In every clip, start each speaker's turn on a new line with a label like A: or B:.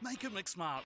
A: Make him look smart.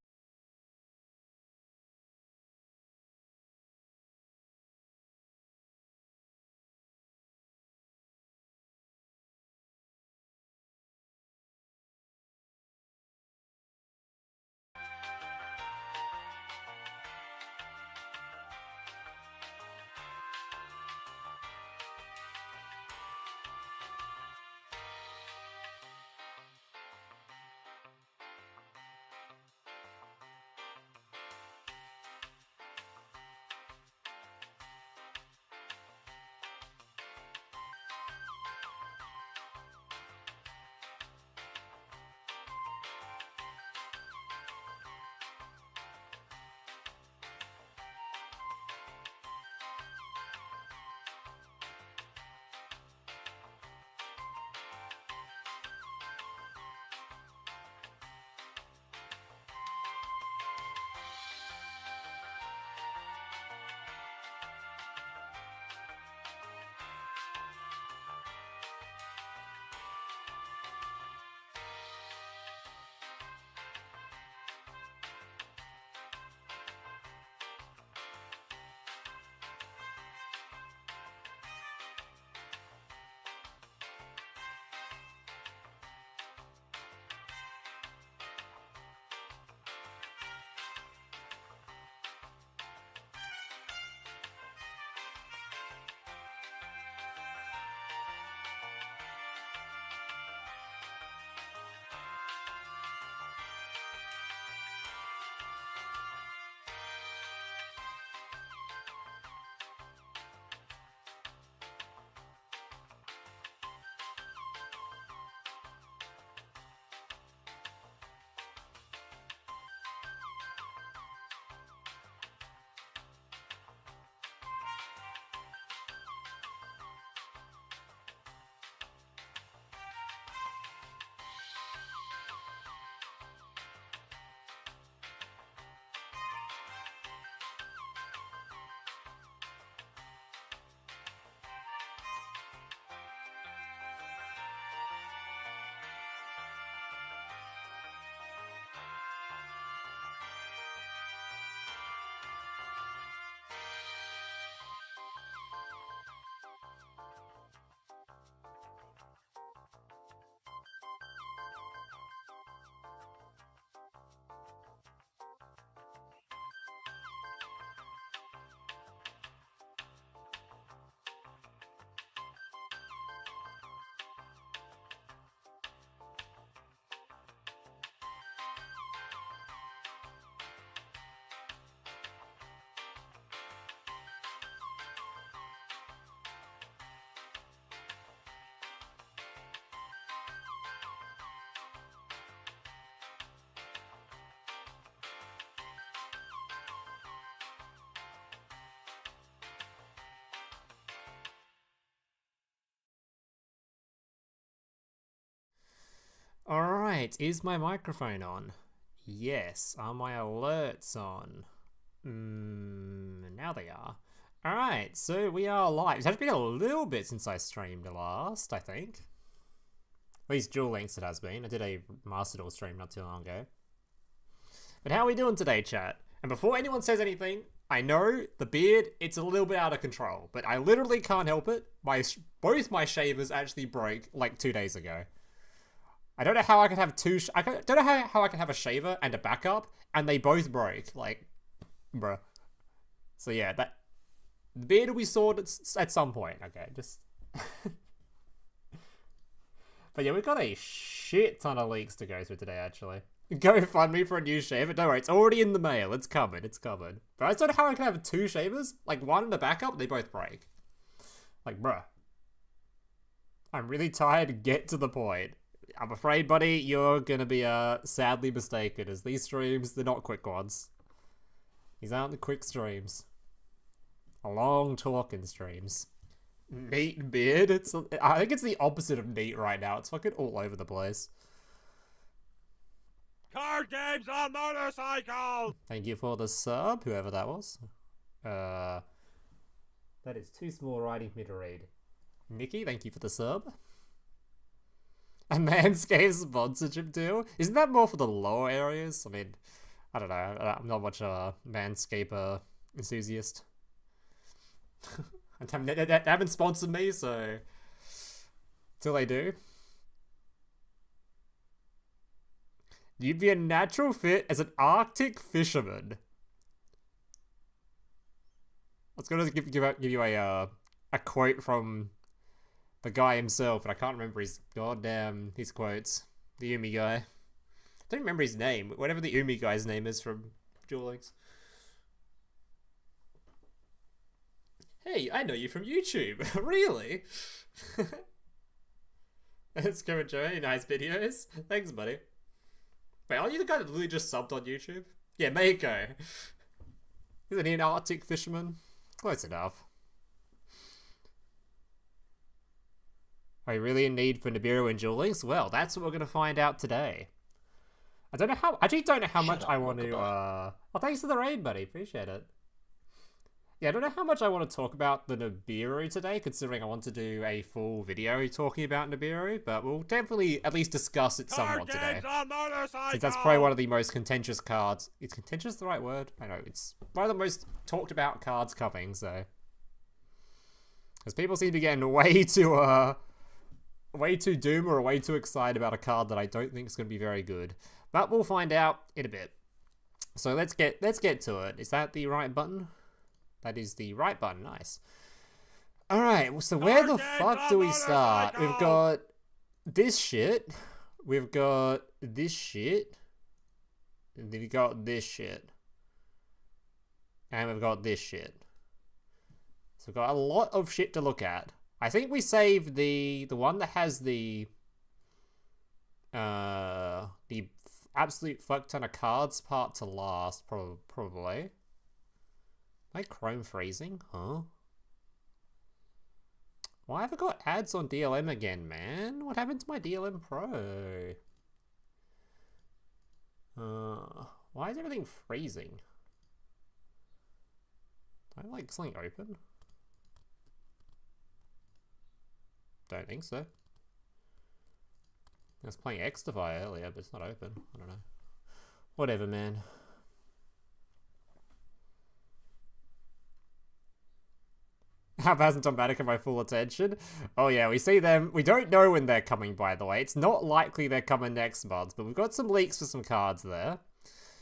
B: Alright, is my microphone on? Yes. Are my alerts on? Now they are. Alright, so we are live. It's actually been a little bit since I streamed last, I think. At least Duel Links it has been. I did a Master Duel stream not too long ago. But how are we doing today, chat? And before anyone says anything, I know the beard, it's a little bit out of control, but I literally can't help it. Both my shavers actually broke like 2 days ago. I don't know how I could have I don't know how I can have a shaver and a backup, and they both broke. Like, bruh. So yeah, the beard will be sorted at some point. Okay, just. But yeah, we've got a shit ton of leaks to go through today, actually. Go fund me for a new shaver. Don't worry, it's already in the mail. It's coming. It's coming. But I just don't know how I can have 2 shavers, like one and a backup, they both break. Like, bruh. I'm really tired. Get to the point. I'm afraid, buddy, you're gonna be sadly mistaken, as these streams, they're not quick ones. These aren't the quick streams. A long talking streams. Neat beard. I think it's the opposite of neat right now. It's fucking all over the place.
C: Card games on motorcycle!
B: Thank you for the sub, whoever that was. That is too small writing for me to read. Nikki, thank you for the sub. A Manscaped sponsorship deal? Isn't that more for the lower areas? I mean, I don't know. I'm not much a Manscaper enthusiast. They haven't sponsored me, so till they do. You'd be a natural fit as an Arctic fisherman. I was gonna give you a quote from the guy himself, but I can't remember his quotes. The Umi guy. I don't remember his name. Whatever the Umi guy's name is from Duel Links. Hey, I know you from YouTube. Really? That's Joey. Nice videos. Thanks, buddy. Wait, are you the guy that literally just subbed on YouTube? Yeah, Mako. Isn't he an Arctic fisherman? Close enough. Are you really in need for NIBIRU and Duel Links? Well, that's what we're going to find out today. I actually don't know how much I want to, oh, thanks for the raid, buddy. Appreciate it. Yeah, I don't know how much I want to talk about the NIBIRU today, considering I want to do a full video talking about NIBIRU, but we'll definitely at least discuss it somewhat today. Since that's probably one of the most contentious cards. Is contentious the right word? I know, it's one of the most talked about cards coming, so. Because people seem to be getting way too doom or way too excited about a card that I don't think is going to be very good. But we'll find out in a bit. So let's get to it. Is that the right button? That is the right button. Nice. Alright, so where the fuck do we start? We've got this shit. We've got this shit. And then we've got this shit. And we've got this shit. So we've got a lot of shit to look at. I think we saved the one that has the absolute fuck ton of cards part to last, probably. Am I chrome freezing? Huh? Why have I got ads on DLM again, man? What happened to my DLM Pro? Why is everything freezing? Do I like something open? Don't think so. I was playing Xtify earlier, but it's not open. I don't know. Whatever, man. How hasn't Dogmatica my full attention? Oh yeah, we see them. We don't know when they're coming, by the way. It's not likely they're coming next month, but we've got some leaks for some cards there.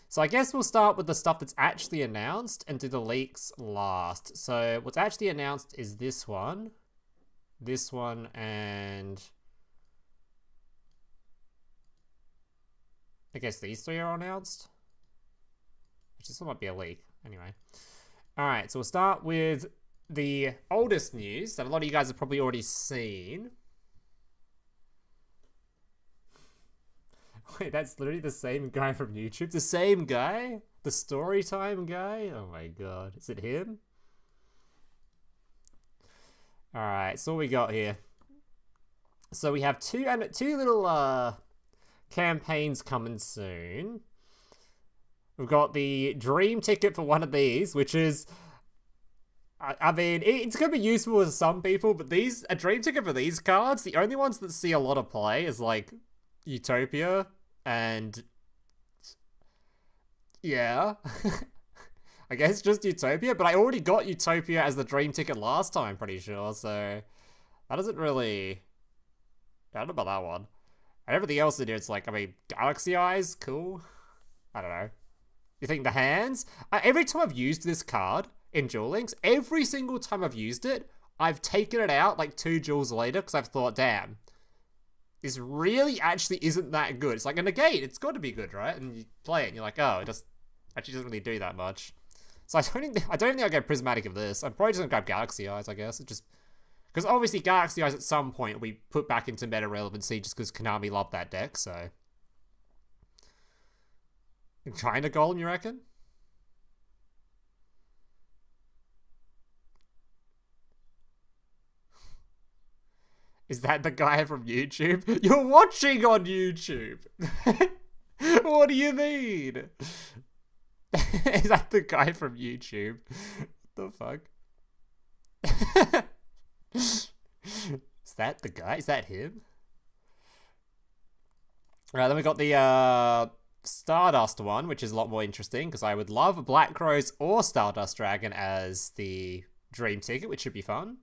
B: So I guess we'll start with the stuff that's actually announced and do the leaks last. So what's actually announced is this one, and I guess these three are announced. Which this one might be a leak. Anyway. Alright, so we'll start with the oldest news that a lot of you guys have probably already seen. Wait, that's literally the same guy from YouTube? The same guy? The Storytime guy? Oh my god. Is it him? Alright, so what we got here. So we have two little campaigns coming soon. We've got the dream ticket for one of these, which is, I mean, it's going to be useful for some people, but a dream ticket for these cards, the only ones that see a lot of play is like Utopia and yeah. I guess just Utopia, but I already got Utopia as the dream ticket last time, pretty sure, so that doesn't really, I don't know about that one. And everything else in here, it's like, I mean, Galaxy Eyes, cool. I don't know. You think the hands? Every time I've used this card in Duel Links, every single time I've used it, I've taken it out like 2 duels later because I've thought, damn, this really actually isn't that good. It's like a negate, it's got to be good, right? And you play it and you're like, oh, it just actually doesn't really do that much. So I don't think I'll get Prismatic of this. I'm probably just going to grab Galaxy Eyes, I guess. It just, because obviously Galaxy Eyes at some point will be put back into meta relevancy just because Konami loved that deck, so. China Golem, you reckon? Is that the guy from YouTube? You're watching on YouTube! What do you mean? Is that the guy from YouTube? What the fuck? Is that the guy? Is that him? Then we got the Stardust one, which is a lot more interesting because I would love Black Rose or Stardust Dragon as the dream ticket, which should be fun.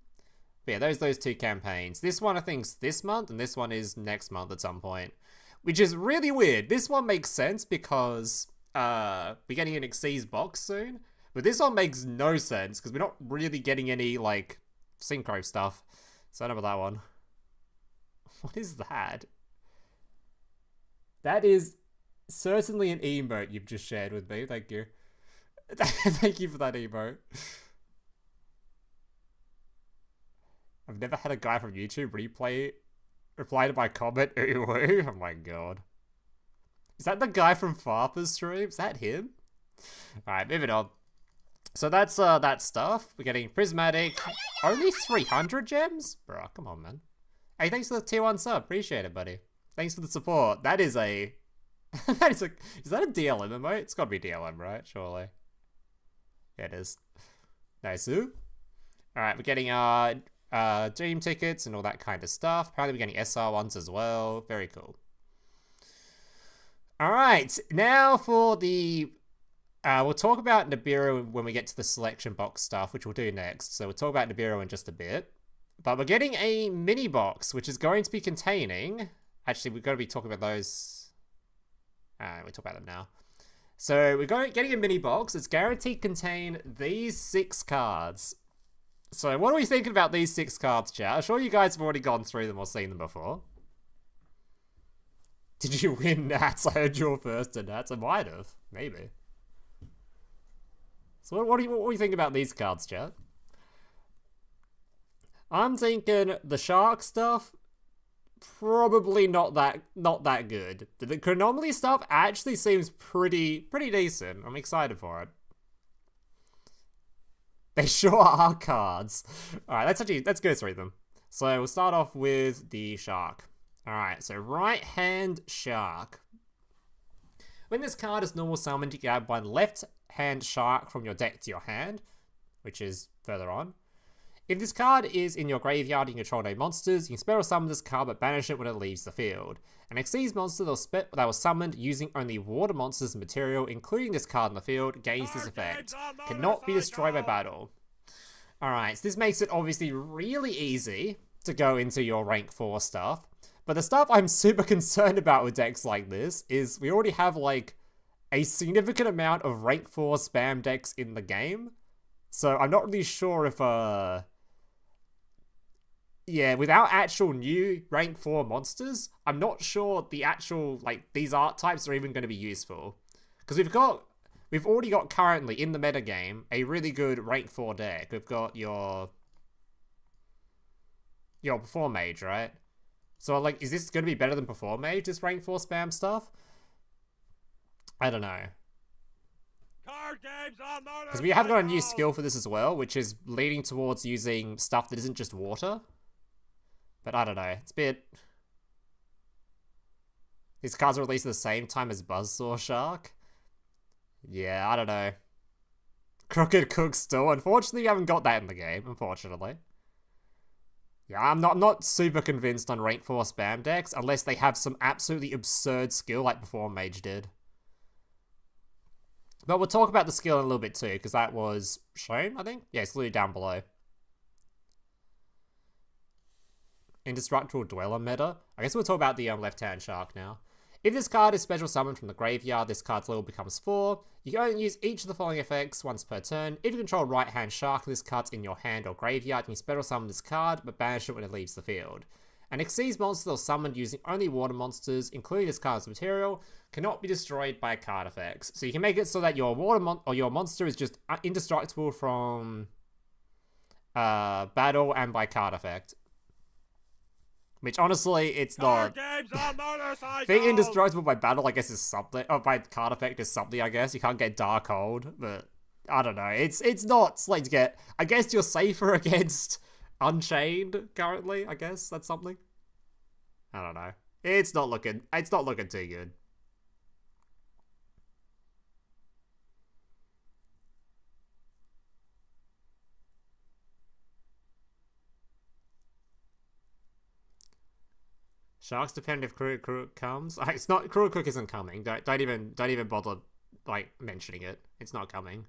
B: But yeah, those two campaigns. This one I think's this month, and this one is next month at some point, which is really weird. This one makes sense because we're getting an Xyz box soon, but this one makes no sense because we're not really getting any like synchro stuff. So I don't know about that one. What is that? That is certainly an emote you've just shared with me. Thank you. Thank you for that emote. I've never had a guy from YouTube reply to my comment. Ooh, ooh. Oh my god. Is that the guy from Farper's stream? Is that him? Alright, moving on. So that's that stuff. We're getting Prismatic. Only 300 gems? Bro, come on, man. Hey, thanks for the tier 1 sub. Appreciate it, buddy. Thanks for the support. That is a... is that a DLM emote? It's gotta be DLM, right? Surely. Yeah, it is. Nice. Alright, we're getting dream tickets and all that kind of stuff. Apparently we're getting SR ones as well. Very cool. Alright, now for the... we'll talk about NIBIRU when we get to the selection box stuff, which we'll do next. So we'll talk about NIBIRU in just a bit. But we're getting a mini box, which is going to be containing... Actually, we've got to be talking about those... we'll talk about them now. So we're getting a mini box. It's guaranteed to contain these 6 cards. So what are we thinking about these 6 cards, chat? I'm sure you guys have already gone through them or seen them before. Did you win Nats? I heard you were first in Nats. I might have. Maybe. So what do you think about these cards, chat? I'm thinking the shark stuff, probably not that good. The Chronomaly stuff actually seems pretty decent. I'm excited for it. They sure are cards. Alright, let's go through them. So we'll start off with the shark. Alright, so right hand shark. When this card is normal summoned, you can add 1 left hand shark from your deck to your hand, which is further on. If this card is in your graveyard and you control no monsters, you can spell summon this card but banish it when it leaves the field. An Xyz monster that was summoned using only water monsters and material, including this card in the field, gains this effect. Cannot be destroyed by battle. Alright, so this makes it obviously really easy to go into your rank 4 stuff. But the stuff I'm super concerned about with decks like this is we already have like a significant amount of rank 4 spam decks in the game. So I'm not really sure if yeah, without actual new rank 4 monsters, I'm not sure the actual, like, these art types are even going to be useful. Because we've already got currently in the metagame a really good rank 4 deck. We've got your Perform Mage, right? So, like, is this going to be better than Perform Mage, this rank 4 spam stuff? I don't know. Because we have got a new skill for this as well, which is leading towards using stuff that isn't just water. But I don't know. It's a bit... These cards are released at the same time as Buzzsaw Shark. Yeah, I don't know. Crooked Cook still. Unfortunately, we haven't got that in the game, unfortunately. Yeah, I'm not super convinced on rank 4 spam decks, unless they have some absolutely absurd skill like Perform Mage did. But we'll talk about the skill in a little bit too, because that was shown, I think? Yeah, it's literally down below. Indestructible Dweller meta. I guess we'll talk about the left-hand shark now. If this card is special summoned from the graveyard, this card's level becomes 4. You can only use each of the following effects once per turn. If you control right-hand shark, this card's in your hand or graveyard, you can special summon this card, but banish it when it leaves the field. An Xyz monster that was summoned using only water monsters, including this card's material, cannot be destroyed by card effects. So you can make it so that your your monster is just indestructible from battle and by card effect. Which honestly, it's not. Being indestructible by battle, I guess, is something. Or by card effect is something, I guess. You can't get Dark Hold, but I don't know. It's not like to get. I guess you're safer against Unchained currently. I guess that's something. I don't know. It's not looking too good. Sharks depend if Kuruk comes. It's not, Kuruk isn't coming. Don't even bother like mentioning it. It's not coming.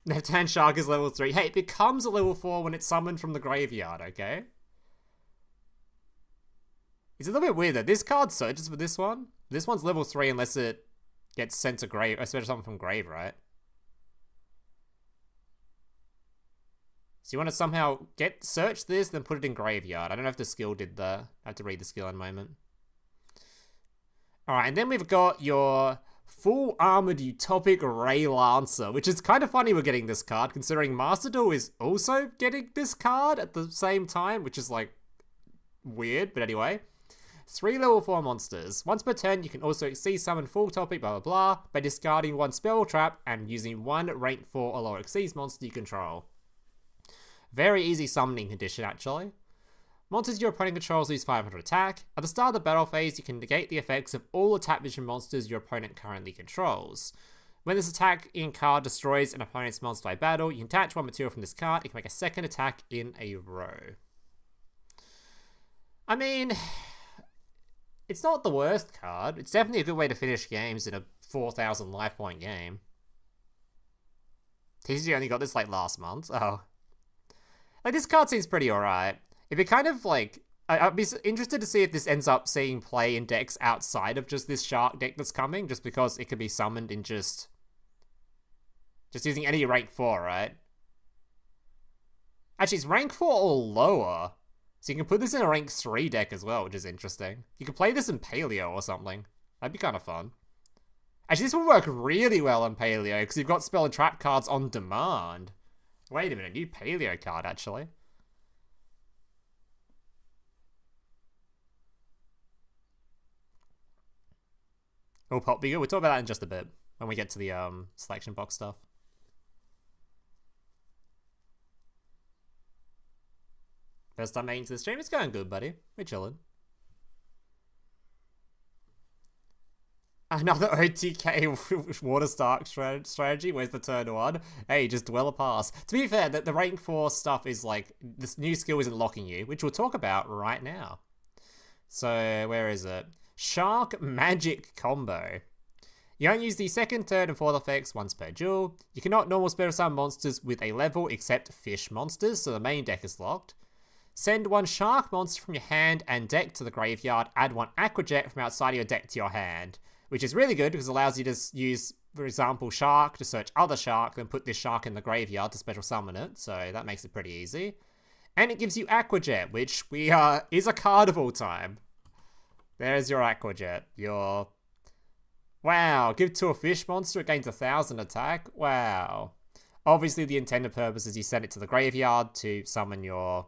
B: Neptan Shark is level 3. Hey, it becomes a level 4 when it's summoned from the graveyard, okay? It's a little bit weird though. This card searches for this one. This one's level 3 unless it gets sent to grave, especially something from grave, right? So you want to somehow search this, then put it in graveyard. I don't know if the skill did that. I have to read the skill in a moment. Alright, and then we've got your full armored utopic Ray Lancer, which is kind of funny we're getting this card, considering Master Duel is also getting this card at the same time, which is like weird, but anyway. 3 level 4 monsters. Once per turn, you can also Exceed summon full topic blah blah blah by discarding 1 spell trap and using 1 rank 4 or lower Exceed monster you control. Very easy summoning condition, actually. Monsters your opponent controls lose 500 attack. At the start of the battle phase, you can negate the effects of all attack vision monsters your opponent currently controls. When this attack in card destroys an opponent's monster by battle, you can attach 1 material from this card. It can make a second attack in a row. I mean, it's not the worst card. It's definitely a good way to finish games in a 4,000 life point game. TCG only got this like last month. Oh. Like, this card seems pretty alright. It'd be kind of like, I'd be interested to see if this ends up seeing play in decks outside of just this shark deck that's coming, just because it could be summoned in just using any rank 4, right? Actually, it's rank 4 or lower. So you can put this in a rank 3 deck as well, which is interesting. You could play this in Paleo or something. That'd be kind of fun. Actually, this would work really well on Paleo, because you've got spell and trap cards on demand. Wait a minute, new Paleo card, actually. Oh, Pop Bigger. We'll talk about that in just a bit, when we get to the selection box stuff. First time making to the stream, it's going good, buddy. We're chilling. Another OTK Water Stark strategy. Where's the turn 1? Hey, just dwell a pass. To be fair, the rank 4 stuff is like, this new skill isn't locking you, which we'll talk about right now. So, where is it? Shark Magic Combo. You don't use the second, third, and fourth effects once per duel. You cannot normal spell summon monsters with a level except fish monsters, so the main deck is locked. Send 1 shark monster from your hand and deck to the graveyard. Add 1 aquajet from outside of your deck to your hand. Which is really good because it allows you to use, for example, shark to search other shark, then put this shark in the graveyard to special summon it. So that makes it pretty easy. And it gives you aquajet, which is a card of all time. There's your aquajet. Your... Wow, give to a fish monster, it gains 1,000 attack. Wow. Obviously the intended purpose is you send it to the graveyard to summon your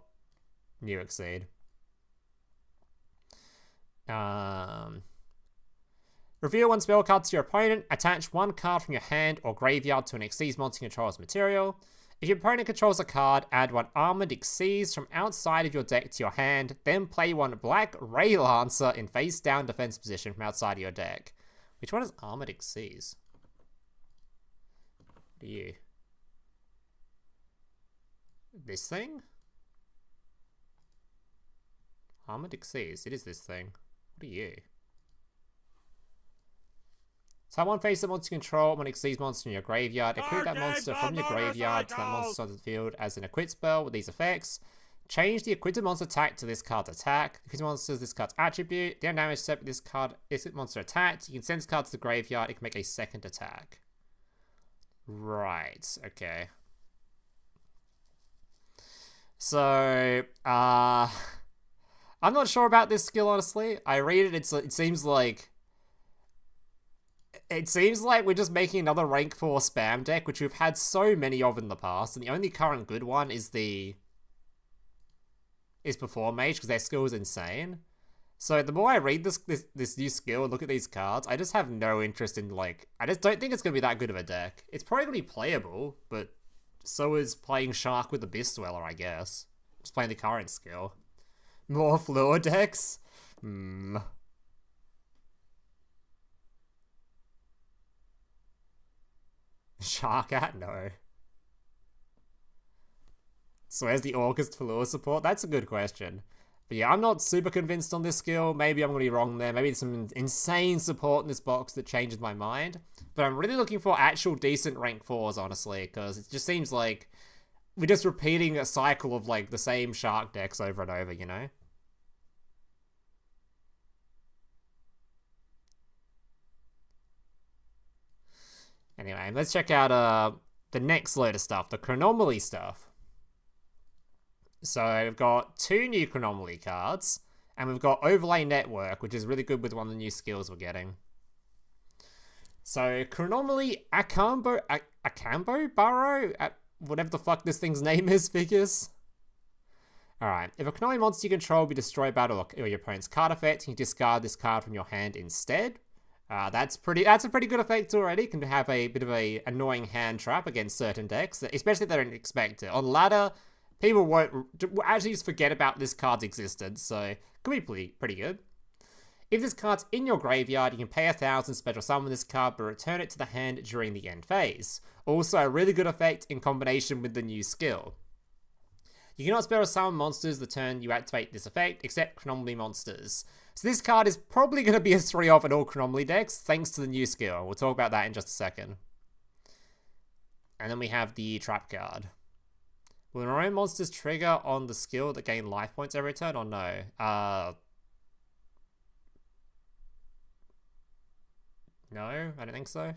B: new Exceed. Reveal 1 spell card to your opponent. Attach 1 card from your hand or graveyard to an Exceed monster you control as material. If your opponent controls a card, add 1 Armored Exceed from outside of your deck to your hand. Then play 1 Black Ray Lancer in face down defense position from outside of your deck. Which one is Armored Exceed? What are you? This thing? Armored Exceed. It is this thing. What are you? Someone face the monster control when it Exceeds monster in your graveyard. Equip that monster from your graveyard to that monster on the field as an equip spell with these effects. Change the equipped monster attack to this card's attack. Equipped monster is this card's attribute. The damage set with this card is monster attacked. You can send this card to the graveyard. It can make a second attack. Right. Okay. So, I'm not sure about this skill, honestly. I read it. It seems like... It seems like we're just making another rank 4 spam deck, which we've had so many of in the past, and the only current good one is Perform Mage, because their skill is insane. So the more I read this new skill and look at these cards, I just have no interest in, like, I just don't think it's going to be that good of a deck. It's probably going to be playable, but so is playing Shark with Abyss Dweller, I guess. Just playing the current skill. More Fluor decks? Shark at? No. So where's the August for Lure support? That's a good question. But yeah, I'm not super convinced on this skill. Maybe I'm going to be wrong there. Maybe there's some insane support in this box that changes my mind. But I'm really looking for actual decent rank 4s, honestly, because it just seems like we're just repeating a cycle of, like, the same shark decks over and over, you know? Anyway, let's check out the next load of stuff, the Chronomaly stuff. So we've got 2 new Chronomaly cards, and we've got Overlay Network, which is really good with one of the new skills we're getting. So Chronomaly Akimbo Burrow, whatever the fuck this thing's name is, figures. Alright, if a Chronomaly monster you control be destroyed by or your opponent's card effect, you can discard this card from your hand instead. That's a pretty good effect already. Can have a bit of a annoying hand trap against certain decks, especially if they don't expect it. On ladder, people won't actually just forget about this card's existence, so it could be pretty good. If this card's in your graveyard, you can pay 1,000, special summon this card, but return it to the hand during the end phase. Also, a really good effect in combination with the new skill. You cannot special summon monsters the turn you activate this effect, except Chronomaly monsters. So this card is probably going to be a 3-off in all Chronomaly decks, thanks to the new skill. We'll talk about that in just a second. And then we have the trap card. Will our own monsters trigger on the skill that gain life points every turn, or no? No, I don't think so.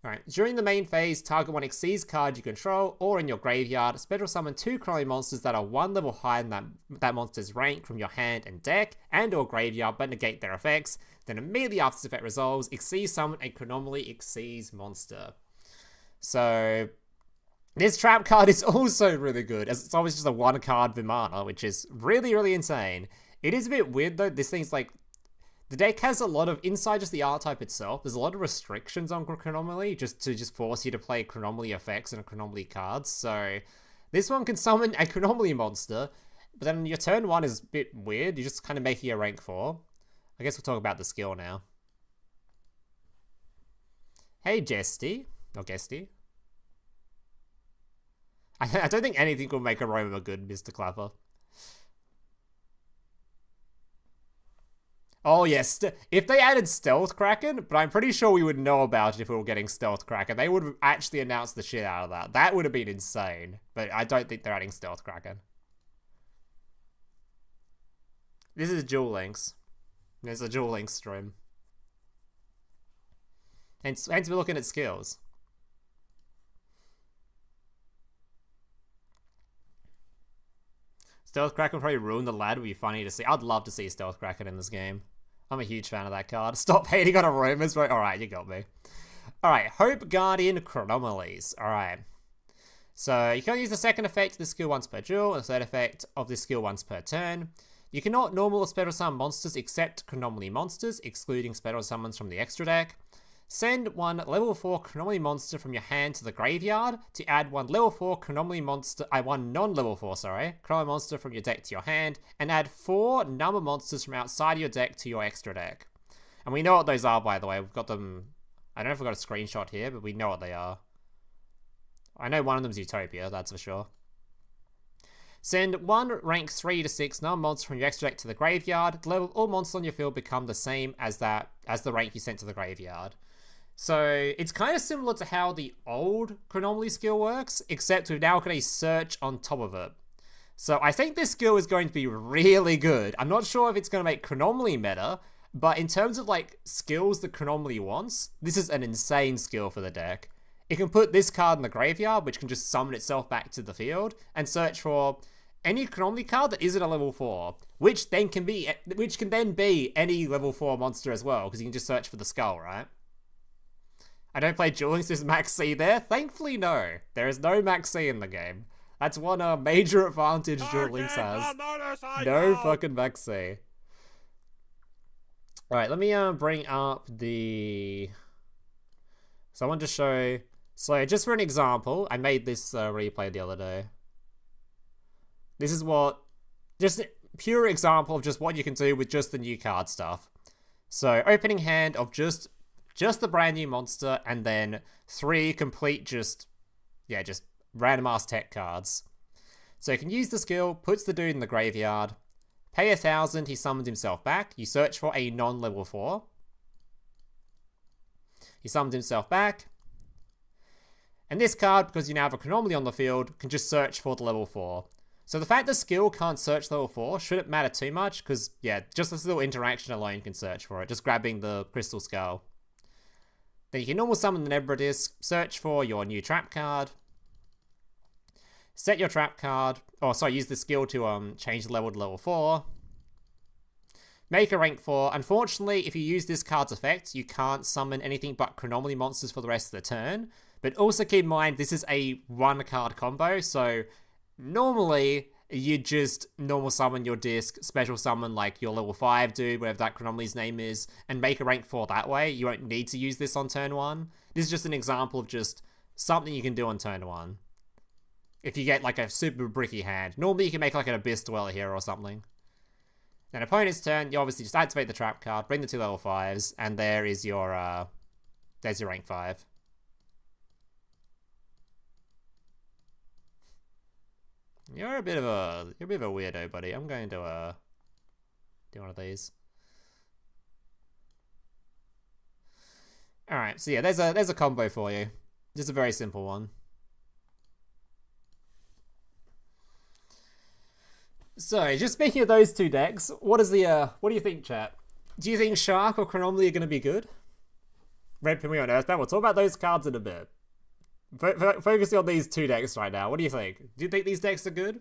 B: Alright, during the main phase, target one exceeds card you control, or in your graveyard, special summon 2 Chronomaly monsters that are 1 level higher than that monster's rank from your hand and deck, and or graveyard, but negate their effects. Then immediately after this effect resolves, exceed summon a Chronomaly exceeds monster. So this trap card is also really good, as it's always just a 1-card Vimana, which is really, really insane. It is a bit weird though, this thing's like, the deck has a lot of, inside just the archetype itself, there's a lot of restrictions on Chronomaly, just to force you to play Chronomaly effects and Chronomaly cards, so this one can summon a Chronomaly monster, but then your turn 1 is a bit weird, you're just kind of making a rank 4. I guess we'll talk about the skill now. Hey Jesty, or Guesty. I don't think anything will make Aroma good, Mr. Clapper. Oh yes, if they added Stealth Kraken, but I'm pretty sure we would know about it if we were getting Stealth Kraken. They would have actually announced the shit out of that. That would have been insane, but I don't think they're adding Stealth Kraken. This is Duel Links. There's a Duel Links stream. Hence we're looking at skills. Stealth Kraken probably ruined the lad. Would be funny to see. I'd love to see Stealth Kraken in this game. I'm a huge fan of that card. Stop hating on Aromas, bro. Alright, you got me. Alright, Hope Guardian Chronomalies. Alright. So, you can use the second effect of this skill once per duel, and the third effect of this skill once per turn. You cannot normal or special summon monsters except Chronomaly monsters, excluding special summons from the extra deck. Send 1 level 4 Chronomaly monster from your hand to the graveyard to add 1 level 4 Chronomaly monster, 1 non-level 4, Chronomaly monster from your deck to your hand, and add 4 number monsters from outside your deck to your extra deck. And we know what those are, by the way. We've got them, I don't know if we've got a screenshot here, but we know what they are. I know one of them's Utopia, that's for sure. Send 1 rank 3 to 6 non-monster from your extra deck to the graveyard. Level all monsters on your field become the same as the rank you sent to the graveyard. So, it's kind of similar to how the old Chronomaly skill works, except we've now got a search on top of it. So, I think this skill is going to be really good. I'm not sure if it's going to make Chronomaly meta, but in terms of, like, skills that Chronomaly wants, this is an insane skill for the deck. It can put this card in the graveyard, which can just summon itself back to the field, and search for any Chronomaly card that isn't a level 4, which can then be any level 4 monster as well, because you can just search for the skull, right? I don't play Duel Links, is Max C there? Thankfully, no. There is no Max C in the game. That's one major advantage Duel Links has. No fucking Max C. Alright, let me bring up the... So I want to show... So just for an example, I made this replay the other day. This is what... Just a pure example of just what you can do with just the new card stuff. So opening hand of just the brand new monster, and then 3 complete just random ass tech cards. So you can use the skill, puts the dude in the graveyard, pay 1,000, he summons himself back. You search for a non-level 4. He summons himself back. And this card, because you now have a Chronomaly on the field, can just search for the level 4. So the fact the skill can't search level 4 shouldn't matter too much, because, yeah, just this little interaction alone can search for it, just grabbing the Crystal Skull. Then you can normal summon the NIBIRU disc, search for your new trap card, set your trap card, use the skill to change the level to level 4, make a rank 4. Unfortunately, if you use this card's effect, you can't summon anything but Chronomaly monsters for the rest of the turn. But also keep in mind, this is a 1-card combo, so normally you just normal summon your disc, special summon like your level 5 dude, whatever that Chronomaly's name is, and make a rank 4 that way. You won't need to use this on turn 1. This is just an example of just something you can do on turn 1. If you get like a super bricky hand. Normally you can make like an Abyss Dweller here or something. Then opponent's turn, you obviously just activate the trap card, bring the 2 level 5s, and there is your, there's your rank 5. You're a bit of a weirdo, buddy. I'm going to do one of these. All right, so yeah, there's a combo for you. Just a very simple one. So, just speaking of those two decks, what do you think, chat? Do you think Shark or Chronomaly are going to be good? Red Pinwheel and Earthbound. We'll talk about those cards in a bit. Focusing on these two decks right now. What do you think? Do you think these decks are good?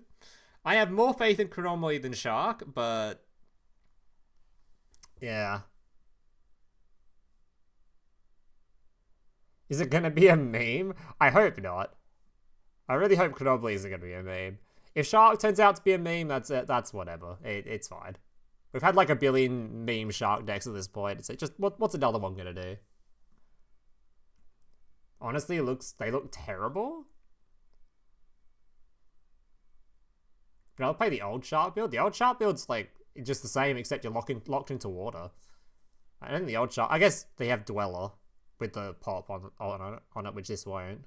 B: I have more faith in Chronomaly than Shark, but yeah. Is it gonna be a meme? I hope not. I really hope Chronomaly isn't gonna be a meme. If Shark turns out to be a meme, that's it. That's whatever. It's fine. We've had like a billion meme Shark decks at this point. It's like, just what's another one gonna do? Honestly, they look terrible. But I'll play the old Shark build. The old Shark build's like just the same, except you're locked into water. I think the old Shark. I guess they have Dweller with the pop on it, which this won't.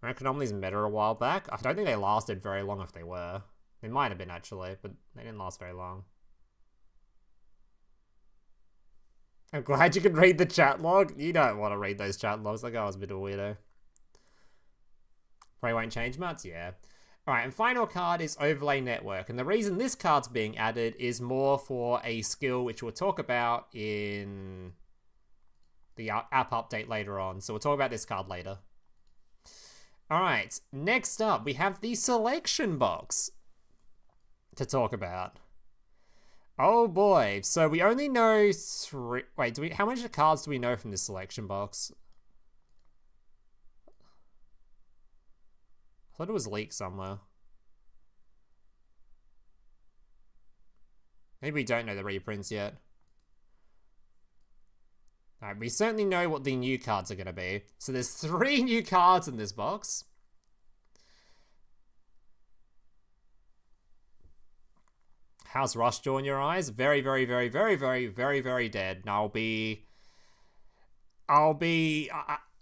B: Chronomaly's meta a while back. I don't think they lasted very long if they were. They might have been actually, but they didn't last very long. I'm glad you can read the chat log. You don't want to read those chat logs. Like I was a bit of a weirdo. Probably won't change much, yeah. Alright, and final card is Overlay Network. And the reason this card's being added is more for a skill which we'll talk about in the app update later on. So we'll talk about this card later. Alright, next up we have the selection box to talk about. Oh boy, so we only know 3... Wait, how many cards do we know from this selection box? I thought it was leaked somewhere. Maybe we don't know the reprints yet. Alright, we certainly know what the new cards are going to be. So there's 3 new cards in this box. How's Rushjaw in your eyes? Very, very, very, very, very, very, very dead. And I'll be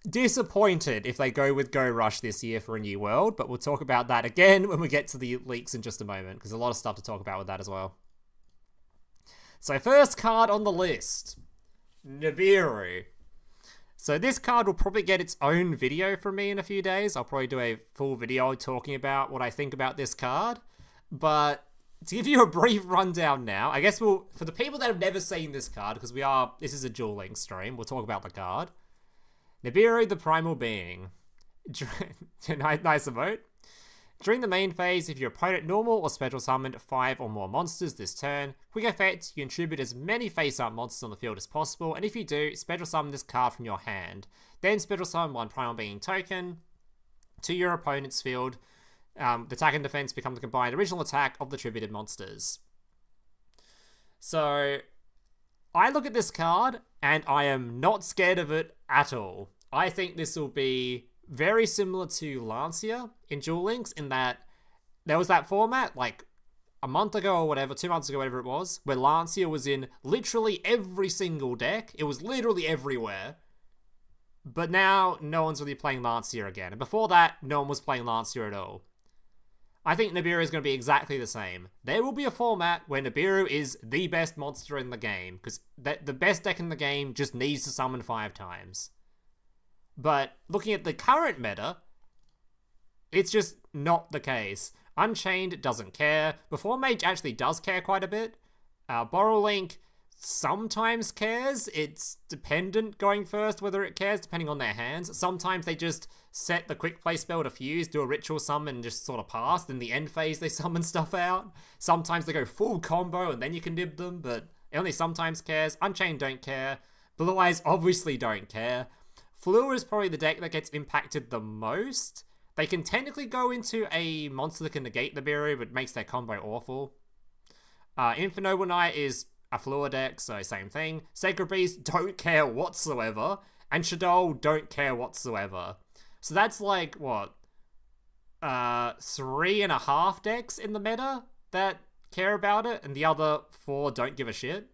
B: disappointed if they go with Go Rush this year for a new world, but we'll talk about that again when we get to the leaks in just a moment, because a lot of stuff to talk about with that as well. So first card on the list, NIBIRU. So this card will probably get its own video from me in a few days. I'll probably do a full video talking about what I think about this card, but to give you a brief rundown now, I guess for the people that have never seen this card, because this is a Duel Links stream, we'll talk about the card. NIBIRU, the Primal Being. Nice emote. During the main phase, if your opponent normal or special summoned 5 or more monsters this turn, quick effect, you contribute as many face-up monsters on the field as possible, and if you do, special summon this card from your hand. Then special summon 1 Primal Being token to your opponent's field. The attack and defense become the combined original attack of the tributed monsters. So, I look at this card, and I am not scared of it at all. I think this will be very similar to Lancia in Duel Links, in that there was that format, like, a month ago or whatever, 2 months ago, whatever it was, where Lancia was in literally every single deck. It was literally everywhere. But now, no one's really playing Lancia again. And before that, no one was playing Lancia at all. I think NIBIRU is going to be exactly the same. There will be a format where NIBIRU is the best monster in the game, because the best deck in the game just needs to summon 5 times. But looking at the current meta, it's just not the case. Unchained doesn't care. Before Mage actually does care quite a bit. Borrowlink sometimes cares. It's dependent going first whether it cares, depending on their hands. Sometimes they just set the quick play spell to fuse, do a ritual summon, and just sort of pass. In the end phase, they summon stuff out. Sometimes they go full combo, and then you can nib them, but it only sometimes cares. Unchained don't care. Blue Eyes obviously don't care. Fleur is probably the deck that gets impacted the most. They can technically go into a monster that can negate the NIBIRU, but makes their combo awful. Infernoble Knight is a Fleur deck, so same thing. Sacred Beast don't care whatsoever. And Shadol don't care whatsoever. So that's like, what? 3.5 decks in the meta that care about it, and the other 4 don't give a shit.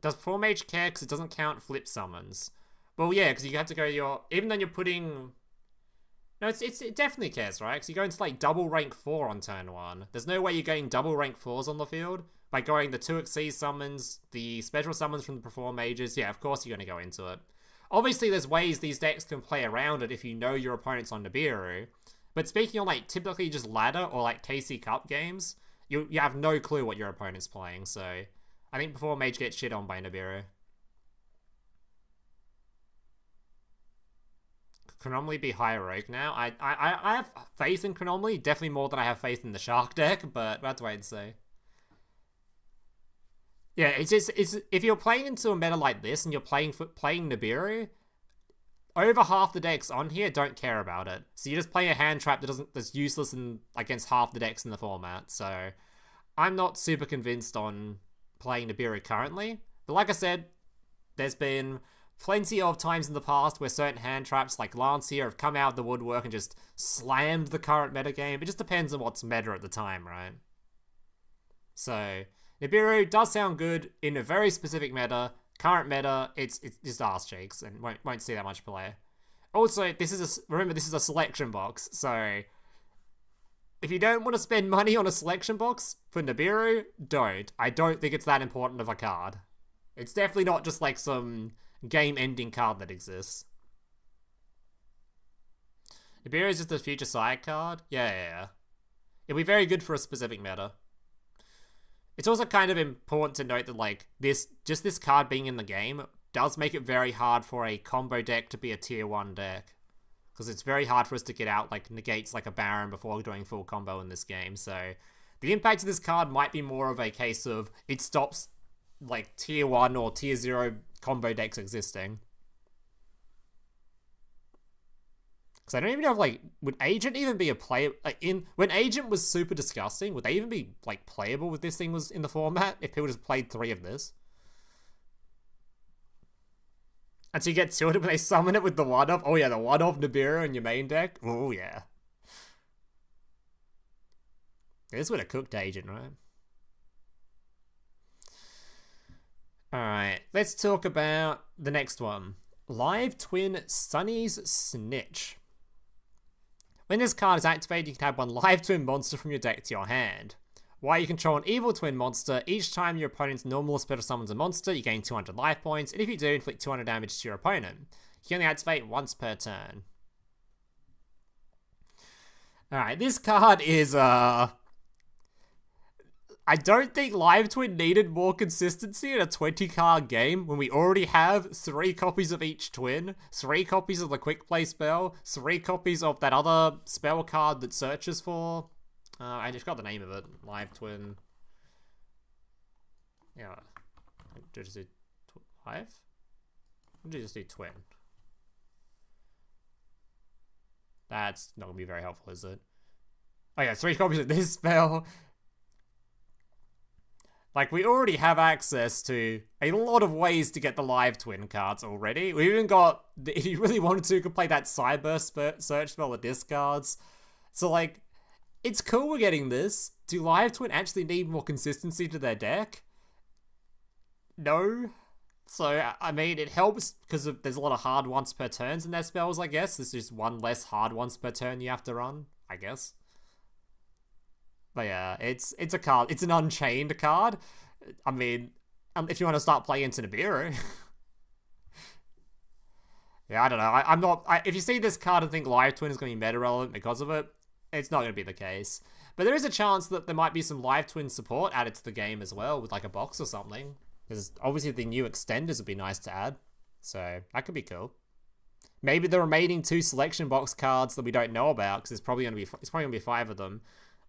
B: Does 4 Mage care because it doesn't count flip summons? Well, yeah, because you have to go even though you're putting... No, it definitely cares, right? Because you go into like double rank 4 on turn 1. There's no way you're getting double rank 4s on the field. By going the 2 Xyz summons, the special summons from the Perform Mages, yeah, of course you're going to go into it. Obviously, there's ways these decks can play around it if you know your opponent's on NIBIRU. But speaking on like typically just ladder or like KC Cup games, you have no clue what your opponent's playing, so I think Perform Mage gets shit on by NIBIRU. Chronomaly be high rogue now? I have faith in Chronomaly, definitely more than I have faith in the Shark deck, but we'll have to wait and see. Yeah, it's if you're playing into a meta like this and you're playing NIBIRU, over half the decks on here don't care about it. So you just play a hand trap that's useless against half the decks in the format. So I'm not super convinced on playing NIBIRU currently. But like I said, there's been plenty of times in the past where certain hand traps like Lancia have come out of the woodwork and just slammed the current metagame. It just depends on what's meta at the time, right? So NIBIRU does sound good in a very specific meta. Current meta, it's just ass cheeks and won't see that much play. Also, remember this is a selection box, so if you don't want to spend money on a selection box for NIBIRU, don't. I don't think it's that important of a card. It's definitely not just like some game-ending card that exists. NIBIRU is just a future side card? Yeah. It'll be very good for a specific meta. It's also kind of important to note that like this card being in the game does make it very hard for a combo deck to be a tier 1 deck. Because it's very hard for us to get out like negates like a Baron before doing full combo in this game. So the impact of this card might be more of a case of it stops like tier 1 or tier 0 combo decks existing. Because I don't even know if like, would Agent even be a play when Agent was super disgusting, would they even be like playable with this thing was in the format if people just played 3 of this? And so you get tilted when they summon it with the one-off. Oh yeah, the one-off NIBIRU in your main deck. Oh yeah. This would have cooked Agent, right? Alright, let's talk about the next one. Live Twin Sunny's Snitch. When this card is activated, you can add 1 Live Twin monster from your deck to your hand. While you control an Evil Twin monster, each time your opponent's normal or special summons a monster, you gain 200 life points, and if you do, inflict 200 damage to your opponent. You can only activate once per turn. Alright, this card is, I don't think Live Twin needed more consistency in a 20-card game when we already have 3 copies of each twin, 3 copies of the quick play spell, 3 copies of that other spell card that searches for. I just got the name of it. Live Twin. Yeah. Did I just do Live? Or did I just do Twin? That's not going to be very helpful, is it? Oh yeah, 3 copies of this spell. Like, we already have access to a lot of ways to get the Live Twin cards already. We even got, if you really wanted to, you could play that Cyber search spell with discards. So, like, it's cool we're getting this. Do Live Twin actually need more consistency to their deck? No. So, I mean, it helps because there's a lot of hard once per turns in their spells, I guess. There's just one less hard once per turn you have to run, I guess. But yeah, it's a card. It's an unchained card. I mean, if you want to start playing into NIBIRU. Yeah, I don't know. I'm not... if you see this card and think Live Twin is going to be meta relevant because of it, it's not going to be the case. But there is a chance that there might be some Live Twin support added to the game as well with like a box or something. Because obviously the new extenders would be nice to add. So that could be cool. Maybe the remaining 2 selection box cards that we don't know about, because it's probably gonna be 5 of them,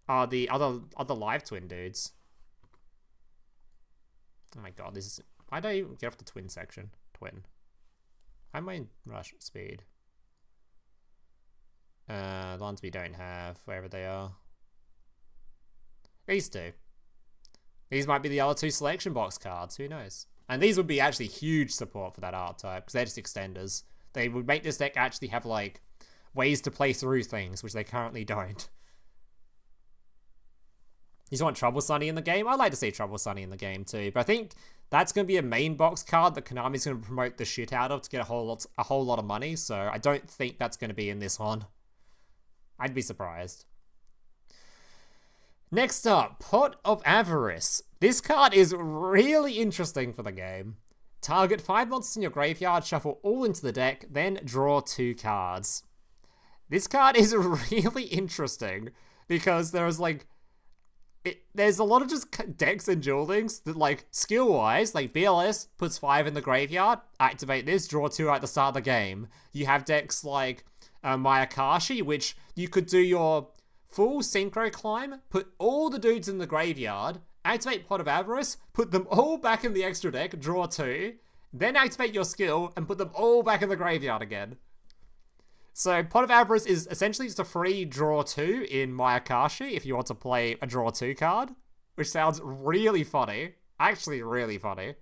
B: are the other Live Twin dudes. Oh my god, this is... Why don't I even get off the twin section? Twin. I'm in rush speed. The ones we don't have, wherever they are. These 2. These might be the other 2 selection box cards, who knows? And these would be actually huge support for that archetype, because they're just extenders. They would make this deck actually have, like, ways to play through things, which they currently don't. You just want Trouble Sunny in the game? I'd like to see Trouble Sunny in the game too, but I think that's going to be a main box card that Konami's going to promote the shit out of to get a whole lot of money, so I don't think that's going to be in this one. I'd be surprised. Next up, Pot of Avarice. This card is really interesting for the game. Target 5 monsters in your graveyard, shuffle all into the deck, then draw 2 cards. This card is really interesting because there's like... there's a lot of just decks and Duel Links that, like, skill-wise, like BLS puts 5 in the graveyard, activate this, draw 2 at the start of the game. You have decks like Mayakashi, which you could do your full Synchro Climb, put all the dudes in the graveyard, activate Pot of Avarice, put them all back in the extra deck, draw 2, then activate your skill, and put them all back in the graveyard again. So Pot of Avarice is essentially just a free draw 2 in Mayakashi if you want to play a draw 2 card, which sounds really funny. Actually really funny.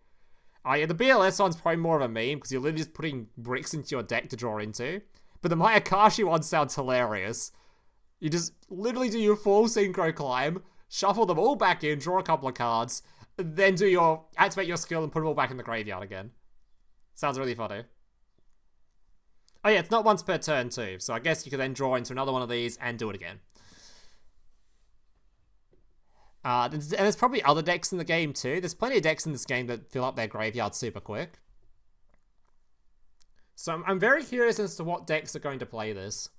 B: Yeah, the BLS one's probably more of a meme because you're literally just putting bricks into your deck to draw into. But the Mayakashi one sounds hilarious. You just literally do your full Synchro Climb, shuffle them all back in, draw a couple of cards, then activate your skill and put them all back in the graveyard again. Sounds really funny. Oh yeah, it's not once per turn too, so I guess you could then draw into another one of these and do it again. And there's probably other decks in the game too. There's plenty of decks in this game that fill up their graveyard super quick. So I'm very curious as to what decks are going to play this.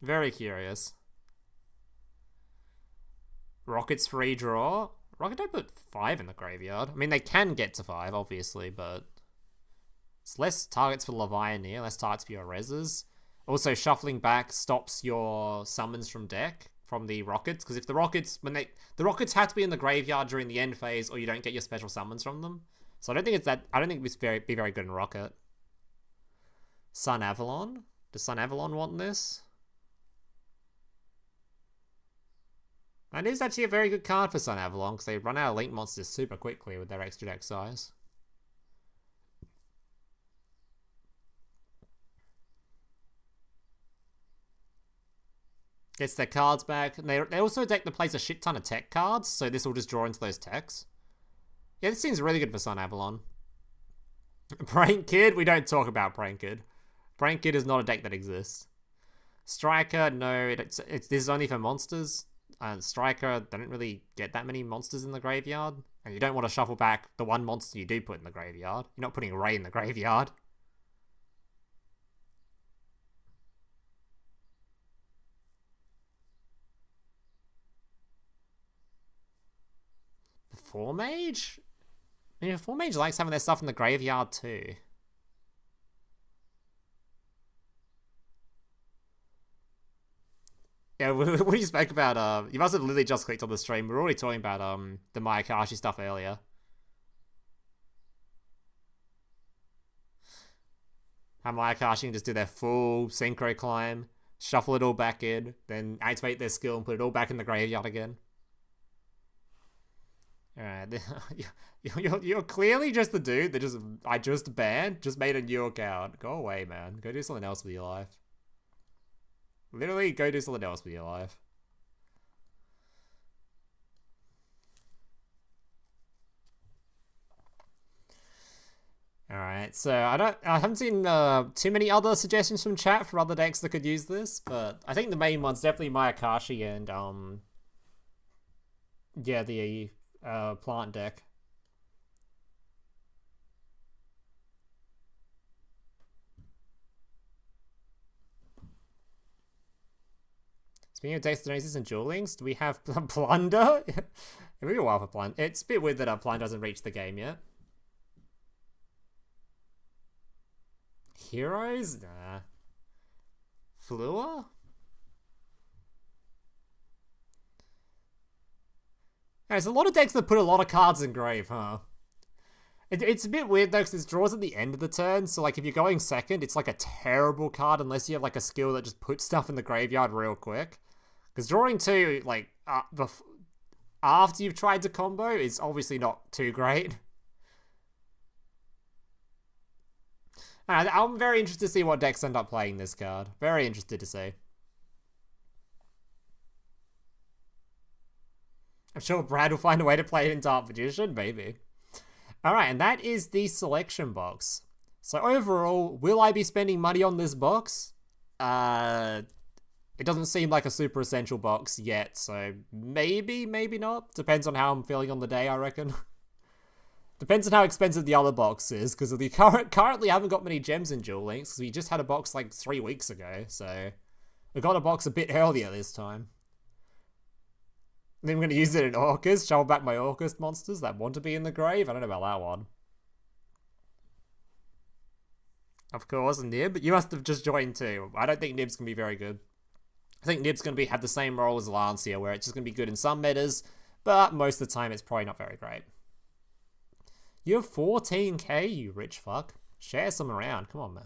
B: Very curious. Rocket's free draw. Rocket don't put 5 in the graveyard. I mean, they can get to 5, obviously, but... it's less targets for Leviathan, less targets for your reses. Also, shuffling back stops your summons from deck from the rockets, because if the rockets, the rockets have to be in the graveyard during the end phase, or you don't get your special summons from them. So I don't think it's that. I don't think it would be very good in Rocket. Sun Avalon. Does Sun Avalon want this? And it is actually a very good card for Sun Avalon, because they run out of link monsters super quickly with their extra deck size. Gets their cards back. And they also deck that plays a shit ton of tech cards, so this will just draw into those techs. Yeah, this seems really good for Sun Avalon. Prank Kid? We don't talk about Prank Kid. Prank Kid is not a deck that exists. Striker, no, this is only for monsters. Striker, they don't really get that many monsters in the graveyard. And you don't want to shuffle back the one monster you do put in the graveyard. You're not putting Ray in the graveyard. Four Mage? I mean, Four Mage likes having their stuff in the graveyard too. Yeah, what you spoke about, you must have literally just clicked on the stream. We were already talking about the Mayakashi stuff earlier. How Mayakashi can just do their full Synchro Climb, shuffle it all back in, then activate their skill and put it all back in the graveyard again. Alright, you're clearly just the dude that I just banned, just made a new account. Go away, man. Go do something else with your life. Literally, go do something else with your life. Alright, so I haven't seen too many other suggestions from chat for other decks that could use this, but I think the main one's definitely Mayakashi and yeah, the plant deck. Speaking of Dexteroses and Duel Links, do we have Plunder? It'd be a while for Plunder. It's a bit weird that Plunder hasn't reached the game yet. Heroes? Nah. Fleur? There's a lot of decks that put a lot of cards in grave, huh? It's a bit weird though, because it draws at the end of the turn, so like if you're going second, it's like a terrible card unless you have like a skill that just puts stuff in the graveyard real quick. Because drawing 2, like, after you've tried to combo is obviously not too great. I'm very interested to see what decks end up playing this card. Very interested to see. I'm sure Brad will find a way to play it in Dark Magician, maybe. Alright, and that is the selection box. So overall, will I be spending money on this box? It doesn't seem like a super essential box yet, so maybe, maybe not. Depends on how I'm feeling on the day, I reckon. Depends on how expensive the other box is, because we currently haven't got many gems in Duel Links, because we just had a box like 3 weeks ago, so we got a box a bit earlier this time. And then I'm going to use it in Orcust, shovel back my Orcust monsters that want to be in the grave. I don't know about that one. Of course, Nib. You must have just joined too. I don't think Nib's going to be very good. I think Nib's going to have the same role as Lancia, where it's just going to be good in some metas, but most of the time it's probably not very great. You have 14k, you rich fuck. Share some around. Come on, man.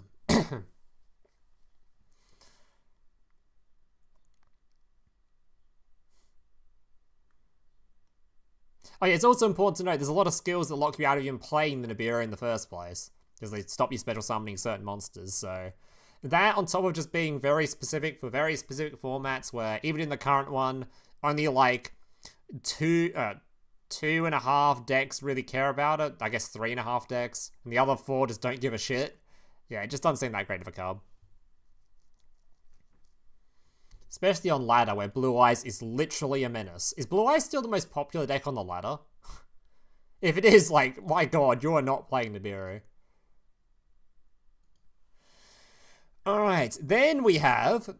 B: Oh yeah, it's also important to note there's a lot of skills that lock you out of even playing the NIBIRU in the first place, because they stop you special summoning certain monsters, so... That, on top of just being very specific for very specific formats, where even in the current one, only like 2.5 decks really care about it. I guess 3.5 decks. And the other 4 just don't give a shit. Yeah, it just doesn't seem that great of a card. Especially on ladder, where Blue Eyes is literally a menace. Is Blue Eyes still the most popular deck on the ladder? If it is, like, my god, you are not playing NIBIRU. Alright, then we have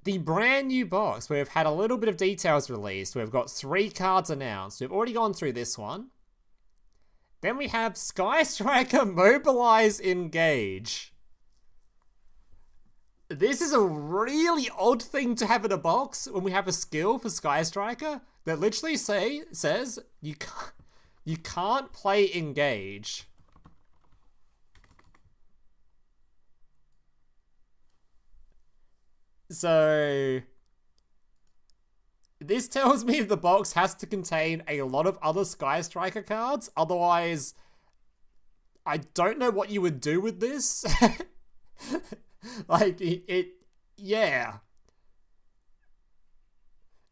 B: the brand new box. We've had a little bit of details released. We've got 3 cards announced. We've already gone through this one. Then we have Sky Striker, Mobilize, Engage. This is a really odd thing to have in a box when we have a skill for Sky Striker that literally says you can't play Engage. So, this tells me the box has to contain a lot of other Sky Striker cards, otherwise, I don't know what you would do with this. Like, yeah.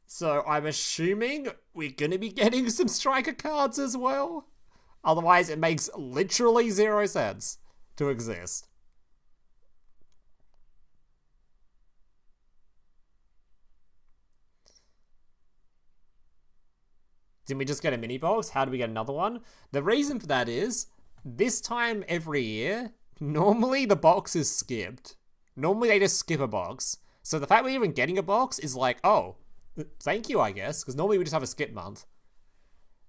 B: So, I'm assuming we're gonna be getting some Striker cards as well. Otherwise, it makes literally 0 sense to exist. Didn't we just get a mini box? How do we get another one? The reason for that is, this time every year, normally the box is skipped. Normally they just skip a box. So the fact we're even getting a box is like, oh, thank you, I guess. Because normally we just have a skip month.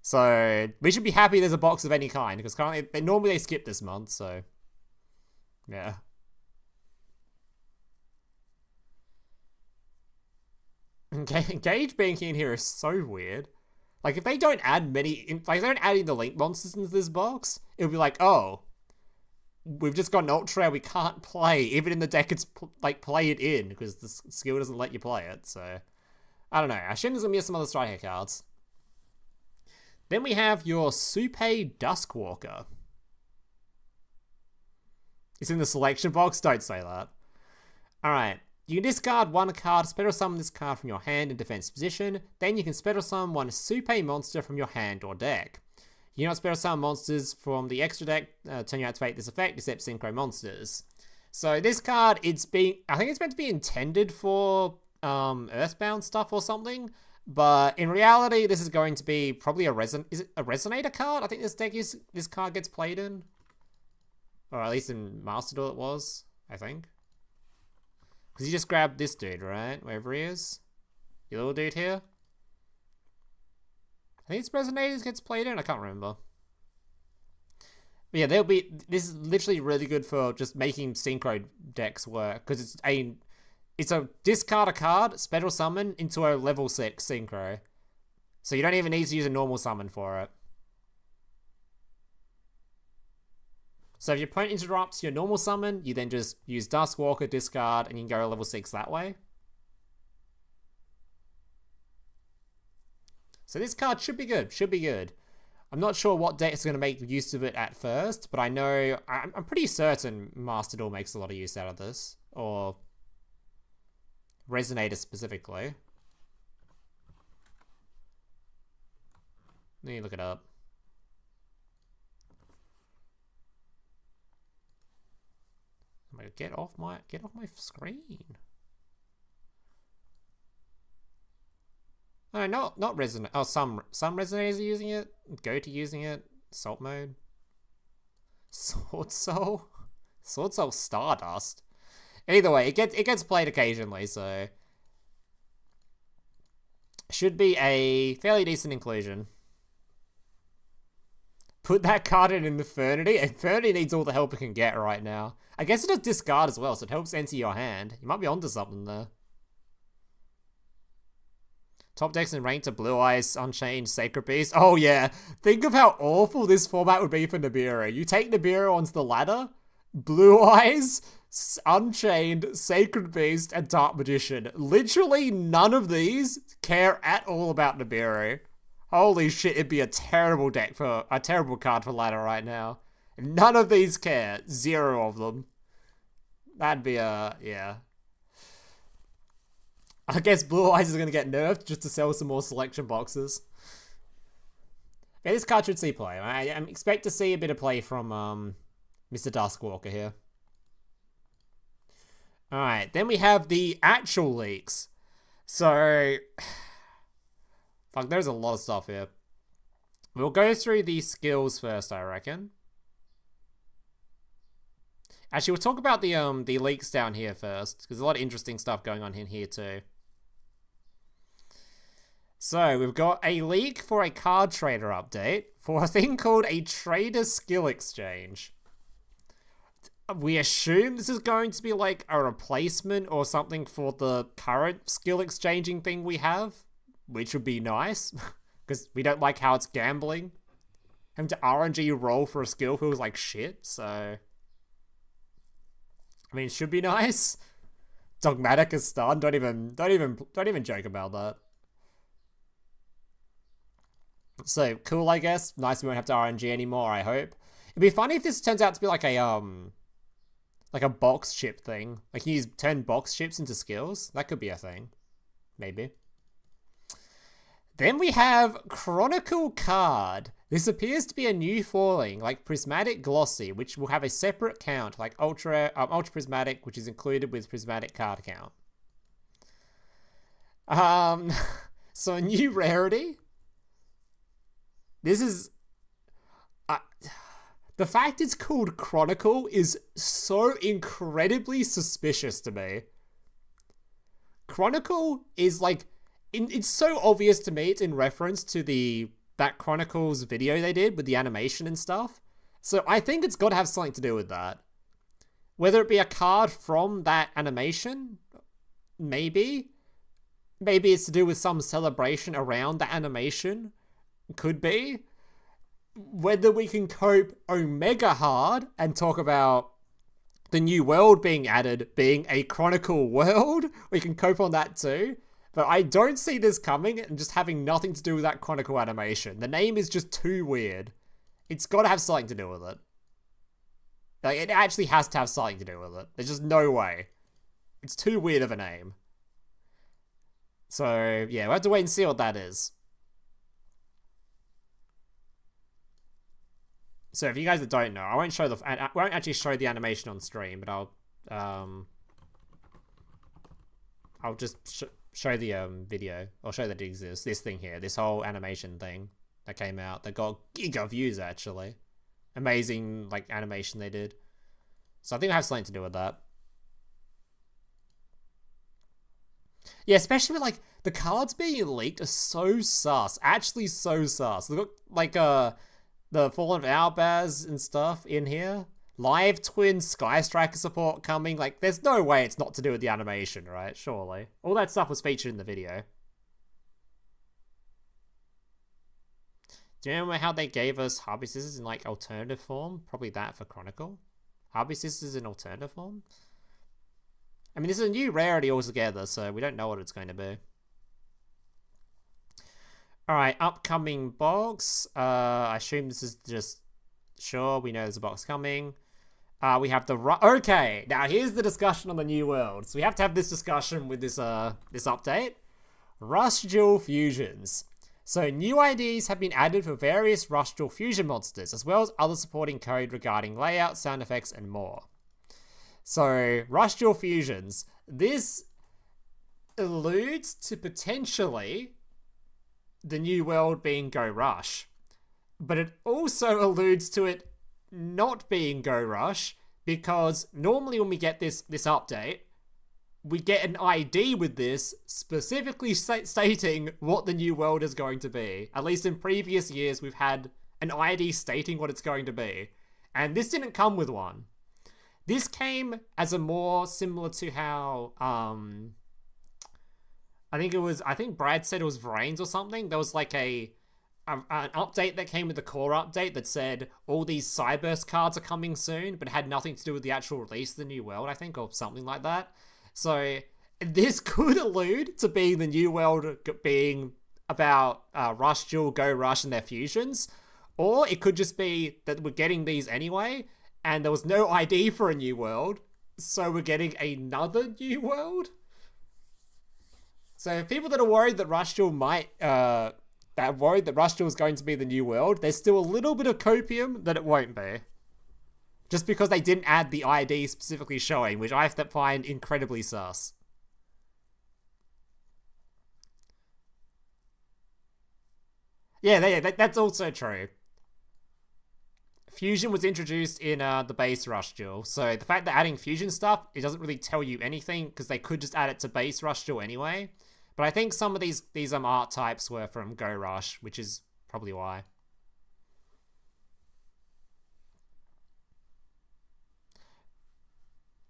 B: So we should be happy there's a box of any kind. Because currently, normally they skip this month, so... Yeah. Engage being in here is so weird. Like, if they don't add if they don't add in the link monsters into this box, it'll be like, oh, we've just got an Ultra we can't play. Even in the deck, it's, like, play it in, because the skill doesn't let you play it, so... I don't know. I assume there's gonna be some other Striker cards. Then we have your Supe Duskwalker. It's in the selection box? Don't say that. Alright. You can discard 1 card, special summon this card from your hand in defense position, then you can special summon 1 Supe monster from your hand or deck. You cannot special summon monsters from the extra deck, turn you activate this effect, except synchro monsters. So this card, I think it's meant to be intended for Earthbound stuff or something, but in reality, this is going to be probably is it a Resonator card? I think this card gets played in. Or at least in Master Duel it was, I think. Because you just grab this dude, right? Wherever he is. Your little dude here. I think it's Resonators gets played in, I can't remember. But yeah, this is literally really good for just making synchro decks work, because it's a discard a card, special summon into a level 6 synchro. So you don't even need to use a normal summon for it. So if your opponent interrupts your normal summon, you then just use Duskwalker, discard, and you can go to level 6 that way. So this card should be good, I'm not sure what deck is going to make use of it at first, but I know, I'm pretty certain Master Duel makes a lot of use out of this. Or Resonator specifically. Let me look it up. Get off my screen. No, not Resonate. Oh, some Resonators are using it. Go to using it. Salt mode. Sword Soul Stardust. Either way, it gets played occasionally, so should be a fairly decent inclusion. Put that card in Infernity. Infernity needs all the help it can get right now. I guess it does discard as well, so it helps enter your hand. You might be onto something there. Top decks in ranked are Blue Eyes, Unchained, Sacred Beast. Oh yeah, think of how awful this format would be for NIBIRU. You take NIBIRU onto the ladder, Blue Eyes, Unchained, Sacred Beast, and Dark Magician. Literally none of these care at all about NIBIRU. Holy shit, it'd be a terrible card for ladder right now. None of these care. 0 of them. That'd be yeah. I guess Blue Eyes is going to get nerfed just to sell some more selection boxes. Yeah, this card should see play. I expect to see a bit of play from Mr. Duskwalker here. Alright, then we have the actual leaks. So, fuck, there's a lot of stuff here. We'll go through the skills first, I reckon. Actually, we'll talk about the leaks down here first, because there's a lot of interesting stuff going on in here too. So, we've got a leak for a card trader update for a thing called a trader skill exchange. We assume this is going to be like a replacement or something for the current skill exchanging thing we have, which would be nice, because we don't like how it's gambling. Having to RNG roll for a skill feels like shit, so I mean, it should be nice. Dogmatica stun. Don't even joke about that. So cool, I guess. Nice we won't have to RNG anymore, I hope. It'd be funny if this turns out to be like a box chip thing. Like you turn box chips into skills. That could be a thing. Maybe. Then we have Chronicle Card. This appears to be a new foiling, like Prismatic Glossy, which will have a separate count, like Ultra Prismatic, which is included with Prismatic Card count. So a new rarity. This is... the fact it's called Chronicle is so incredibly suspicious to me. Chronicle is like... it's so obvious to me it's in reference to that Chronicles video they did with the animation and stuff. So I think it's got to have something to do with that. Whether it be a card from that animation, maybe. Maybe it's to do with some celebration around the animation. Could be. Whether we can cope Omega hard and talk about the new world being added being a Chronicle world, we can cope on that too. But I don't see this coming and just having nothing to do with that Chronicle animation. The name is just too weird. It's got to have something to do with it. Like, it actually has to have something to do with it. There's just no way. It's too weird of a name. So, yeah, we'll have to wait and see what that is. So if you guys that don't know, I won't actually show the animation on stream, but I'll just show the video. I'll show that it exists. This thing here, this whole animation thing that came out that got giga views actually. Amazing like animation they did. So I think it has something to do with that. Yeah, especially with like the cards being leaked are so sus. Actually so sus. Look like the Fallen of Albaz and stuff in here. Live Twin Sky Striker support coming. Like, there's no way it's not to do with the animation, right? Surely. All that stuff was featured in the video. Do you remember how they gave us Harpy Scissors in, like, alternative form? Probably that for Chronicle. Harpy Scissors in alternative form? I mean, this is a new rarity altogether, so we don't know what it's going to be. Alright, upcoming box. I assume this is just... Sure, we know there's a box coming. We have the... Okay, now here's the discussion on the new world. So we have to have this discussion with this this update. Rush Duel fusions. So new IDs have been added for various Rush Duel fusion monsters, as well as other supporting code regarding layout, sound effects, and more. So, Rush Duel fusions. This alludes to potentially the new world being Go Rush. But it also alludes to it not being Go Rush, because normally when we get this update, we get an ID with this specifically stating what the new world is going to be. At least in previous years, we've had an ID stating what it's going to be. And this didn't come with one. This came as a more similar to how, I think Brad said it was Vrains or something. There was like an update that came with the core update that said all these Cyburst cards are coming soon, but it had nothing to do with the actual release of the new world, I think, or something like that. So this could allude to being the new world being about Rush Duel, Go Rush, and their fusions. Or it could just be that we're getting these anyway, and there was no ID for a new world, so we're getting another new world? So people that are worried that Rush Duel is going to be the new world, there's still a little bit of copium that it won't be. Just because they didn't add the ID specifically showing, which I find incredibly sus. Yeah, that's also true. Fusion was introduced in the base Rush Duel, so the fact that adding fusion stuff, it doesn't really tell you anything, because they could just add it to base Rush Duel anyway. But I think some of these art types were from Go Rush, which is probably why.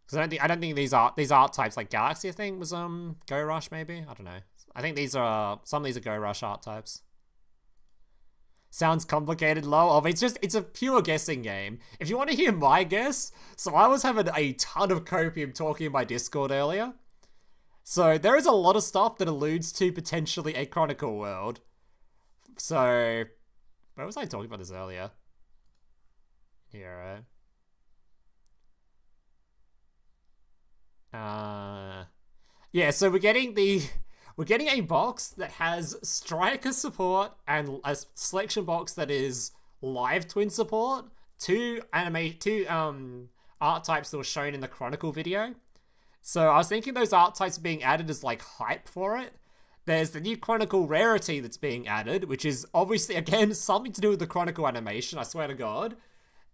B: Because I don't think these art types, like Galaxy, I think was Go Rush maybe. I don't know. I think some of these are Go Rush art types. Sounds complicated, lol. Oh, it's a pure guessing game. If you want to hear my guess, so I was having a ton of copium talking in my Discord earlier. So there is a lot of stuff that alludes to potentially a Chronicle world. So, where was I talking about this earlier? Here, right? Yeah, so we're getting a box that has Striker support and a selection box that is Live Twin support. Two art types that were shown in the Chronicle video. So I was thinking those art types are being added as like hype for it. There's the new Chronicle rarity that's being added, which is obviously, again, something to do with the Chronicle animation, I swear to God.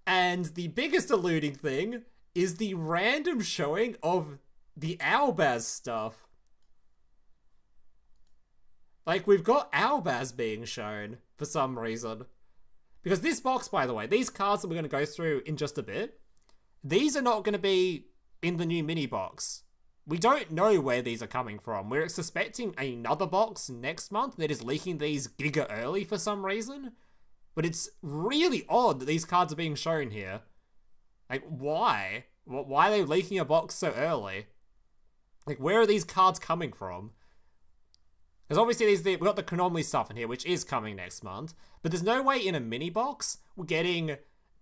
B: And the biggest alluding thing is the random showing of the Albaz stuff. Like, we've got Albaz being shown for some reason. Because this box, by the way, these cards that we're going to go through in just a bit, these are not going to be in the new mini box. We don't know where these are coming from. We're suspecting another box next month that is leaking these giga early for some reason. But it's really odd that these cards are being shown here. Like, why? Why are they leaking a box so early? Like, where are these cards coming from? Because obviously we've got the Chronomaly stuff in here, which is coming next month. But there's no way in a mini box we're getting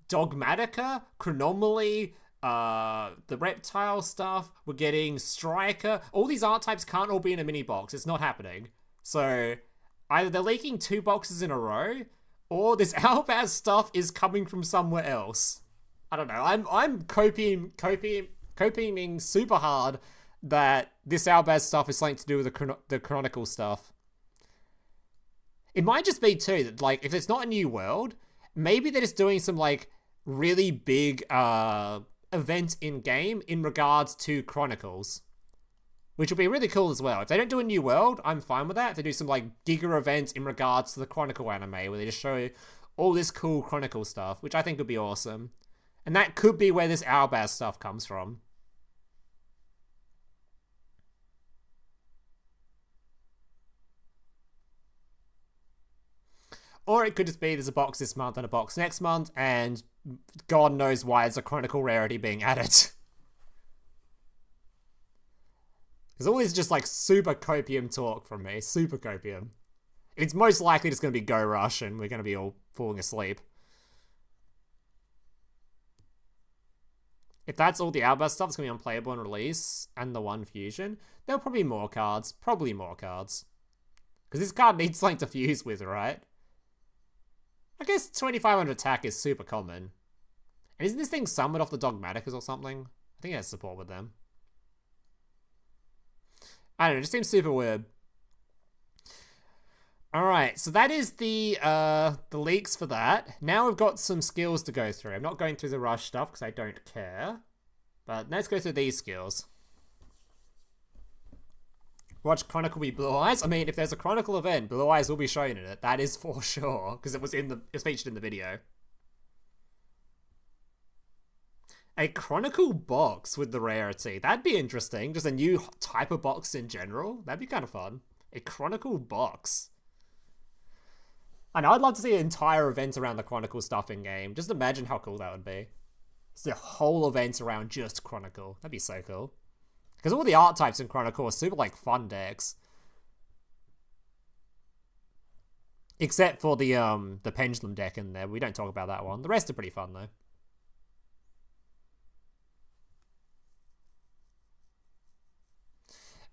B: Dogmatica, Chronomaly, the reptile stuff, we're getting Striker. All these art types can't all be in a mini box. It's not happening. So either they're leaking two boxes in a row, or this Albaz stuff is coming from somewhere else. I don't know. I'm copying super hard that this Albaz stuff is something to do with the Chronicle stuff. It might just be too that, like, if it's not a new world, maybe they're just doing some, like, really big event in game in regards to Chronicles, which will be really cool as well. If they don't do a new world, I'm fine with that. If they do some, like, bigger events in regards to the Chronicle anime where they just show all this cool Chronicle stuff, which I think would be awesome. And that could be where this Albaz stuff comes from. Or it could just be there's a box this month and a box next month, and God knows why there's a Chronicle rarity being added. Because all this is just like super copium talk from me. Super copium. It's most likely just going to be Go Rush and we're going to be all falling asleep. If that's all the Albaz stuff that's going to be unplayable on release, and the one fusion, there'll probably be more cards. Probably more cards. Because this card needs something to fuse with, right? I guess 2500 attack is super common. And isn't this thing summoned off the Dogmaticas or something? I think it has support with them. I don't know, it just seems super weird. Alright, so that is the leaks for that. Now we've got some skills to go through. I'm not going through the rush stuff because I don't care. But let's go through these skills. Watch Chronicle be Blue Eyes. I mean, if there's a Chronicle event, Blue Eyes will be shown in it. That is for sure, because it was featured in the video. A Chronicle box with the rarity. That'd be interesting. Just a new type of box in general. That'd be kind of fun. A Chronicle box. I know, I'd love to see an entire event around the Chronicle stuff in game. Just imagine how cool that would be. It's a whole event around just Chronicle. That'd be so cool. Because all the art types in Chronicle are super, like, fun decks. Except for the Pendulum deck in there. We don't talk about that one. The rest are pretty fun, though.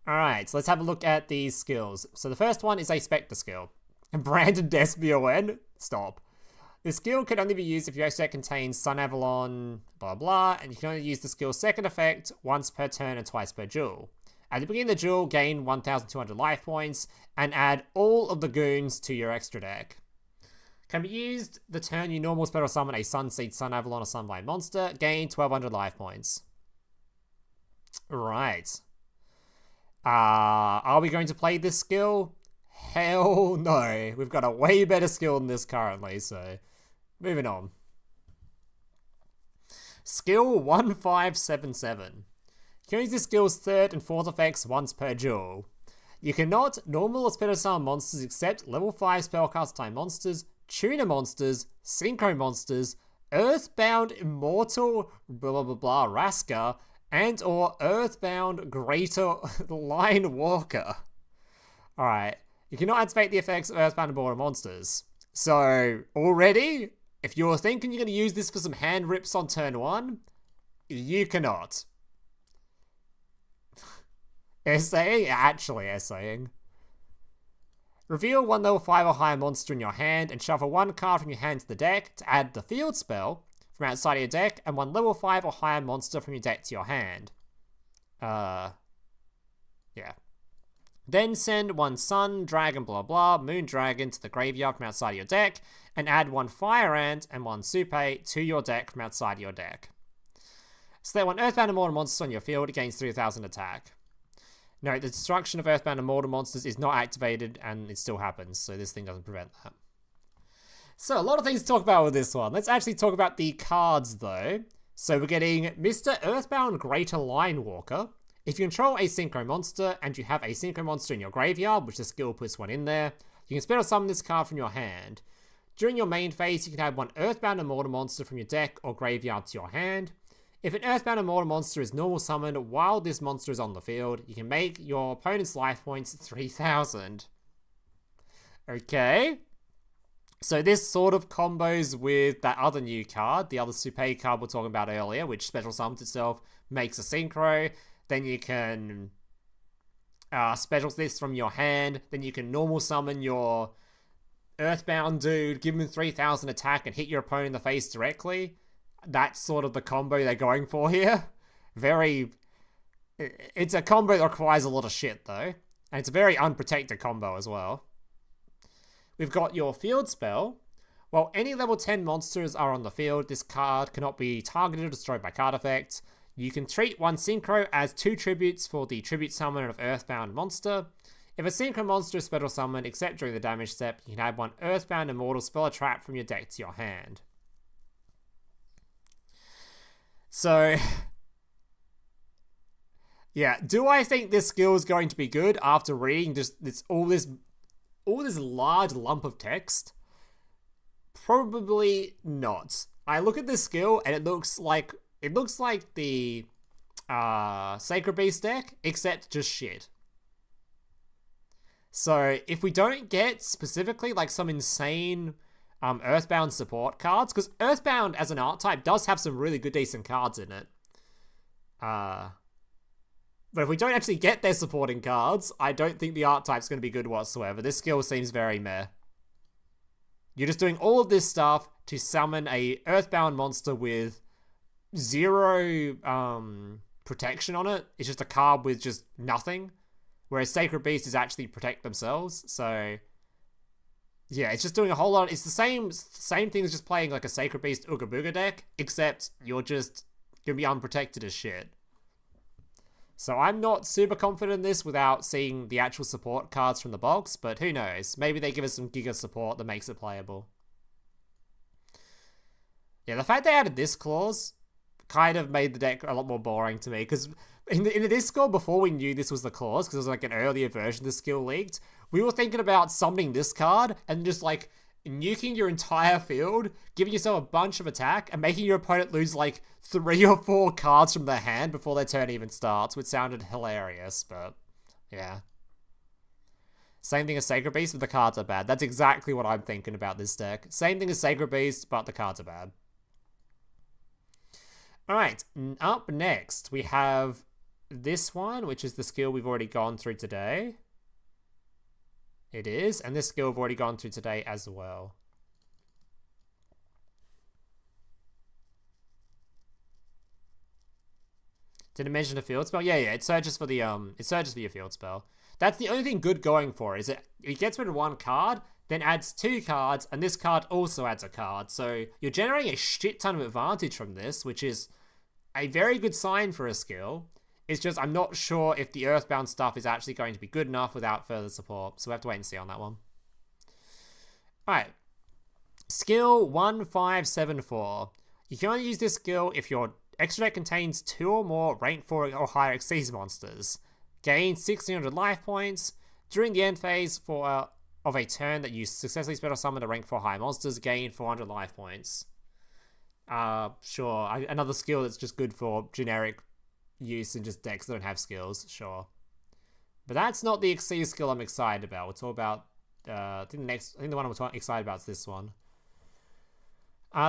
B: Alright, so let's have a look at these skills. So the first one is a Spectre skill. Brandon Desbion. Stop. This skill can only be used if your set contains Sun Avalon, blah blah, and you can only use the skill's second effect once per turn and twice per duel. At the beginning of the duel, gain 1,200 life points, and add all of the goons to your extra deck. Can be used the turn you normal spell or summon a Sunseed, Sun Avalon, or Sunlight monster, gain 1,200 life points. Right. Are we going to play this skill? Hell no. We've got a way better skill than this currently, so moving on. Skill 1577. You can use this skill's third and fourth effects once per duel. You cannot normal or special summon monsters except level 5 spellcast time monsters, tuner monsters, synchro monsters, earthbound immortal blah blah blah Raska, and or earthbound greater line walker. Alright. You cannot activate the effects of earthbound immortal monsters. So, already, if you're thinking you're going to use this for some hand rips on turn 1, you cannot. Essaying? Actually essaying. Reveal one level 5 or higher monster in your hand and shuffle one card from your hand to the deck to add the field spell from outside of your deck and one level 5 or higher monster from your deck to your hand. Yeah. Then send one Sun, Dragon, blah blah, Moon Dragon to the graveyard from outside of your deck, and add one Fire Ant and one Supe to your deck from outside of your deck. So that one Earthbound Immortal monster on your field, it gains 3,000 attack. No, the destruction of Earthbound Immortal monsters is not activated, and it still happens, so this thing doesn't prevent that. So, a lot of things to talk about with this one. Let's actually talk about the cards, though. So we're getting Mr. Earthbound Greater Line Walker. If you control a Synchro monster, and you have a Synchro monster in your graveyard, which the skill puts one in there, you can special summon this card from your hand. During your main phase, you can add one Earthbound Immortal monster from your deck or graveyard to your hand. If an Earthbound Immortal monster is normal summoned while this monster is on the field, you can make your opponent's life points 3,000. Okay. So this sort of combos with that other new card, the other Supe card we were talking about earlier, which special summons itself, makes a Synchro. Then you can special this from your hand. Then you can normal summon your Earthbound dude, give him 3000 attack and hit your opponent in the face directly. That's sort of the combo they're going for here. It's a combo that requires a lot of shit though. And it's a very unprotected combo as well. We've got your field spell. While any level 10 monsters are on the field, this card cannot be targeted or destroyed by card effect. You can treat one synchro as 2 tributes for the tribute summon of Earthbound monster. If a synchro monster is special summoned, except during the damage step, you can add one Earthbound Immortal spell or trap from your deck to your hand. So, yeah, do I think this skill is going to be good after reading just all this large lump of text? Probably not. I look at this skill and it looks like the Sacred Beast deck, except just shit. So if we don't get specifically like some insane Earthbound support cards, because Earthbound as an archetype does have some really good decent cards in it. But if we don't actually get their supporting cards, I don't think the archetype's going to be good whatsoever. This skill seems very meh. You're just doing all of this stuff to summon a Earthbound monster with 0 protection on it. It's just a card with just nothing. Whereas Sacred Beast is actually protect themselves. So, yeah, it's just doing a whole lot. It's the same thing as just playing like a Sacred Beast Ooga Booga deck, except you're just going to be unprotected as shit. So I'm not super confident in this without seeing the actual support cards from the box, but who knows? Maybe they give us some Giga support that makes it playable. Yeah, the fact they added this clause kind of made the deck a lot more boring to me, because in the Discord, before we knew this was the clause, because it was like an earlier version of the skill leaked, we were thinking about summoning this card and just like nuking your entire field, giving yourself a bunch of attack, and making your opponent lose like 3 or 4 cards from their hand before their turn even starts, which sounded hilarious, but yeah. Same thing as Sacred Beast, but the cards are bad. That's exactly what I'm thinking about this deck. Same thing as Sacred Beast, but the cards are bad. Alright, up next we have this one, which is the skill we've already gone through today. It is, and this skill we've already gone through today as well. Did it mention a field spell? Yeah, it searches for your field spell. That's the only thing good going for it, is it gets rid of 1 card, then adds 2 cards, and this card also adds a card. So you're generating a shit ton of advantage from this, which is a very good sign for a skill. It's just I'm not sure if the Earthbound stuff is actually going to be good enough without further support, so we have to wait and see on that one. Alright. Skill 1574. You can only use this skill if your extra deck contains 2 or more rank 4 or higher Xyz monsters. Gain 1600 life points. During the end phase of a turn that you successfully special summon a rank 4 high monsters, gain 400 life points. Sure. Another skill that's just good for generic use in just decks that don't have skills, sure. But that's not the Xyz skill I'm excited about. We'll talk about, I think the one I'm excited about is this one.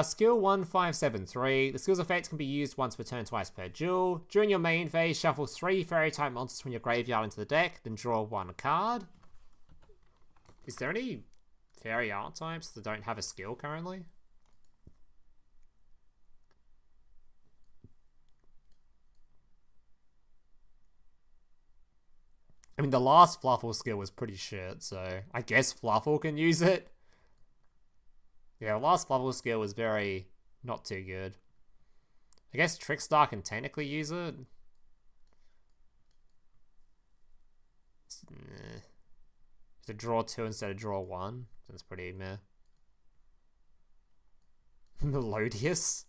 B: Skill 1573. The skill's effects can be used once per turn, twice per duel. During your main phase, shuffle 3 fairy-type monsters from your graveyard into the deck, then draw 1 card. Is there any fairy archetypes that don't have a skill currently? I mean, the last Fluffle skill was pretty shit, so I guess Fluffle can use it. Yeah, the last Fluffle skill was very not too good. I guess Trickstar can technically use it. To draw 2 instead of draw 1. That's pretty meh. Melodious?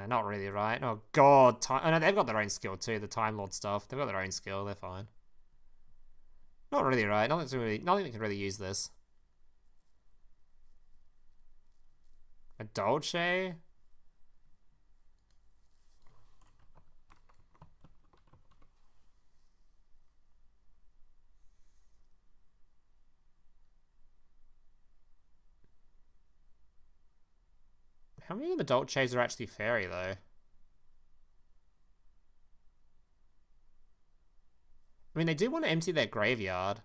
B: Not really, right? Oh god, oh, no, they've got their own skill too, the Time Lord stuff. They've got their own skill, they're fine. Not really, right? Nothing that can really use this. A Dolce? How many of the Dolces are actually fairy, though? I mean, they do want to empty their graveyard.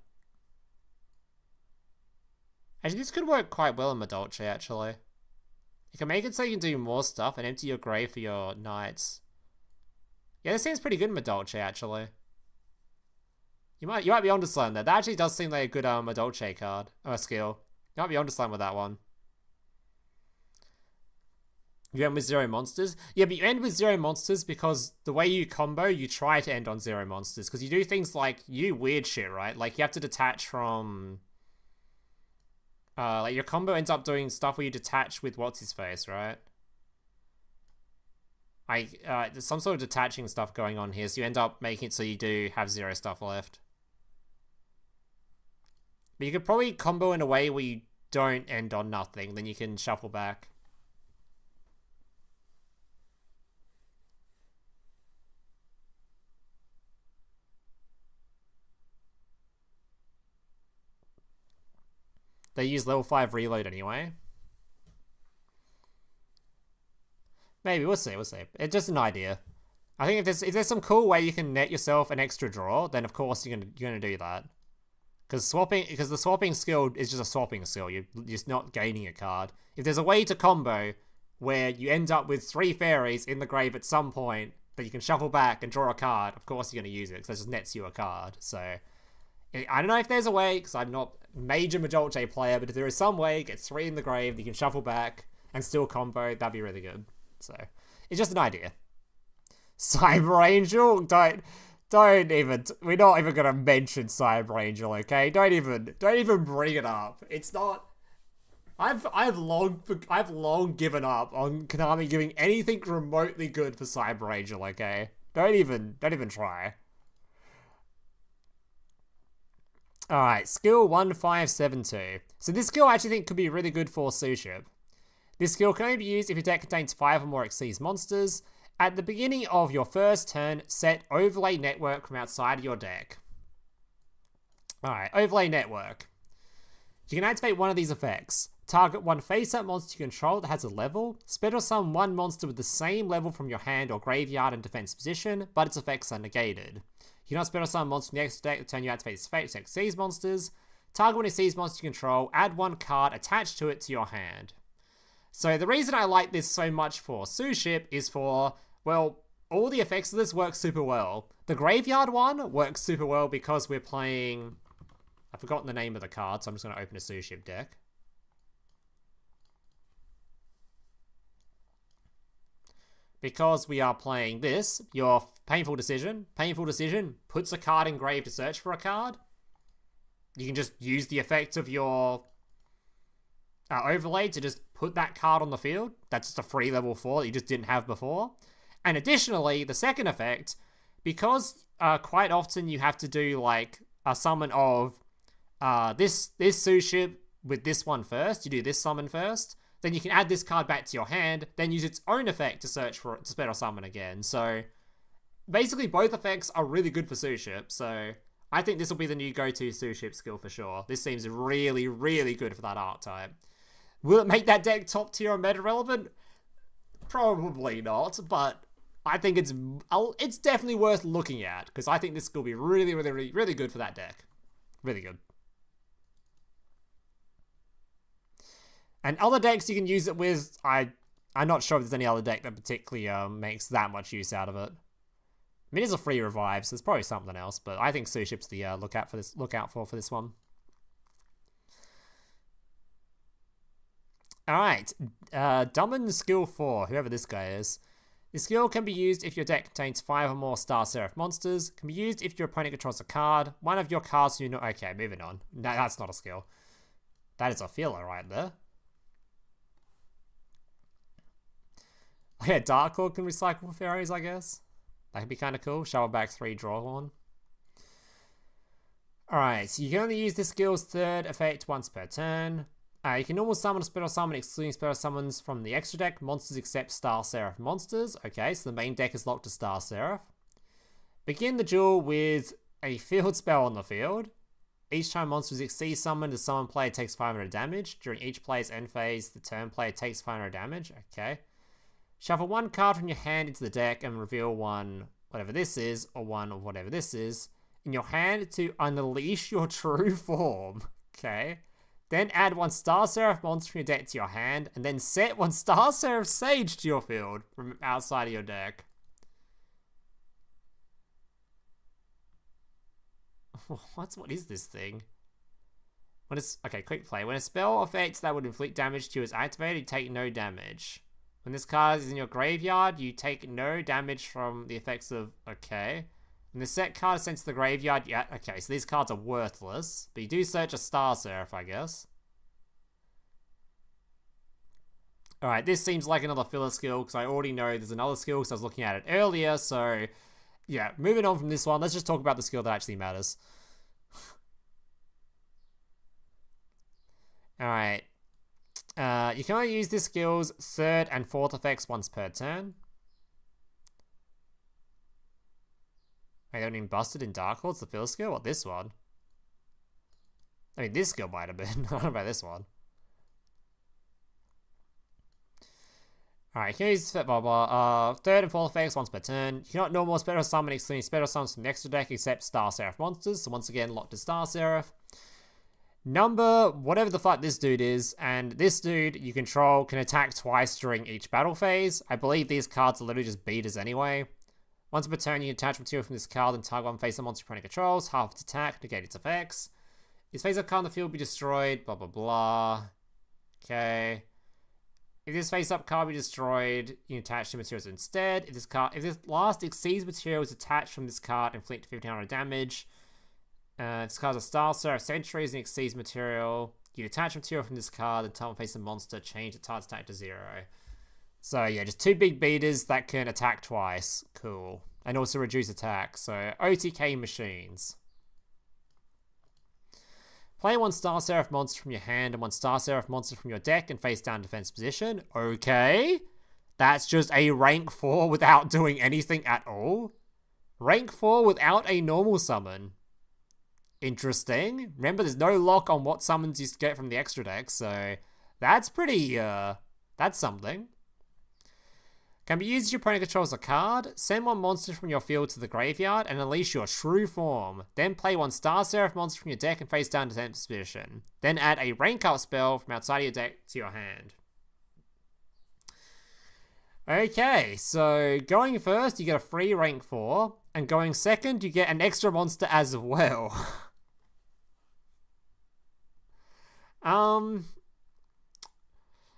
B: Actually, this could work quite well in Madolche, actually. You can make it so you can do more stuff and empty your grave for your knights. Yeah, this seems pretty good in Madolche, actually. You might be onto something there. That actually does seem like a good Madolche card. Or skill. You might be onto something with that one. You end with 0 monsters? Yeah, but you end with 0 monsters because the way you combo, you try to end on 0 monsters. Because you do things like, you do weird shit, right? Like, you have to detach from... like, your combo ends up doing stuff where you detach with what's-his-face, right? There's some sort of detaching stuff going on here, so you end up making it so you do have 0 stuff left. But you could probably combo in a way where you don't end on nothing, then you can shuffle back. They use level 5 reload anyway. Maybe, we'll see. It's just an idea. I think if there's some cool way you can net yourself an extra draw, then of course you're gonna do that. Because the swapping skill is just a swapping skill. You're just not gaining a card. If there's a way to combo where you end up with 3 fairies in the grave at some point that you can shuffle back and draw a card, of course you're gonna use it because that just nets you a card. So I don't know if there's a way, because I'm not a major Madolche player, but if there is some way, get 3 in the grave, you can shuffle back and still combo, that'd be really good. So, it's just an idea. Cyber Angel? Don't even, we're not even gonna mention Cyber Angel, okay? Don't even bring it up. It's not, I've long given up on Konami giving anything remotely good for Cyber Angel, okay? Don't even try. Alright, skill 1572. So this skill I actually think could be really good for Suship. This skill can only be used if your deck contains 5 or more Xyz monsters. At the beginning of your first turn, set Overlay Network from outside of your deck. Alright, Overlay Network. You can activate one of these effects. Target one face-up monster you control that has a level. Special summon one monster with the same level from your hand or graveyard in defense position, but its effects are negated. You cannot special summon monsters from the extra deck the turn you activate its effects to Xyz monsters. Target one Xyz monster you control, add one card attached to it to your hand. So the reason I like this so much for Suship is for, well, all the effects of this work super well. The graveyard one works super well because we're playing... I've forgotten the name of the card, so I'm just going to open a Suship deck. Because we are playing this, your Painful Decision puts a card in grave to search for a card. You can just use the effect of your overlay to just put that card on the field. That's just a free level 4 that you just didn't have before. And additionally, the second effect, because quite often you have to do like a summon of this Suship with this one first. You do this summon first. Then you can add this card back to your hand, then use its own effect to search for it, to special summon again. So basically both effects are really good for Suship, so I think this will be the new go-to Suship skill for sure. This seems really, really good for that archetype. Will it make that deck top tier or meta relevant? Probably not, but I think it's definitely worth looking at, because I think this will be really, really, really, really good for that deck. Really good. And other decks you can use it with, I'm not sure if there's any other deck that particularly makes that much use out of it. I mean, it's a free revive, so there's probably something else, but I think Suship's the look out for this one. Alright, Dumbin skill 4, whoever this guy is. This skill can be used if your deck contains 5 or more Star Seraph monsters. Can be used if your opponent controls a card. One of your cards you know. Okay, moving on. No, that's not a skill. That is a filler right there. Yeah, Dark Claw can recycle fairies, I guess. That could be kind of cool. Shovel back 3, draw 1. Alright, so you can only use this skill's third effect once per turn. You can normal summon or special summon, excluding special summons from the extra deck, monsters except Star Seraph monsters. Okay, so the main deck is locked to Star Seraph. Begin the duel with a field spell on the field. Each time monsters exceed summoned, the summon player takes 500 damage. During each player's end phase, the turn player takes 500 damage. Okay. Shuffle one card from your hand into the deck and reveal one, whatever this is, or one of whatever this is, in your hand to unleash your true form. Okay. Then add 1 Star Seraph monster from your deck to your hand, and then set 1 Star Seraph Sage to your field from outside of your deck. What is this thing? Okay, quick play. When a spell effect that would inflict damage to you is activated, you take no damage. When this card is in your graveyard, you take no damage from the effects of... Okay. When the set card is sent to the graveyard, yeah, okay, so these cards are worthless. But you do search a Star Seraph, I guess. Alright, this seems like another filler skill, because I already know there's another skill, because I was looking at it earlier, so... Yeah, moving on from this one, let's just talk about the skill that actually matters. Alright. You can only use this skill's 3rd and 4th effects once per turn. Wait, they haven't even busted in Dark Lords, the fill skill? What, this one? I mean, this skill might have been. I don't know about this one. Alright, you can use blah blah. 3rd and 4th effects once per turn. You cannot normal special summon excluding special summons from the extra deck except Star Seraph monsters. So once again, locked to Star Seraph. Number, whatever the fuck this dude is, and this dude you control can attack twice during each battle phase. I believe these cards are literally just beaters anyway. Once per turn, you can attach material from this card and target one face of monster opponent controls, half its attack, negate its effects. Its face-up card on the field will be destroyed, blah blah blah. Okay. If this face-up card be destroyed, you can attach the materials instead. If this last exceeds materials attached from this card, inflict 1500 damage. This card's a Star Seraph Sentries and exceeds material. You attach material from this card and target face a monster, change the target's attack to 0. So yeah, just 2 big beaters that can attack twice. Cool. And also reduce attack. So OTK machines. Play 1 Star Seraph monster from your hand and 1 Star Seraph monster from your deck in face down defense position. Okay. That's just a rank 4 without doing anything at all. Rank 4 without a normal summon. Interesting. Remember, there's no lock on what summons you get from the extra deck, so that's pretty, that's something. Can be used as your opponent controls a card. Send 1 monster from your field to the graveyard and unleash your Shrew form. Then play 1 Star Seraph monster from your deck and face down defense position. Then add a rank up spell from outside of your deck to your hand. Okay, so going first, you get a free rank 4, and going second, you get an extra monster as well.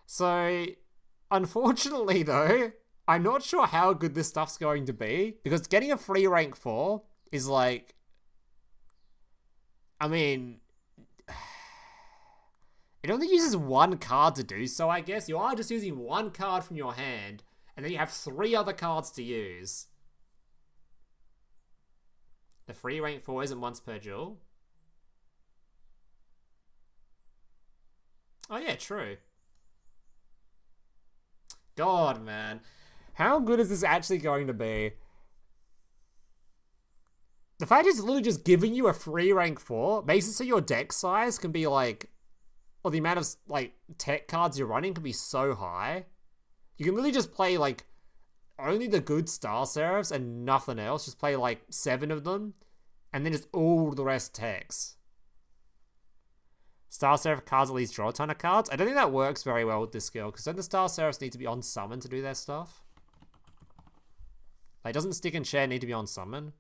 B: So, unfortunately though, I'm not sure how good this stuff's going to be, because getting a free rank 4 is like... I mean... It only uses 1 card to do so, I guess. You are just using 1 card from your hand, and then you have 3 other cards to use. The free rank 4 isn't once per duel. Oh yeah, true. God, man. How good is this actually going to be? The fact it's literally just giving you a free rank 4 makes it so your deck size can be like... Or the amount of, like, tech cards you're running can be so high. You can literally just play, like, only the good Star Seraphs and nothing else. Just play, like, 7 of them. And then just all the rest techs. Star Seraph cards at least draw a ton of cards. I don't think that works very well with this skill, because then the Star Seraphs need to be on summon to do their stuff. Like, doesn't Stick and Share need to be on summon?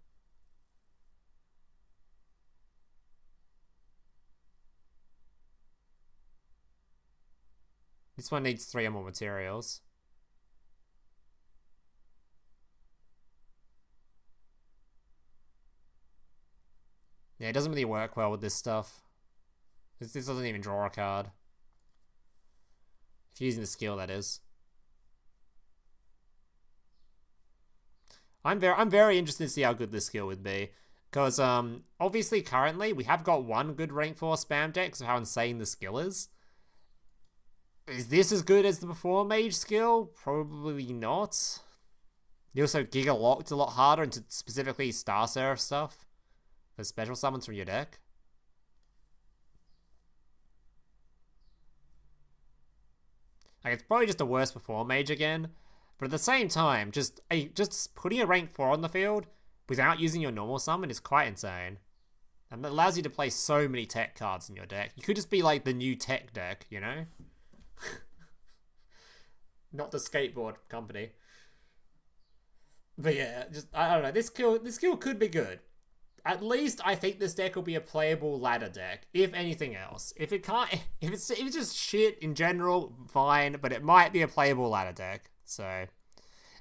B: This one needs 3 or more materials. Yeah, it doesn't really work well with this stuff. This doesn't even draw a card. If you're using the skill, that is. I'm very interested to see how good this skill would be. Because, obviously, currently, we have got 1 good rank 4 spam deck, because of how insane the skill is. Is this as good as the Before Mage skill? Probably not. You also Giga Locked a lot harder into specifically Star Seraph stuff. For special summons from your deck. Like, it's probably just a worse Before Mage again. But at the same time, just putting a rank 4 on the field without using your normal summon is quite insane. And it allows you to play so many tech cards in your deck. You could just be like the new tech deck, you know? Not the skateboard company. But yeah, just I don't know. This skill could be good. At least I think this deck will be a playable ladder deck, if anything else. If it's just shit in general, fine, but it might be a playable ladder deck. So,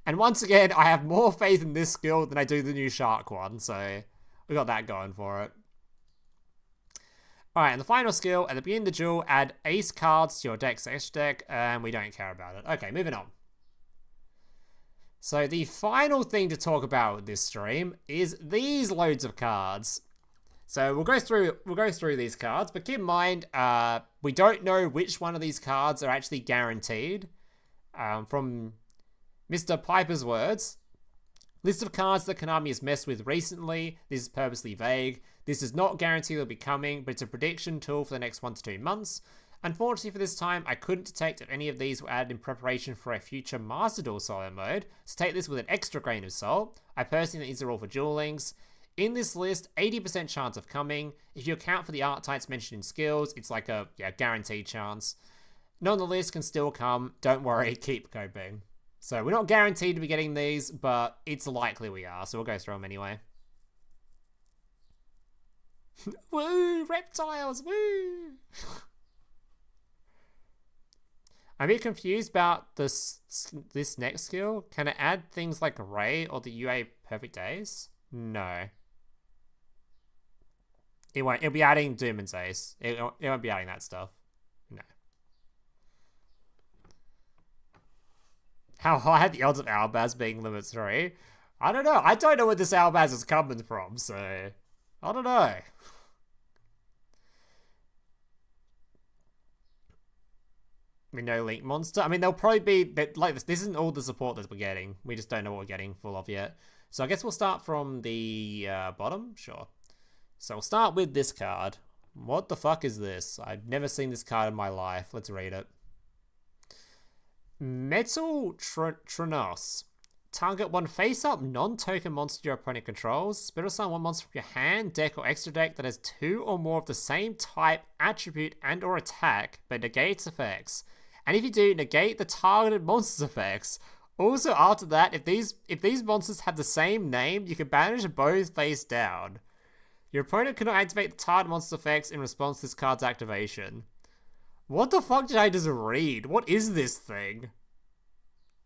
B: and once again, I have more faith in this skill than I do the new shark one. So we got that going for it. Alright, and the final skill, at the beginning of the duel, add ace cards to your deck's extra deck, and we don't care about it. Okay, moving on. So the final thing to talk about with this stream is these loads of cards. So we'll go through these cards, but keep in mind, we don't know which one of these cards are actually guaranteed. From Mr. Piper's words, list of cards that Konami has messed with recently. This is purposely vague. This is not guaranteed they'll be coming, but it's a prediction tool for the next 1 to 2 months. Unfortunately for this time, I couldn't detect if any of these were added in preparation for a future Master Duel solo mode, so take this with an extra grain of salt. I personally think these are all for duel links. In this list, 80% chance of coming. If you account for the archetypes mentioned in skills, it's like a guaranteed chance. None on the list can still come. Don't worry, keep coping. So we're not guaranteed to be getting these, but it's likely we are, so we'll go through them anyway. Woo! Reptiles! Woo! I'm a bit confused about this next skill. Can it add things like Ray or the UA Perfect Days? No. It won't. It'll be adding Doom and Ace. It won't be adding that stuff. No. How high are the odds of Albaz being limit 3? I don't know. I don't know where this Albaz is coming from, so I don't know. We know Link Monster. I mean, they'll probably be like this. This isn't all the support that we're getting. We just don't know what we're getting full of yet. So I guess we'll start from the bottom. Sure. So we'll start with this card. What the fuck is this? I've never seen this card in my life. Let's read it. Metal Tronos. Target one face-up non-token monster your opponent controls. Special summon one monster from your hand, deck, or extra deck that has 2 or more of the same type, attribute, and or attack, but negates effects. And if you do, negate the targeted monster's effects. Also, after that, if these monsters have the same name, you can banish both face down. Your opponent cannot activate the target monster's effects in response to this card's activation. What the fuck did I just read? What is this thing?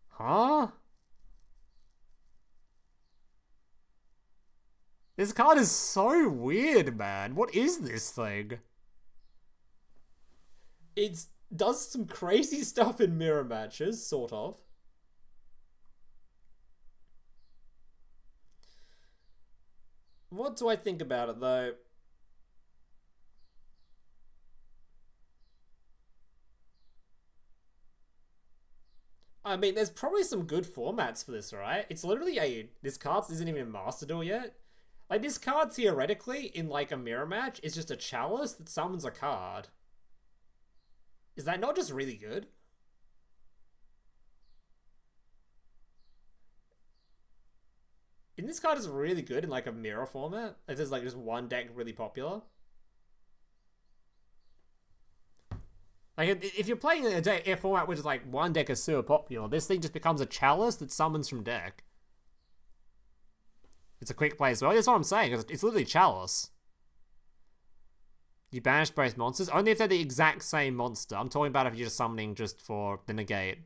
B: Huh? This card is so weird, man. What is this thing? It does some crazy stuff in mirror matches, sort of. What do I think about it, though? I mean, there's probably some good formats for this, right? It's literally this card isn't even a Master Duel yet. Like, this card, theoretically, in, like, a mirror match, is just a chalice that summons a card. Is that not just really good? And this card is really good in, like, a mirror format. If there's, like, just one deck really popular. Like, if you're playing in a format which is, like, one deck is super popular, this thing just becomes a chalice that summons from deck. It's a quick play as well. That's what I'm saying. It's literally chalice. You banish both monsters. Only if they're the exact same monster. I'm talking about if you're just summoning just for the negate.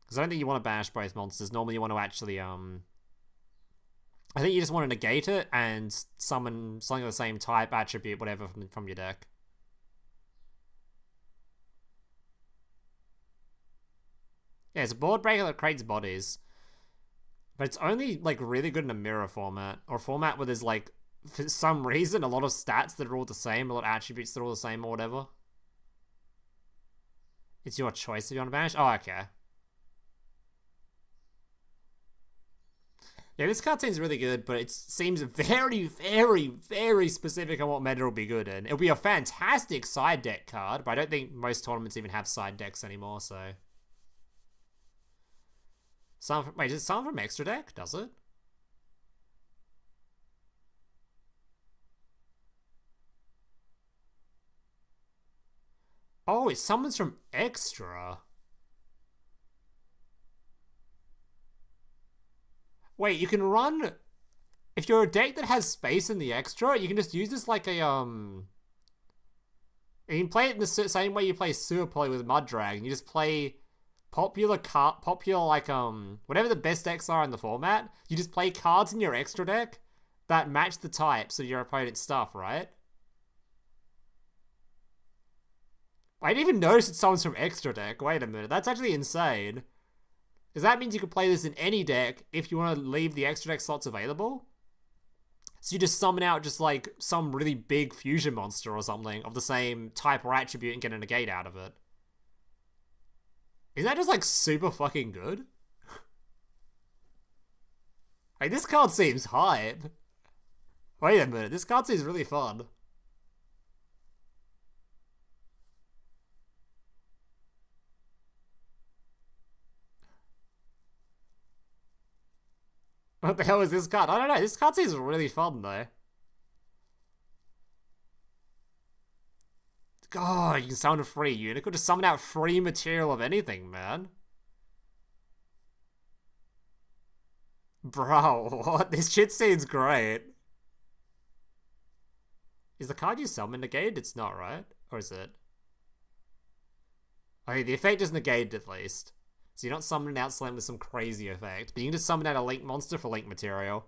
B: Because I don't think you want to banish both monsters. Normally you want to actually, I think you just want to negate it and summon something of the same type, attribute, whatever from your deck. Yeah, it's a board breaker that creates bodies. But it's only, like, really good in a mirror format. Or a format where there's, like, for some reason, a lot of stats that are all the same. A lot of attributes that are all the same or whatever. It's your choice if you want to banish. Oh, okay. Yeah, this card seems really good, but it seems very, very, very specific on what meta will be good in. It'll be a fantastic side deck card, but I don't think most tournaments even have side decks anymore, so... Wait, does it summon from extra deck? Does it? Oh, it summons from extra. Wait, you can run... If you're a deck that has space in the extra, you can just use this like a, You can play it in the same way you play Sewer Poly with Mud Dragon. You just play popular, like, whatever the best decks are in the format. You just play cards in your extra deck that match the types of your opponent's stuff, right? I didn't even notice it summons from extra deck. Wait a minute, that's actually insane. Because that means you can play this in any deck if you want to leave the extra deck slots available. So you just summon out just like some really big fusion monster or something of the same type or attribute and get a negate out of it. Isn't that just like super fucking good? Like, this card seems hype. Wait a minute, this card seems really fun. What the hell is this card? I don't know, this card seems really fun though. God, you can summon a free unit. Could just summon out free material of anything, man. Bro, what? This shit seems great. Is the card you summon negated? It's not, right? Or is it? Okay, the effect is negated at least. So you're not summoning out Slam with some crazy effect. But you can just summon out a Link monster for Link material.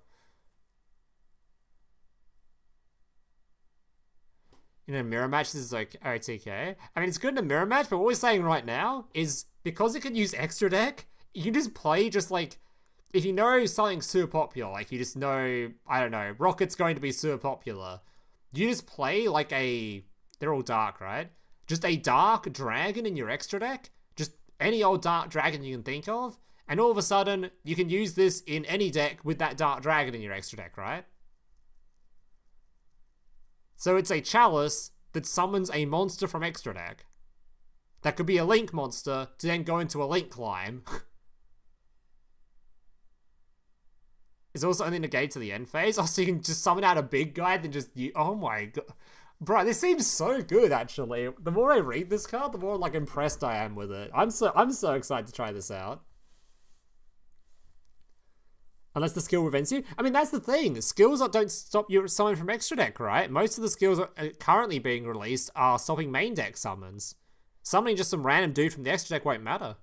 B: In a mirror match, this is like OTK. I mean, it's good in a mirror match, but what we're saying right now is because it can use extra deck, you can just play just like... If you know something's super popular, like you just know, I don't know, Rocket's going to be super popular, you just play like a... They're all dark, right? Just a dark dragon in your extra deck. Just any old dark dragon you can think of. And all of a sudden, you can use this in any deck with that dark dragon in your extra deck, right? So it's a chalice that summons a monster from extra deck. That could be a Link monster to then go into a Link climb. It's also only negated to the end phase. Oh, so you can just summon out a big guy and then just... Oh my god. Bro, this seems so good, actually. The more I read this card, the more, like, impressed I am with it. I'm so excited to try this out. Unless the skill prevents you. I mean, that's the thing. Skills don't stop you summoning from extra deck, right? Most of the skills currently being released are stopping main deck summons. Summoning just some random dude from the extra deck won't matter.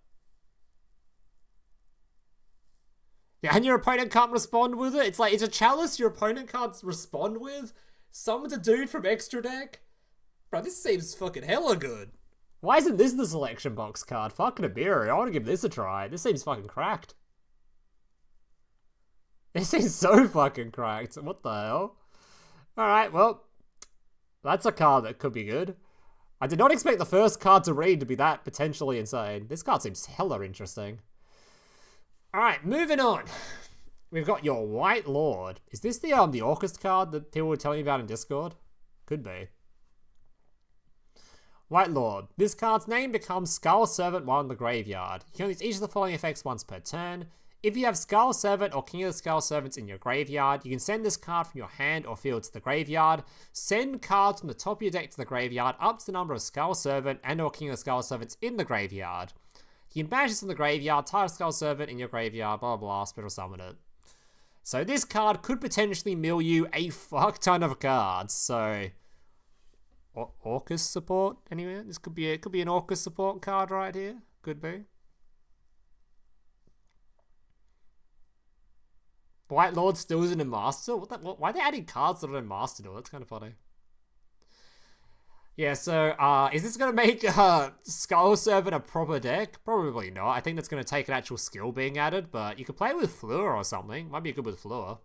B: Yeah, and your opponent can't respond with it. It's like, it's a chalice your opponent can't respond with. Summons a dude from extra deck. Bro, this seems fucking hella good. Why isn't this the selection box card? Fucking NIBIRU. I want to give this a try. This seems fucking cracked. This is so fucking cracked. What the hell? Alright, well, that's a card that could be good. I did not expect the first card to read to be that potentially insane. This card seems hella interesting. Alright, moving on. We've got your White Lord. Is this the Orcust card that people were telling you about in Discord? Could be. White Lord. This card's name becomes Skull Servant while in the graveyard. You can use each of the following effects once per turn. If you have Skull Servant or King of the Skull Servants in your graveyard, you can send this card from your hand or field to the graveyard. Send cards from the top of your deck to the graveyard up to the number of Skull Servant and or King of the Skull Servants in the graveyard. You can banish this from the graveyard, tie a Skull Servant in your graveyard, blah blah blah, special summon it. So this card could potentially mill you a fuck ton of cards. So Orcus support anyway. This could be an Orcus support card right here. Could be. White Lord still isn't in Master? Why are they adding cards that are in Master Duel? That's kind of funny. Yeah, so, is this going to make Skull Servant a proper deck? Probably not. I think that's going to take an actual skill being added, but you could play it with Fleur or something. Might be good with Fleur.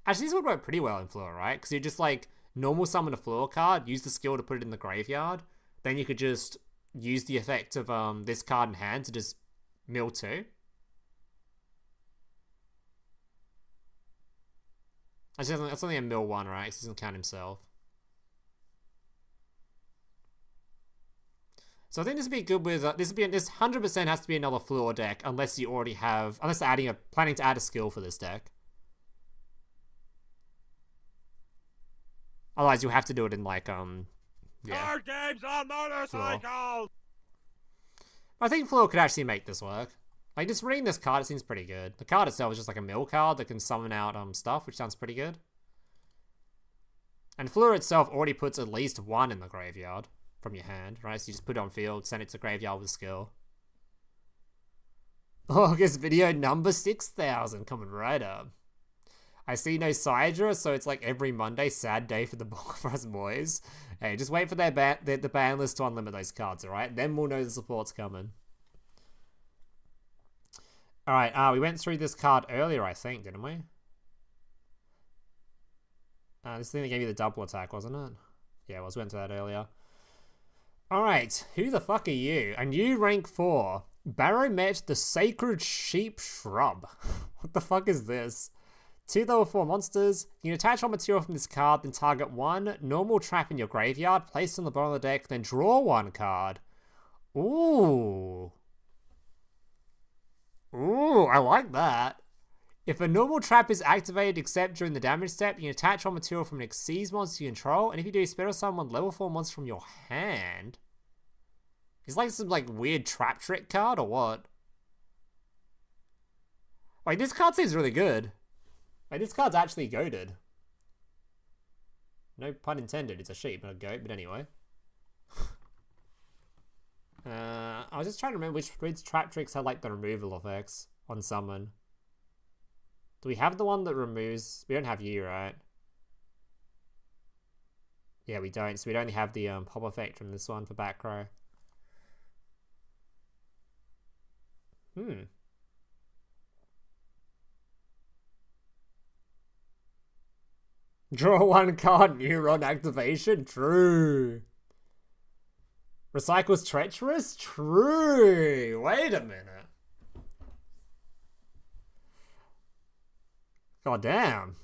B: Actually, this would work pretty well in Fleur, right? Because you just, like, normal summon a Fleur card, use the skill to put it in the graveyard, then you could just use the effect of this card in hand to just mill 2. Actually, that's only a mill 1, right? Because he doesn't count himself. So I think this would be good with this 100% has to be another Fleur deck unless you already have planning to add a skill for this deck. Otherwise, you'll have to do it in like, yeah.
C: Card games on motorcycles!
B: I think Fleur could actually make this work. Like, just reading this card, it seems pretty good. The card itself is just like a mill card that can summon out stuff, which sounds pretty good. And Fleur itself already puts at least one in the graveyard from your hand, right? So you just put it on field, send it to graveyard with skill. August video number 6,000 coming right up. I see no Sidra, so it's like every Monday, sad day for us boys. Hey, just wait for the ban list to unlimit those cards, alright? Then we'll know the support's coming. Alright, we went through this card earlier, I think, didn't we? This thing that gave you the double attack, wasn't it? Yeah, we went to that earlier. Alright, who the fuck are you? A new rank 4. Baromet the Sacred Sheep Shrub. What the fuck is this? 2 level 4 monsters. You can attach one material from this card, then target one normal trap in your graveyard, place it on the bottom of the deck, then draw one card. Ooh. Ooh, I like that. If a normal trap is activated except during the damage step, you can attach one material from an Xyz monster you control, and if you do, special summon level 4 monster from your hand. It's like some like weird trap trick card or what? Like, this card seems really good. Like, this card's actually goated. No pun intended, it's a sheep, not a goat, but anyway. I was just trying to remember which trap tricks had like the removal effects on summon. Do we have the one that removes? We don't have you, right? Yeah, we don't. So we'd only have the pop effect from this one for back row. Draw one card, neuron activation? True. Recycle's treacherous? True. Wait a minute. God damn.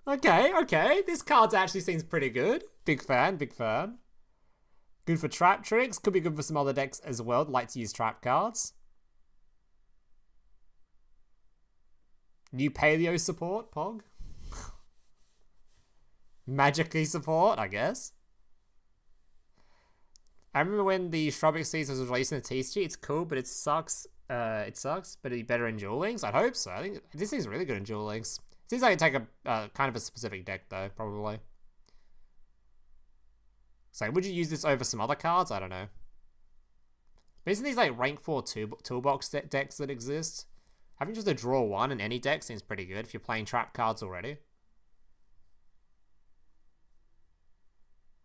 B: Okay. This card actually seems pretty good. Big fan. Good for trap tricks. Could be good for some other decks as well that like to use trap cards. New paleo support, Pog. Magically support, I guess. I remember when the Shrub Xyz was released in the TCG. It's cool, but it sucks. But it'd be better in Duel Links. I'd hope so. I think this seems really good in Duel Links. It seems like it'd take a kind of a specific deck though, probably. So would you use this over some other cards? I don't know. But isn't these like rank 4 toolbox decks that exist? Having just a draw one in any deck seems pretty good if you're playing trap cards already.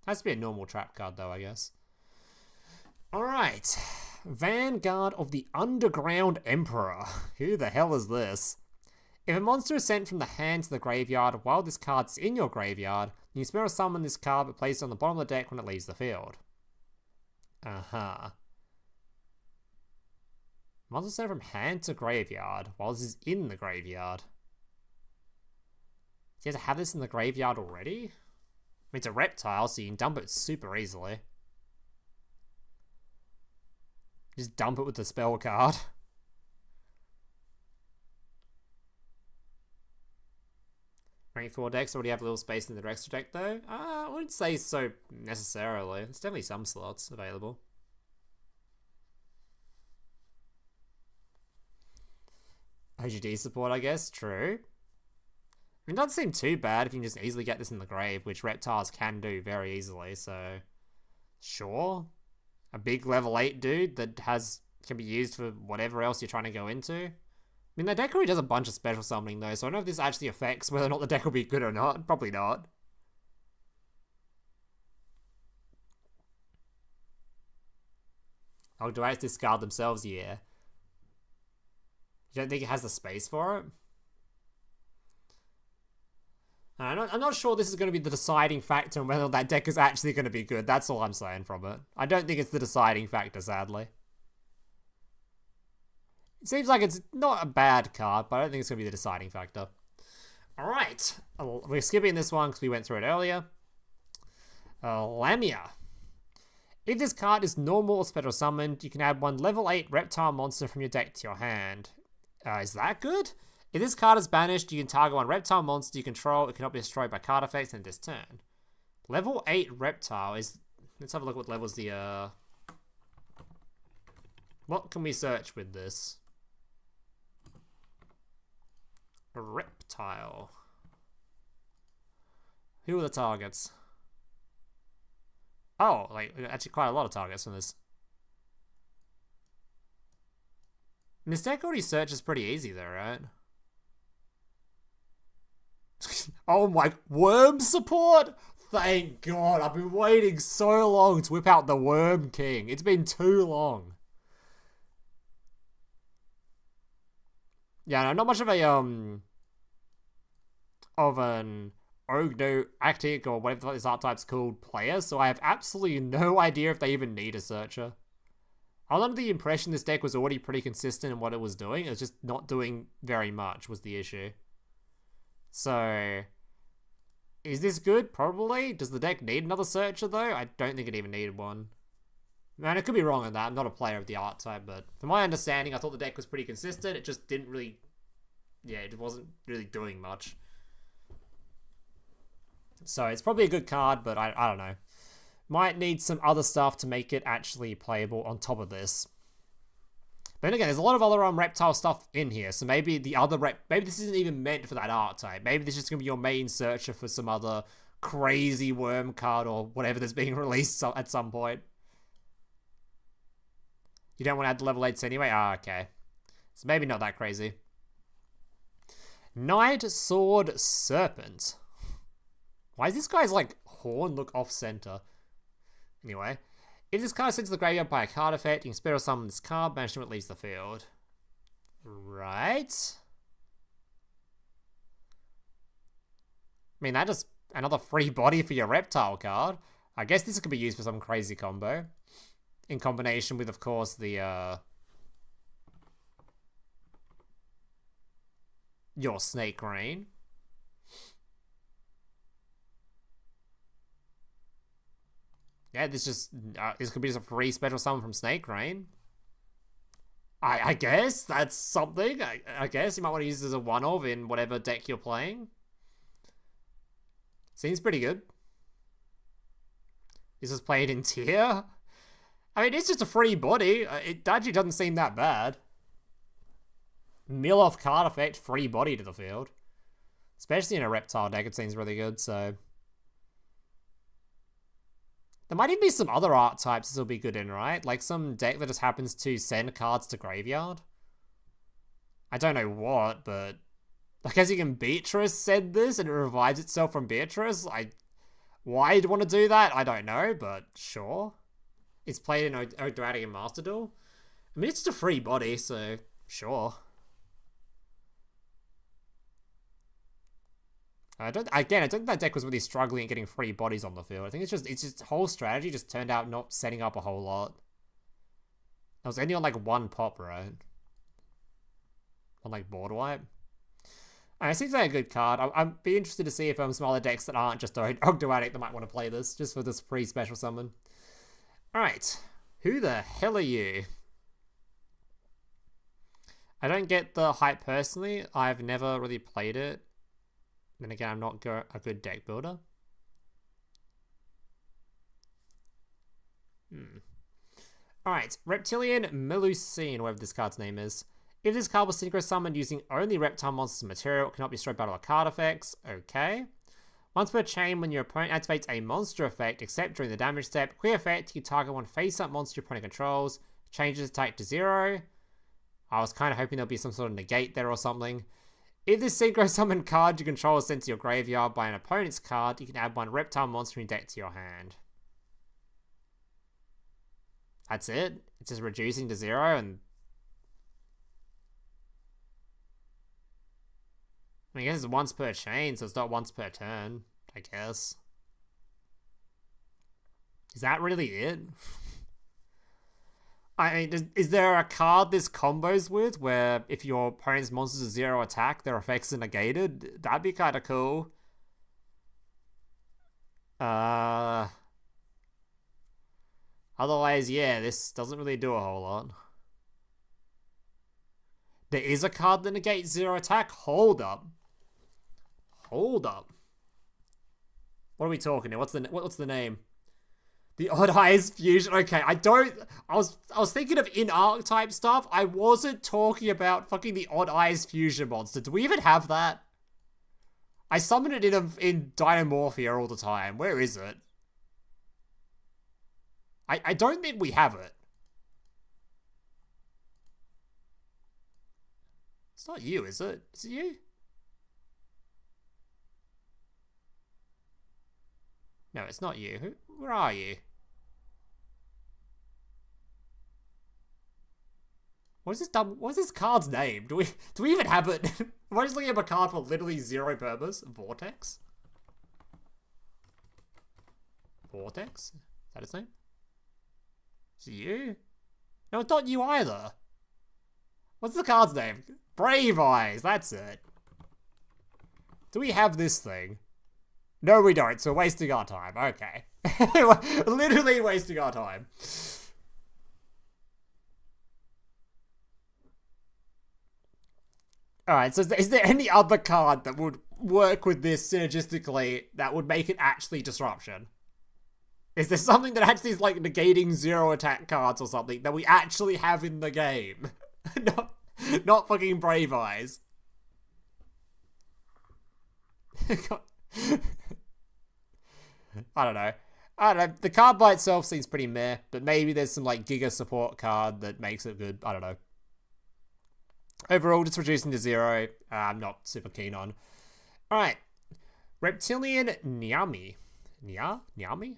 B: Has to be a normal trap card though, I guess. Alright. Vanguard of the Underground Emperor. Who the hell is this? If a monster is sent from the hand to the graveyard while this card's in your graveyard, you can special summon this card but place it on the bottom of the deck when it leaves the field. Monster sent from hand to graveyard while this is in the graveyard. Do you have to have this in the graveyard already? I mean, it's a reptile, so you can dump it super easily. Just dump it with the spell card. Rank 4 decks already have a little space in the extra deck though. I wouldn't say so necessarily. There's definitely some slots available. HUGGGE support, I guess. True. I mean, it doesn't seem too bad if you can just easily get this in the grave, which reptiles can do very easily, so... Sure. A big level 8 dude that can be used for whatever else you're trying to go into. I mean, the deck already does a bunch of special summoning though, so I don't know if this actually affects whether or not the deck will be good or not. Probably not. Oh, do I discard themselves? Yeah. You don't think it has the space for it? I'm not sure this is going to be the deciding factor on whether that deck is actually going to be good. That's all I'm saying from it. I don't think it's the deciding factor, sadly. It seems like it's not a bad card, but I don't think it's going to be the deciding factor. Alright. We're skipping this one because we went through it earlier. Lamia. If this card is normal or special summoned, you can add one level 8 reptile monster from your deck to your hand. Is that good? If this card is banished, you can target one reptile monster you control. It cannot be destroyed by card effects in this turn. Level 8 reptile is... Let's have a look what levels the, What can we search with this? A reptile. Who are the targets? Oh, like, actually quite a lot of targets from this. This deck already searches pretty easy though, right? Oh my, worm support? Thank God, I've been waiting so long to whip out the Worm King. It's been too long. Yeah, no, not much of an Dogmatic or whatever this archetype's called player, so I have absolutely no idea if they even need a searcher. I was under the impression this deck was already pretty consistent in what it was doing. It was just not doing very much was the issue. So, is this good? Probably. Does the deck need another searcher though? I don't think it even needed one. Man, I could be wrong on that. I'm not a player of the archetype, but from my understanding, I thought the deck was pretty consistent. It just didn't really... Yeah, it wasn't really doing much. So, it's probably a good card, but I don't know. Might need some other stuff to make it actually playable on top of this. But then again, there's a lot of other reptile stuff in here, so maybe the other maybe this isn't even meant for that archetype. Maybe this is just going to be your main searcher for some other crazy worm card or whatever that's being released at some point. You don't want to add the level 8s anyway? Ah, okay. So maybe not that crazy. Knight Sword Serpent. Why is this guy's, like, horn look off-center? Anyway. If this card is sent to the graveyard by a card effect, you can special summon this card, banish when it leaves the field. Right. I mean, that just another free body for your reptile card. I guess this could be used for some crazy combo. In combination with, of course, the, your Snake Rain. Yeah, this could be just a free special summon from Snake Rain. I guess that's something. I guess you might want to use this as a one-off in whatever deck you're playing. Seems pretty good. This is played in tier. I mean, it's just a free body. It actually doesn't seem that bad. Mill off card effect, free body to the field. Especially in a reptile deck, it seems really good, so... There might even be some other archetypes this will be good in, right? Like some deck that just happens to send cards to graveyard. I don't know what, but... I guess you can Beatrice send this and it revives itself from Beatrice. Why you'd want to do that? I don't know, but sure. It's played in Dogmatica and Master Duel. I mean, it's just a free body, so sure. I don't think that deck was really struggling at getting free bodies on the field. I think it's just whole strategy just turned out not setting up a whole lot. I was ending on like one pop, right? On like board wipe. It seems like a good card. I'd be interested to see if some other decks that aren't just Dogmatic that might want to play this, just for this free special summon. Alright, who the hell are you? I don't get the hype personally. I've never really played it. Then again, I'm not a good deck builder. Alright, Reptilian Melusine, whatever this card's name is. If this card was synchro summoned using only reptile monsters material, it cannot be destroyed by other card effects. Okay. Once per chain, when your opponent activates a monster effect, except during the damage step, quick effect, you target one face-up monster your opponent controls, changes attack to 0. I was kind of hoping there'll be some sort of negate there or something. If this synchro summon card you control is sent to your graveyard by an opponent's card, you can add one reptile monster in deck to your hand. That's it? It's just reducing to 0 and... I guess it's once per chain, so it's not once per turn, I guess. Is that really it? I mean, is there a card this combos with where if your opponent's monsters are 0 attack, their effects are negated? That'd be kind of cool. Otherwise, yeah, this doesn't really do a whole lot. There is a card that negates 0 attack? Hold up. Hold up. What are we talking here? What's the name? The Odd Eyes Fusion. Okay, I was thinking of in-archetype stuff. I wasn't talking about fucking the Odd Eyes Fusion monster. Do we even have that? I summon it in Dynamorphia all the time. Where is it? I don't think we have it. It's not you, is it? Is it you? No, it's not you. Where are you? What is this card's name? Do we even have it? Am I just looking at a card for literally zero purpose? Vortex? Vortex? Is that his name? Is it you? No, it's not you either. What's the card's name? Brave Eyes, that's it. Do we have this thing? No, we don't, so we're wasting our time. Okay. Literally wasting our time. Alright, so is there any other card that would work with this synergistically that would make it actually disruption? Is there something that actually is like negating zero attack cards or something that we actually have in the game? not fucking Brave Eyes. I don't know. The card by itself seems pretty meh, but maybe there's some like Giga support card that makes it good. I don't know. Overall, just reducing to 0, I'm not super keen on. Alright. Reptilian Nyami. Nyami?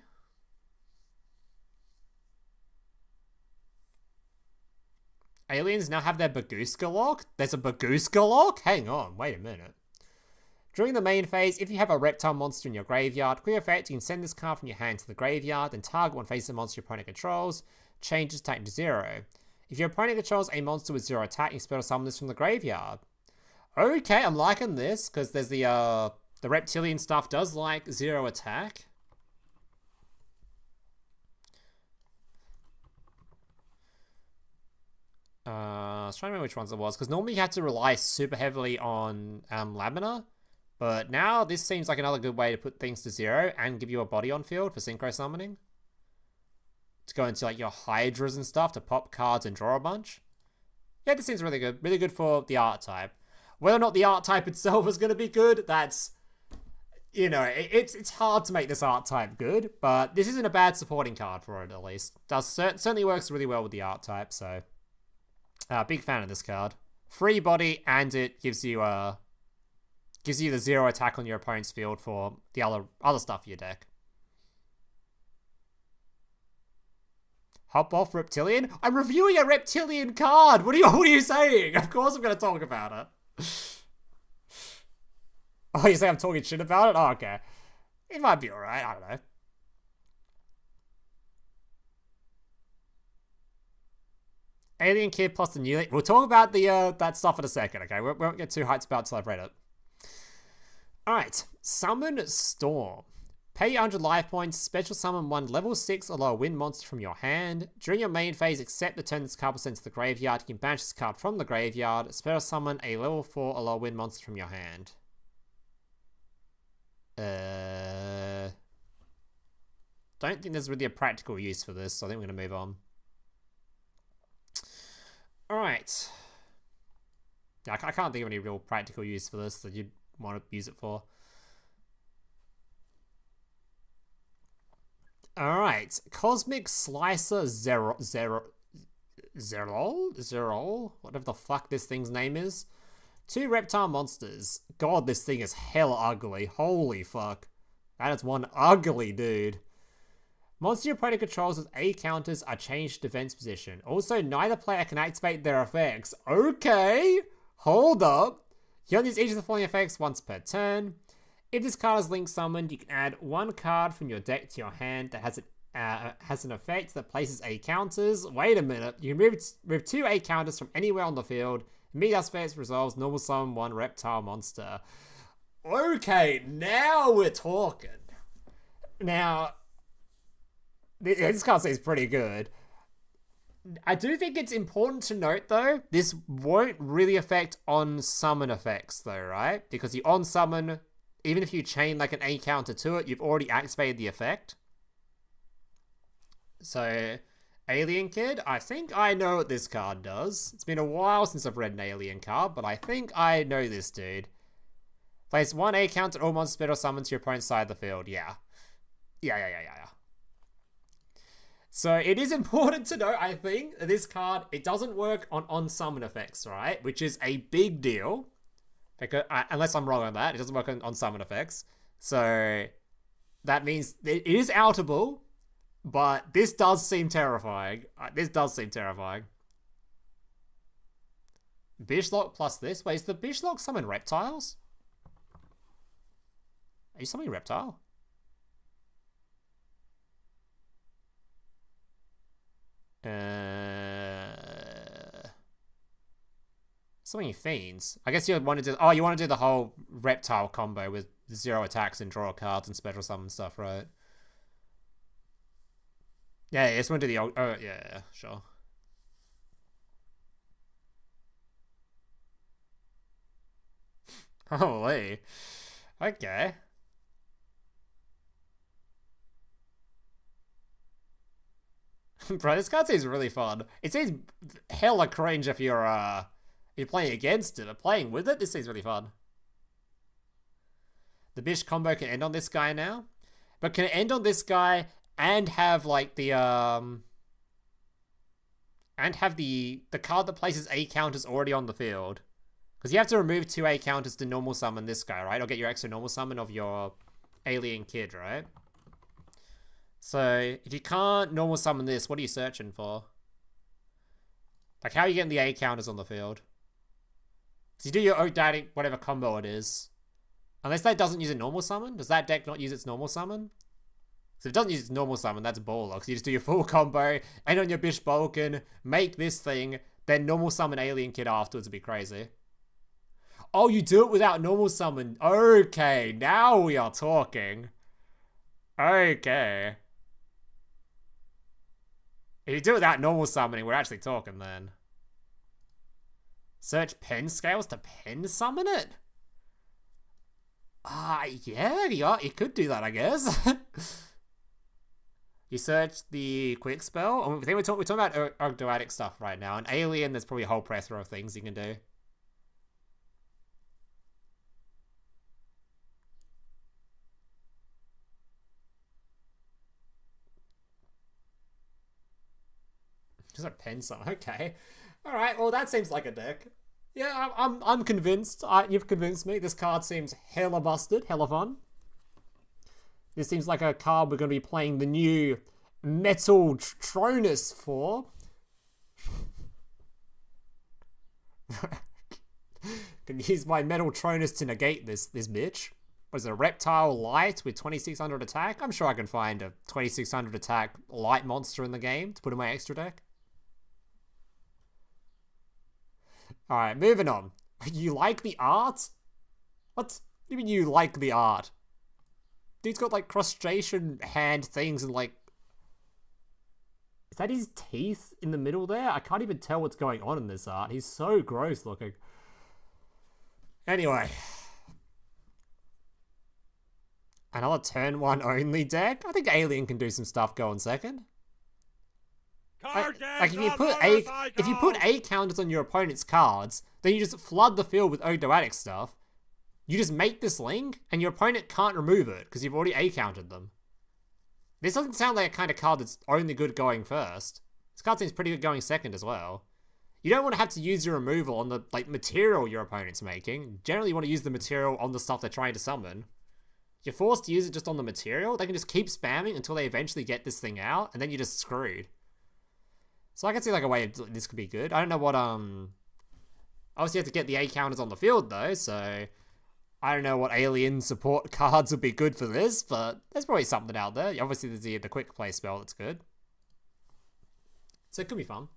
B: Aliens now have their Bagooska lock? There's a Bagooska lock? Hang on, wait a minute. During the main phase, if you have a reptile monster in your graveyard, quick effect, you can send this card from your hand to the graveyard and target one face of the monster your opponent controls. Change its attack to 0. If your opponent controls a monster with 0 attack, you can spell summon this from the graveyard. Okay, I'm liking this, because there's the reptilian stuff does like 0 attack. I was trying to remember which ones it was, because normally you had to rely super heavily on Lamina, but now this seems like another good way to put things to 0 and give you a body on field for synchro summoning. To go into like your Hydras and stuff to pop cards and draw a bunch. Yeah, this seems really good. Really good for the art type. Whether or not the art type itself is going to be good, that's, you know, it's hard to make this art type good, but this isn't a bad supporting card for it at least. Certainly works really well with the art type, so big fan of this card. Free body, and it gives you the 0 attack on your opponent's field for the other stuff in your deck. Hop off Reptilian? I'm reviewing a Reptilian card! What are you saying? Of course I'm going to talk about it. Oh, you say I'm talking shit about it? Oh, okay. It might be alright, I don't know. Alien Kid plus the new... We'll talk about the that stuff in a second, okay? We won't get too hyped about it until I've read it. Alright. Summon Storm. Pay 100 life points, special summon one level 6 or lower wind monster from your hand. During your main phase, except the turn this card was sent to the graveyard, you can banish this card from the graveyard. Special summon a level 4 or lower wind monster from your hand. Don't think there's really a practical use for this, so I think we're going to move on. Alright. I can't think of any real practical use for this that you'd want to use it for. Alright, Cosmic Slicer Zerol, whatever the fuck this thing's name is. 2 reptile monsters. God, this thing is hella ugly. Holy fuck. That is one ugly dude. Monster your opponent controls with A counters are changed to defense position. Also, neither player can activate their effects. Okay, hold up. You only use each of the following effects once per turn. If this card is link summoned, you can add 1 card from your deck to your hand that has an effect that places A counters. Wait a minute. You can remove 2 A counters from anywhere on the field. Immediate effects resolves normal summon 1 reptile monster. Okay, now we're talking. Now, this card seems pretty good. I do think it's important to note, though, this won't really affect on-summon effects, though, right? Because the on-summon even if you chain like an A counter to it, you've already activated the effect. So, Alien Kid, I think I know what this card does. It's been a while since I've read an Alien card, but I think I know this dude. Place 1 A counter all monsters spit or summon to your opponent's side of the field. Yeah. Yeah. So it is important to know, I think, that this card, it doesn't work on summon effects, right? Which is a big deal. Because, unless I'm wrong on that, it doesn't work on summon effects. So that means it is outable, but this does seem terrifying. Bishlock plus this? Wait, is the Bishlock summon reptiles? Are you summoning reptile? Summoning fiends. I guess you want to do. Oh, you want to do the whole reptile combo with 0 attacks and draw cards and special summon stuff, right? Yeah, just want to do the. Oh, yeah, sure. Holy. Okay. Bro, this card seems really fun. It seems hella cringe if you're playing against it, but playing with it, this seems really fun. The Bish combo can end on this guy now. But can it end on this guy and have like the and have the card that places A counters already on the field? Because you have to remove 2 A counters to normal summon this guy, right? Or get your extra normal summon of your Alien Kid, right? So, if you can't normal summon this, what are you searching for? Like, how are you getting the A counters on the field? So you do your Dogmatica, whatever combo it is. Unless that doesn't use a normal summon? Does that deck not use its normal summon? So if it doesn't use its normal summon, that's baller. Because you just do your full combo, end on your Bish Balkan, make this thing, then normal summon Alien Kid afterwards would be crazy. Oh, you do it without normal summon. Okay, now we are talking. Okay. If you do it without normal summoning, we're actually talking then. Search pen scales to pen summon it? Yeah, you could do that, I guess. You search the quick spell. I think we're talking about Dogmatic stuff right now. An Alien, there's probably a whole plethora of things you can do. Just a pen summon. Okay. Alright, well that seems like a deck. Yeah, I'm convinced. You've convinced me. This card seems hella busted, hella fun. This seems like a card we're going to be playing the new Metal Tronus for. Can use my Metal Tronus to negate this bitch. What is it, a Reptile Light with 2600 attack? I'm sure I can find a 2600 attack light monster in the game to put in my extra deck. Alright, moving on. You like the art? What do you mean you like the art? Dude's got like crustration hand things and like... Is that his teeth in the middle there? I can't even tell what's going on in this art. He's so gross looking. Anyway. Another turn 1 only deck? I think Alien can do some stuff going second. Like if you put A counters on your opponent's cards, then you just flood the field with Dogmatic stuff. You just make this link, and your opponent can't remove it because you've already A countered them. This doesn't sound like a kind of card that's only good going first. This card seems pretty good going second as well. You don't want to have to use your removal on the material your opponent's making. Generally, you want to use the material on the stuff they're trying to summon. You're forced to use it just on the material. They can just keep spamming until they eventually get this thing out, and then you're just screwed. So I can see like a way this could be good. I don't know what, obviously you have to get the A counters on the field though, so I don't know what alien support cards would be good for this, but there's probably something out there. Obviously there's the quick play spell that's good. So it could be fun.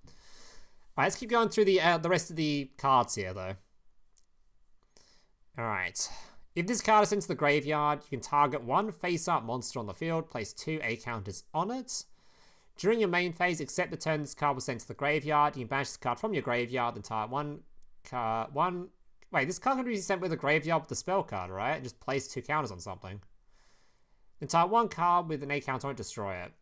B: Alright, let's keep going through the rest of the cards here though. Alright. If this card is sent to the graveyard, you can target 1 face-up monster on the field, place 2 A counters on it. During your main phase, except the turn this card was sent to the graveyard, you can banish this card from your graveyard and target one Wait, this card can be sent with a graveyard with the spell card, right? Just place 2 counters on something. Entire 1 card with an A counter, don't destroy it.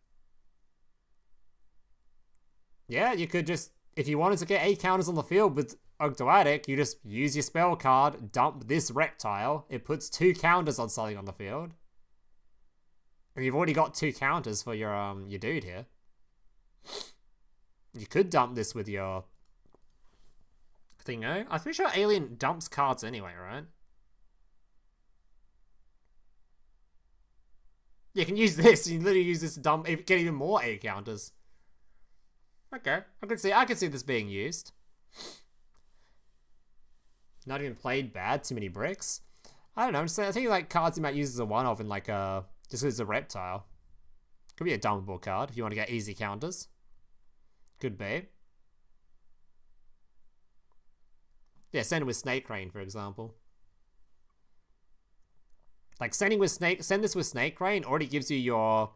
B: Yeah, you could just, if you wanted to get 8 counters on the field with Dogmatica, you just use your spell card, dump this reptile, it puts 2 counters on something on the field. And you've already got 2 counters for your dude here. You could dump this with your thingo. I'm pretty sure Alien dumps cards anyway, right? You can use this, you literally use this to dump, get even more 8 counters. Okay, I can see this being used. Not even played bad, too many bricks. I don't know, I think like cards you might use as a one-off in like just because it's a reptile. Could be a dumpable card if you want to get easy counters. Could be. Yeah, send it with Snake Rain, for example. Like send this with Snake Rain already gives you your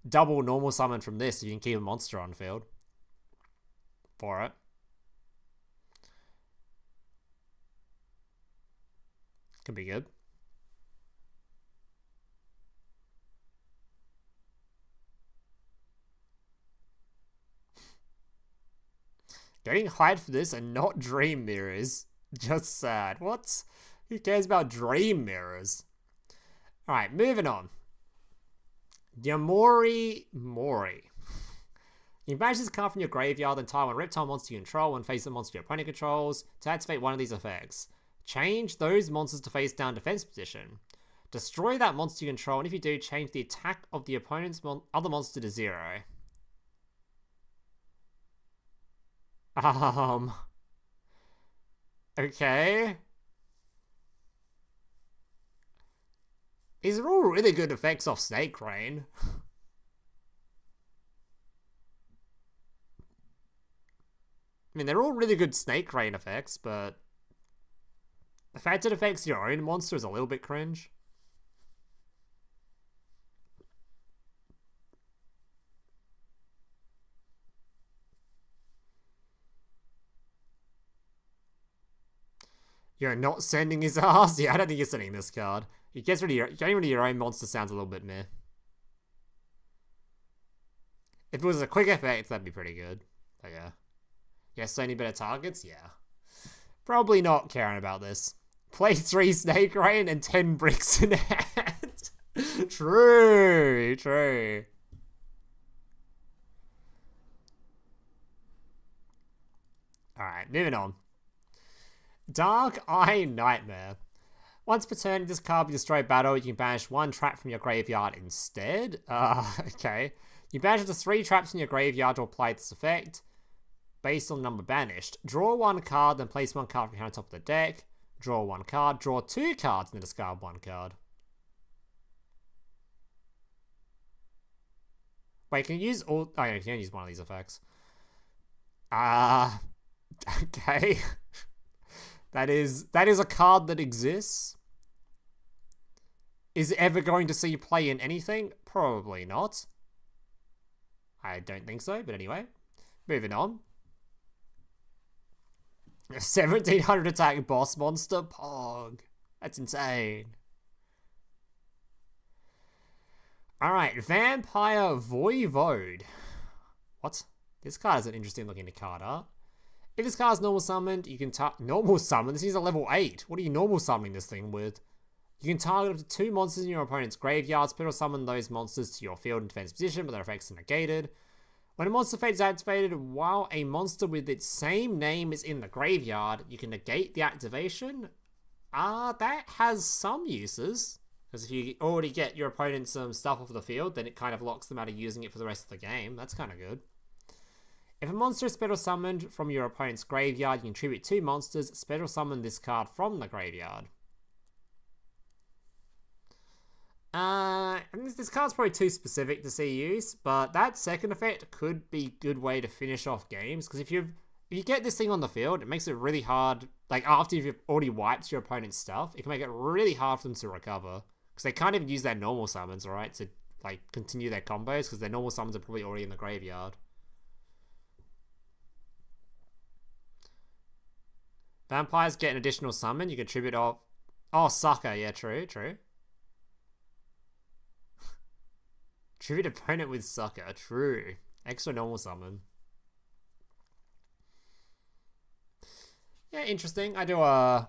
B: double normal summon from this, so you can keep a monster on field. For it. Could be good. Getting hyped for this and not Dream Mirrors. Just sad. What? Who cares about Dream Mirrors? Alright, moving on. Yamori Mori. You banish this card from your graveyard and tie 1 reptile monster you control and face a monster your opponent controls to activate one of these effects. Change those monsters to face down defense position. Destroy that monster you control, and if you do, change the attack of the opponent's other monster to 0. Okay. These are all really good effects off Snake Rain. I mean, they're all really good Snake Rain effects, but the fact it affects your own monster is a little bit cringe. You're not sending his ass? Yeah, I don't think you're sending this card. It gets rid of getting rid of your own monster sounds a little bit meh. If it was a quick effect, that'd be pretty good. But yeah. Yes, so any better targets? Yeah. Probably not caring about this. Play 3 Snake Rain and 10 bricks in hand. True. Alright, moving on. Dark Eye Nightmare. Once per turn, this card be destroyed battle, you can banish 1 trap from your graveyard instead. Okay. You banish the 3 traps in your graveyard to apply this effect. Based on the number banished. Draw 1 card, then place 1 card from your hand on top of the deck. Draw 1 card. Draw 2 cards, and then discard 1 card. Wait, can you use all... Oh, yeah, you can only use one of these effects. Okay. That is a card that exists. Is it ever going to see play in anything? Probably not. I don't think so, but anyway. Moving on. 1700 attack boss monster? Pog. That's insane. Alright, Vampire Voivode. What? This card is an interesting looking card art. If this card is normal summoned, you can normal summon? This is a level 8. What are you normal summoning this thing with? You can target up to 2 monsters in your opponent's graveyard, split or summon those monsters to your field and defense position, but their effects are negated. When a monster fate is activated while a monster with its same name is in the graveyard, you can negate the activation. That has some uses. Because if you already get your opponent some stuff off the field, then it kind of locks them out of using it for the rest of the game. That's kind of good. If a monster is special summoned from your opponent's graveyard, you can tribute 2 monsters, special summon this card from the graveyard. This card's probably too specific to see use, but that second effect could be a good way to finish off games, because if you get this thing on the field, it makes it really hard, like after you've already wiped your opponent's stuff, it can make it really hard for them to recover, because they can't even use their normal summons, right, to like continue their combos, because their normal summons are probably already in the graveyard. Vampires get an additional summon. You can tribute off. Oh, sucker. Yeah, true, true. Tribute opponent with sucker. True. Extra normal summon. Yeah, interesting. I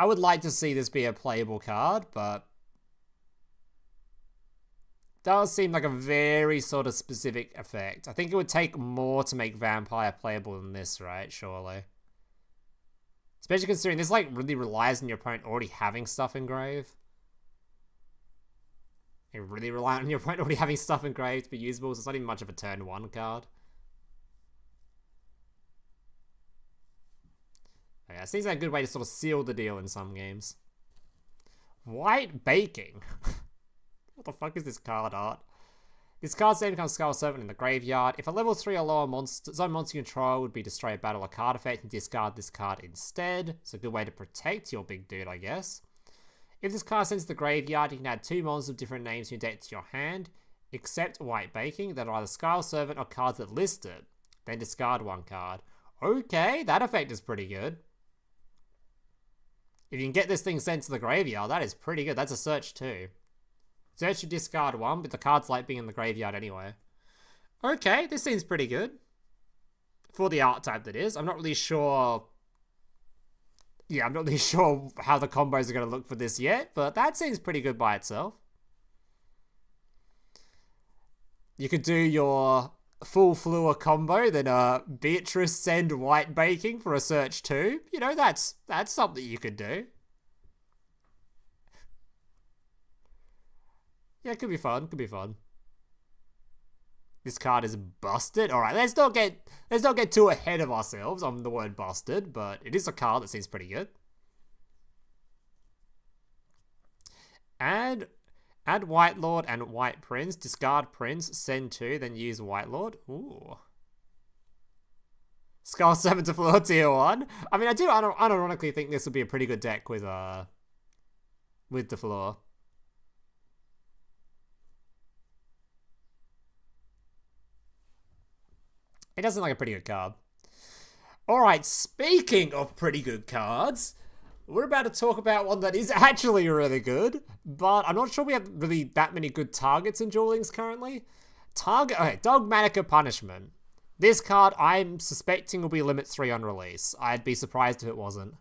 B: would like to see this be a playable card, but does seem like a very sort of specific effect. I think it would take more to make Vampire playable than this, right? Surely. Especially considering this like really relies on your opponent already having stuff engraved. It really relies on your opponent already having stuff engraved to be usable, so it's not even much of a turn 1 card. Yeah, it seems like a good way to sort of seal the deal in some games. White Baking. What the fuck is this card art? This card's name becomes Skull Servant in the graveyard. If a level 3 or lower monster, zone monster you control would be destroy a battle or card effect and discard this card instead. It's a good way to protect your big dude, I guess. If this card sends to the graveyard, you can add 2 monsters of different names from your deck to your hand, except White Baking, that are either Skull Servant or cards that list it. Then discard 1 card. Okay, that effect is pretty good. If you can get this thing sent to the graveyard, that is pretty good. That's a search too. Search to discard 1, but the cards like being in the graveyard anyway. Okay, this seems pretty good. For the art type that is. I'm not really sure... Yeah, I'm not really sure how the combos are going to look for this yet, but that seems pretty good by itself. You could do your full Fleur combo, then Beatrice send White Baking for a search too. You know, that's something you could do. Yeah, it could be fun. Could be fun. This card is busted. All right, let's not get too ahead of ourselves on the word busted, but it is a card that seems pretty good. Add White Lord and White Prince. Discard Prince. Send 2. Then use White Lord. Ooh. Skull 7 to floor tier 1. I mean, I do unironically think this would be a pretty good deck with the floor. It does seem like a pretty good card. Alright, speaking of pretty good cards, we're about to talk about one that is actually really good, but I'm not sure we have really that many good targets in Duel Links currently. Okay, Dogmatica Punishment. This card I'm suspecting will be Limit 3 on release. I'd be surprised if it wasn't.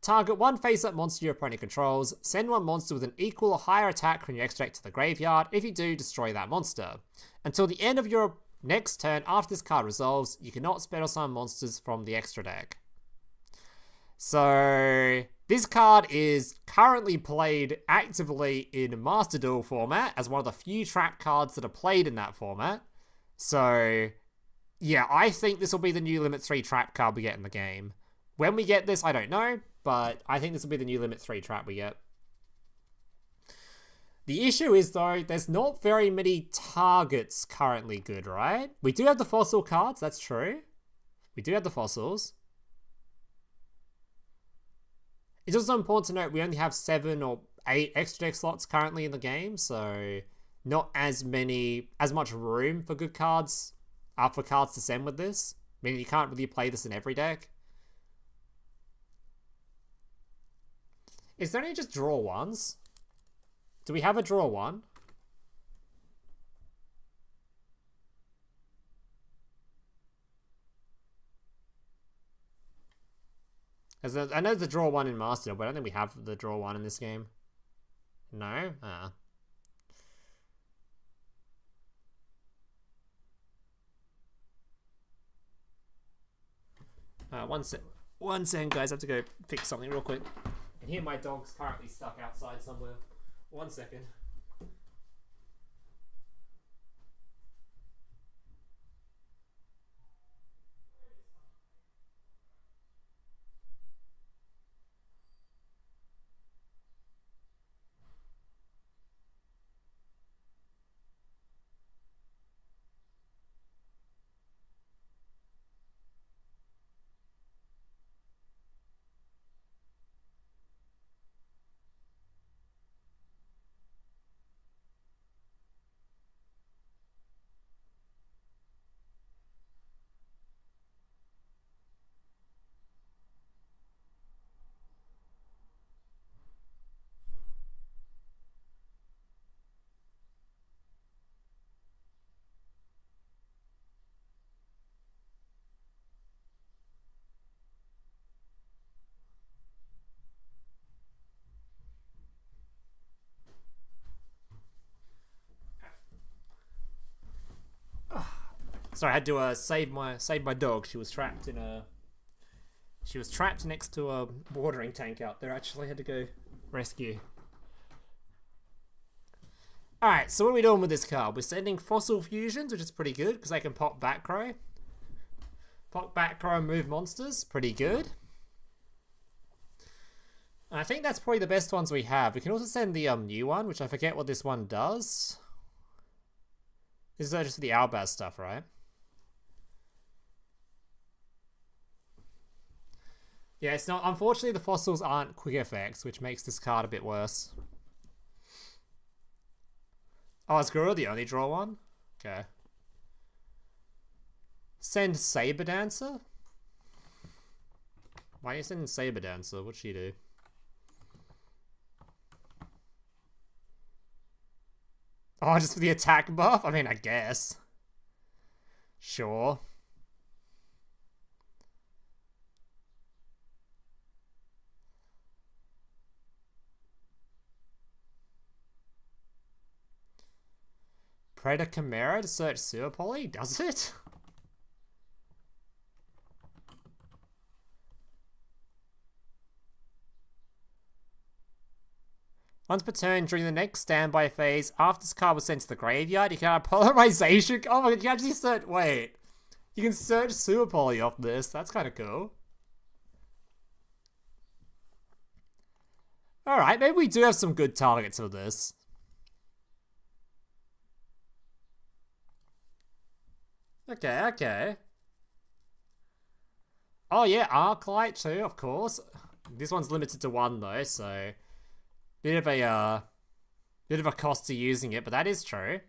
B: Target 1 face-up monster your opponent controls. Send 1 monster with an equal or higher attack from your extra deck to the graveyard. If you do, destroy that monster. Until the end of your next turn, after this card resolves, you cannot spell summon monsters from the extra deck. So, this card is currently played actively in Master Duel format as one of the few trap cards that are played in that format. So, yeah, I think this will be the new Limit 3 trap card we get in the game. When we get this, I don't know, but I think this will be the new Limit 3 trap we get. The issue is, though, there's not very many targets currently good, right? We do have the fossil cards, that's true. We do have the fossils. It's also important to note we only have 7 or 8 extra deck slots currently in the game, so not as much room for good cards, for cards to send with this. Meaning you can't really play this in every deck. Is there any just draw 1s? Do we have a draw 1? I know there's a draw 1 in Master, but I don't think we have the draw 1 in this game. No? Ah. One second, guys. I have to go fix something real quick. I can hear my dog's currently stuck outside somewhere. 1 second. Sorry, I had to save my dog. She was trapped in a. She was trapped next to a watering tank out there. Actually, I had to go rescue. Alright, so what are we doing with this card? We're sending Fossil Fusions, which is pretty good, because they can pop back row. Pop back row and move monsters. Pretty good. And I think that's probably the best ones we have. We can also send the new one, which I forget what this one does. This is just the Albaz stuff, right? Yeah, it's not. Unfortunately, the fossils aren't quick effects, which makes this card a bit worse. Oh, is Guru the only draw one? Okay. Send Saber Dancer? Why are you sending Saber Dancer? What'd she do? Oh, just for the attack buff? I mean, I guess. Sure. Predator Chimera to search Sewer Poly? Does it? Once per turn during the next standby phase, after this card was sent to the graveyard, you can have Polarization. Oh my god, you can actually search. Wait. You can search Sewer Poly off this. That's kind of cool. Alright, maybe we do have some good targets for this. Okay, okay. Oh yeah, Arclight too, of course. This one's limited to one though, so bit of a cost to using it, but that is true.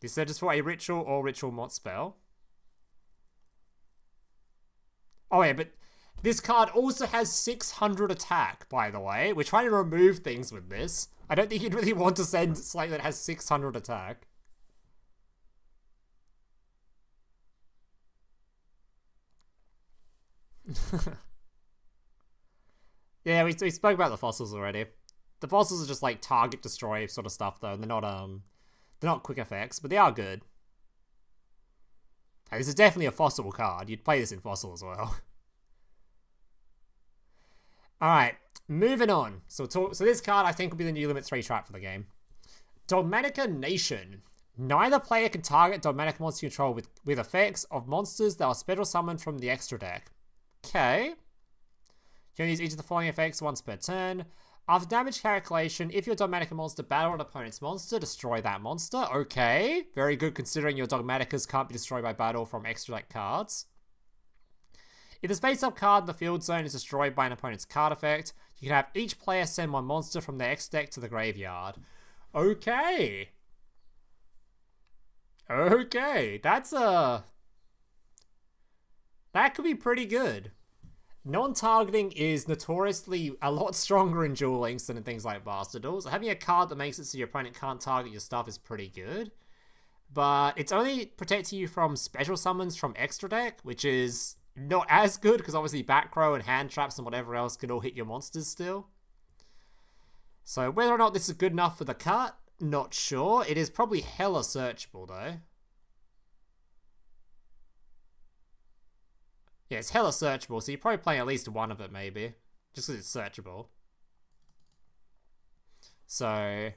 B: This searches for a ritual or ritual mod spell. Oh yeah, but this card also has 600 attack, by the way. We're trying to remove things with this. I don't think you'd really want to send Slate that has 600 attack. Yeah, we spoke about the fossils already. The fossils are just like target destroy sort of stuff though, and they're not quick effects, but they are good. Hey, this is definitely a fossil card. You'd play this in fossil as well. Alright, moving on. So this card I think will be the new limit 3 trap for the game. Dogmatica Nation. Neither player can target Dogmatica monster control with effects of monsters that are special summoned from the extra deck. Okay. You can use each of the following effects once per turn. After damage calculation, if your Dogmatica monster battled an opponent's monster, destroy that monster. Okay. Very good considering your Dogmaticas can't be destroyed by battle from extra deck cards. If the face-up card in the field zone is destroyed by an opponent's card effect, you can have each player send one monster from their X deck to the graveyard. Okay. Okay. That could be pretty good. Non-targeting is notoriously a lot stronger in Duel Links than in things like Bastard Duels. Having a card that makes it so your opponent can't target your stuff is pretty good. But it's only protecting you from special summons from extra deck, which is not as good because obviously back row and hand traps and whatever else can all hit your monsters still. So whether or not this is good enough for the cut, not sure. It is probably hella searchable though. Yeah, it's hella searchable, so you're probably playing at least one of it, maybe. Just because it's searchable. So,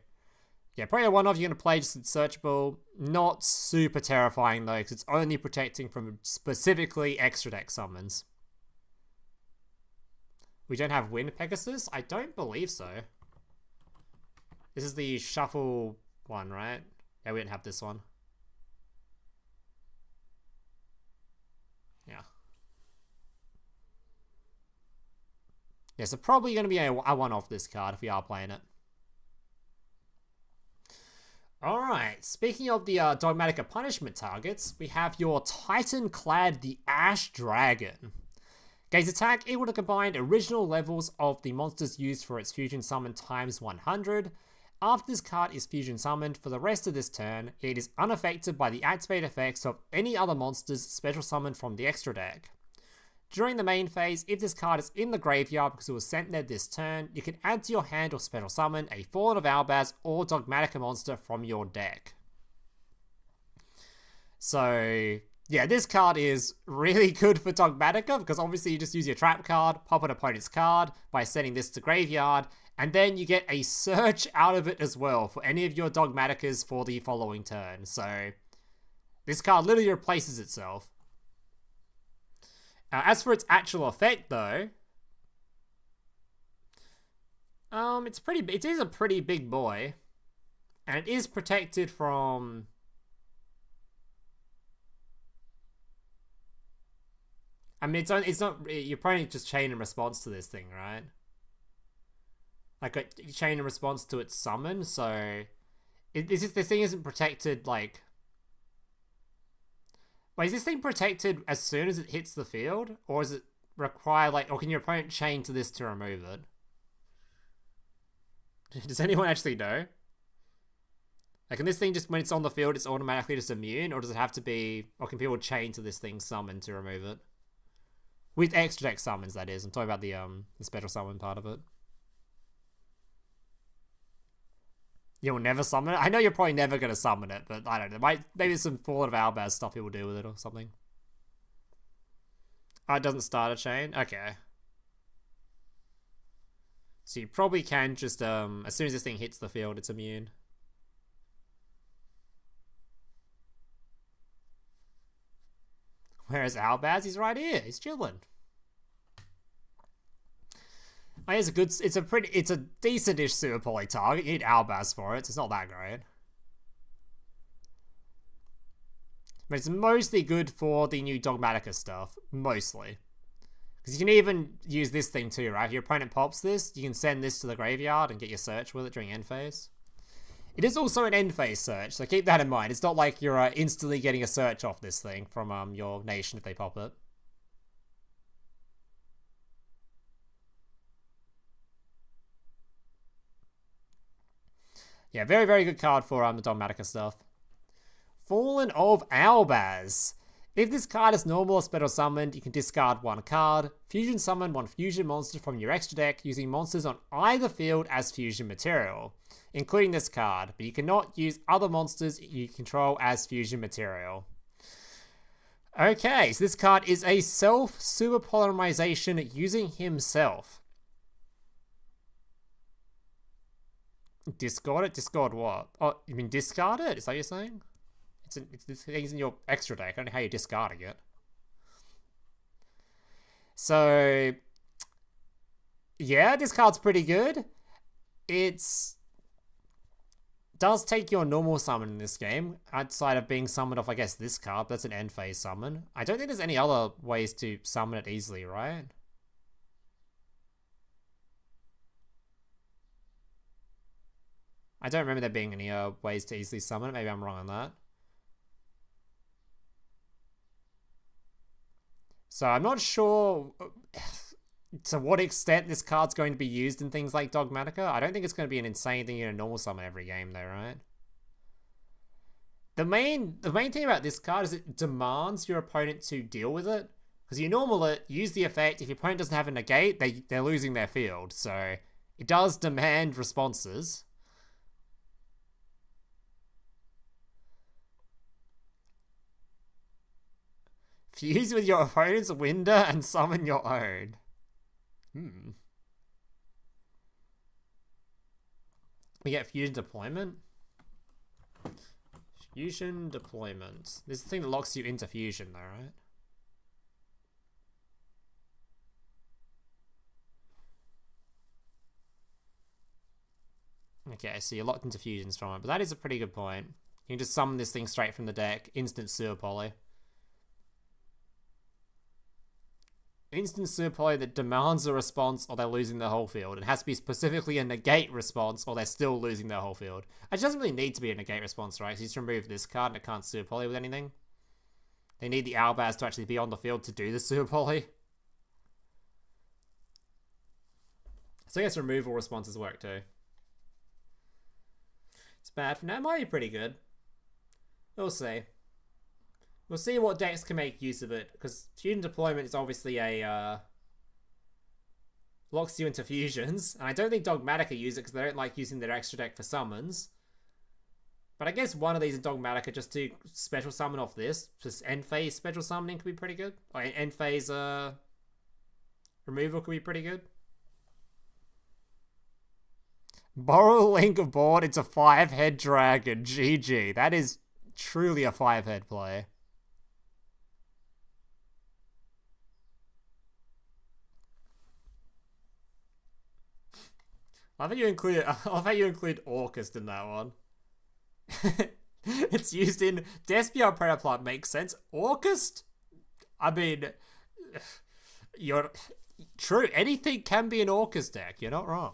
B: yeah, probably one of you're going to play just it's searchable. Not super terrifying, though, because it's only protecting from specifically extra deck summons. We don't have Wind Pegasus? I don't believe so. This is the shuffle one, right? Yeah, we don't have this one. Yeah. Yeah, so probably going to be a one-off this card if we are playing it. Alright, speaking of the Dogmatica punishment targets, we have your Titan-clad the Ash Dragon. Gains attack equal to combined original levels of the monsters used for its fusion summon times 100. After this card is fusion summoned for the rest of this turn, it is unaffected by the activate effects of any other monsters special summoned from the extra deck. During the main phase, if this card is in the graveyard because it was sent there this turn, you can add to your hand or special summon a Fallen of Albaz or Dogmatica monster from your deck. So, Yeah, this card is really good for Dogmatica because obviously you just use your trap card, pop an opponent's card by sending this to graveyard, and then you get a search out of it as well for any of your Dogmaticas for the following turn. So this card literally replaces itself. As for its actual effect though, it is a pretty big boy, and it is protected from. I mean, it's not. You're probably just chain in response to this thing, right? Like a chain in response to its summon. So, this thing isn't protected. Like, wait, is this thing protected as soon as it hits the field, or is it require like, or can your opponent chain to this to remove it? Does anyone actually know? Like, can this thing just, when it's on the field, it's automatically just immune? Or does it have to be, or can people chain to this thing summon to remove it? With extra deck summons, that is. I'm talking about the special summon part of it. You'll never summon it? I know you're probably never going to summon it, but I don't know. Maybe some Fallen of Albaz stuff people do with it or something. Oh, it doesn't start a chain? Okay. So you probably can just, as soon as this thing hits the field, it's immune. Whereas Albaz, he's right here. He's chilling. Oh, it's a decent-ish Super Poly target. You need Albaz for it, so it's not that great. But it's mostly good for the new Dogmatica stuff. Mostly. Because you can even use this thing too, right? If your opponent pops this, you can send this to the graveyard and get your search with it during end phase. It is also an end phase search, so keep that in mind. It's not like you're instantly getting a search off this thing from your nation if they pop it. Yeah, very, very good card for the Dogmatica stuff. Fallen of Albaz. If this card is normal or special summoned, you can discard one card, fusion summon one fusion monster from your extra deck using monsters on either field as fusion material, including this card, but you cannot use other monsters you control as fusion material. Okay, so this card is a self-super polymerization using himself. Discard it? Discard what? Oh, you mean discard it? Is that what you're saying? This thing's in your extra deck. I don't know how you're discarding it. So, yeah, this card's pretty good. Does take your normal summon in this game, outside of being summoned off, I guess, this card. That's an end phase summon. I don't think there's any other ways to summon it easily, right? I don't remember there being any ways to easily summon it. Maybe I'm wrong on that. So I'm not sure to what extent this card's going to be used in things like Dogmatica. I don't think it's going to be an insane thing in a normal summon every game though, right? The main thing about this card is it demands your opponent to deal with it. Because you normal it, use the effect. If your opponent doesn't have a negate, they're losing their field. So it does demand responses. Fuse with your opponent's Winder and summon your own. We get fusion deployment. Fusion deployment. This is the thing that locks you into fusion though, right? Okay, so you're locked into fusions from it, but that is a pretty good point. You can just summon this thing straight from the deck. Instant Sewer Poly. Instant Super Poly that demands a response or they're losing their whole field. It has to be specifically a negate response or they're still losing their whole field. It doesn't really need to be a negate response, right? Because you just remove this card and it can't Super Poly with anything. They need the Albaz to actually be on the field to do the Super Poly. So I guess removal responses work too. It's bad for now. It might be pretty good. We'll see. We'll see what decks can make use of it, because fusion deployment is obviously a locks you into fusions, and I don't think Dogmatica use it because they don't like using their extra deck for summons. But I guess one of these in Dogmatica just to special summon off this. Just end phase special summoning could be pretty good. Or end phase removal could be pretty good. Borrow a link aboard, it's a 5-head dragon. GG. That is truly a 5-head play. I love how you include Orcust in that one. It's used in Despia Predator Plant makes sense. Orcust? I mean, you're true. Anything can be an Orcust deck. You're not wrong.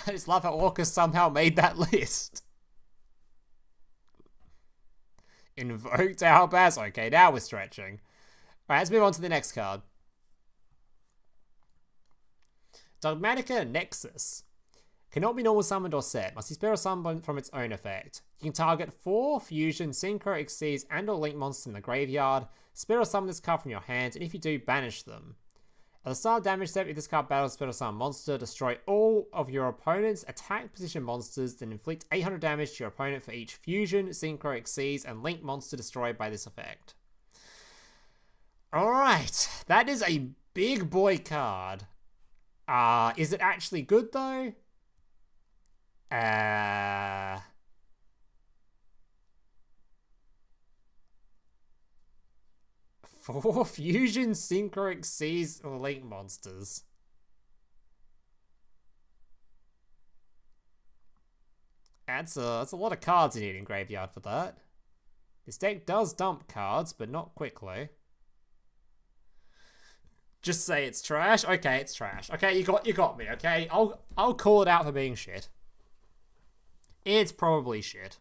B: I just love how Orcust somehow made that list. Invoked Albaz. Okay, now we're stretching. Alright, let's move on to the next card. Dogmatica Nexus. Cannot be normal summoned or set. Must be special summoned from its own effect. You can target 4 fusion, synchro, exceeds, and or link monsters in the graveyard. Special summon this card from your hand, and if you do, banish them. At the start of damage step, if this card battles a special summon monster, destroy all of your opponent's attack position monsters, then inflict 800 damage to your opponent for each fusion, synchro, exceeds, and link monster destroyed by this effect. Alright, that is a big boy card. Is it actually good though? 4 fusion, synchro, exceeds, or link monsters. That's a lot of cards you need in graveyard for that. This deck does dump cards, but not quickly. Just say it's trash. Okay, it's trash. Okay, you got me. Okay, I'll call it out for being shit. It's probably shit.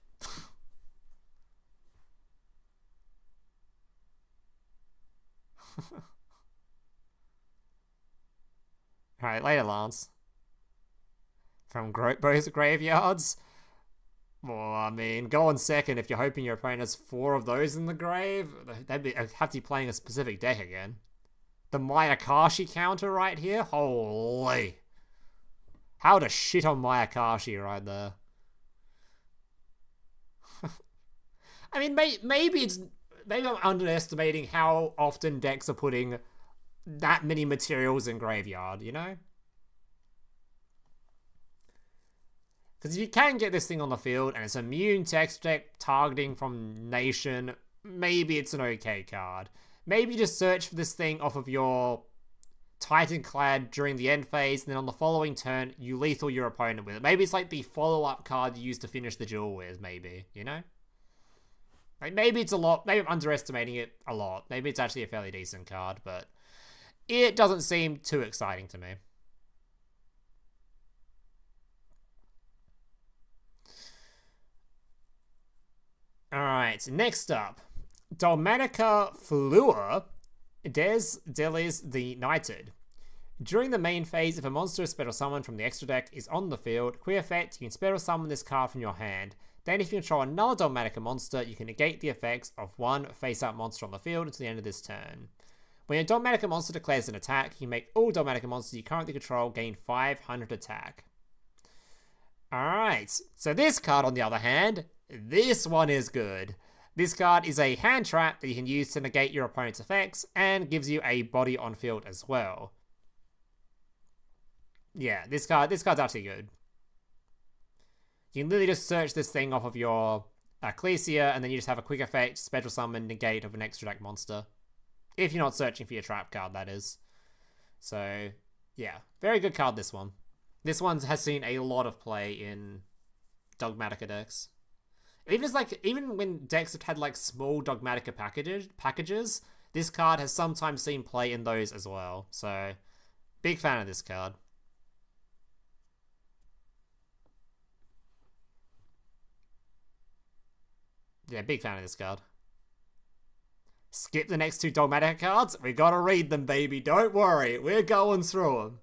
B: Alright, later, Lance. From both graveyards? Well, I mean, go on second if you're hoping your opponent has 4 of those in the grave. They'd have to be playing a specific deck again. The Mayakashi counter right here? Holy. How to shit on Mayakashi right there. I mean, maybe I'm underestimating how often decks are putting that many materials in graveyard, you know? Because if you can get this thing on the field and it's immune text deck targeting from Nation, maybe it's an okay card. Maybe just search for this thing off of your Titanclad during the end phase, and then on the following turn, you lethal your opponent with it. Maybe it's like the follow-up card you use to finish the duel with, maybe, you know? Like, maybe it's a lot. Maybe I'm underestimating it a lot. Maybe it's actually a fairly decent card, but it doesn't seem too exciting to me. Alright, next up. Dogmatica Fleur Des Delis the Knighted. During the main phase, if a monster is special summoned from the extra deck is on the field, quick effect, you can special summon this card from your hand. Then if you control another Dogmatica monster, you can negate the effects of one face-up monster on the field until the end of this turn. When your Dogmatica monster declares an attack, you make all Dogmatica monsters you currently control gain 500 attack. Alright, so this card on the other hand, this one is good. This card is a hand trap that you can use to negate your opponent's effects and gives you a body on field as well. Yeah, this card's actually good. You can literally just search this thing off of your Ecclesia, and then you just have a quick effect, special summon, negate of an extra deck monster. If you're not searching for your trap card, that is. So, yeah. Very good card, this one. This one has seen a lot of play in Dogmatica decks. Even when decks have had like small Dogmatica packages, this card has sometimes seen play in those as well. So, big fan of this card. Yeah, big fan of this card. Skip the next 2 Dogmatica cards. We gotta read them, baby. Don't worry. We're going through them.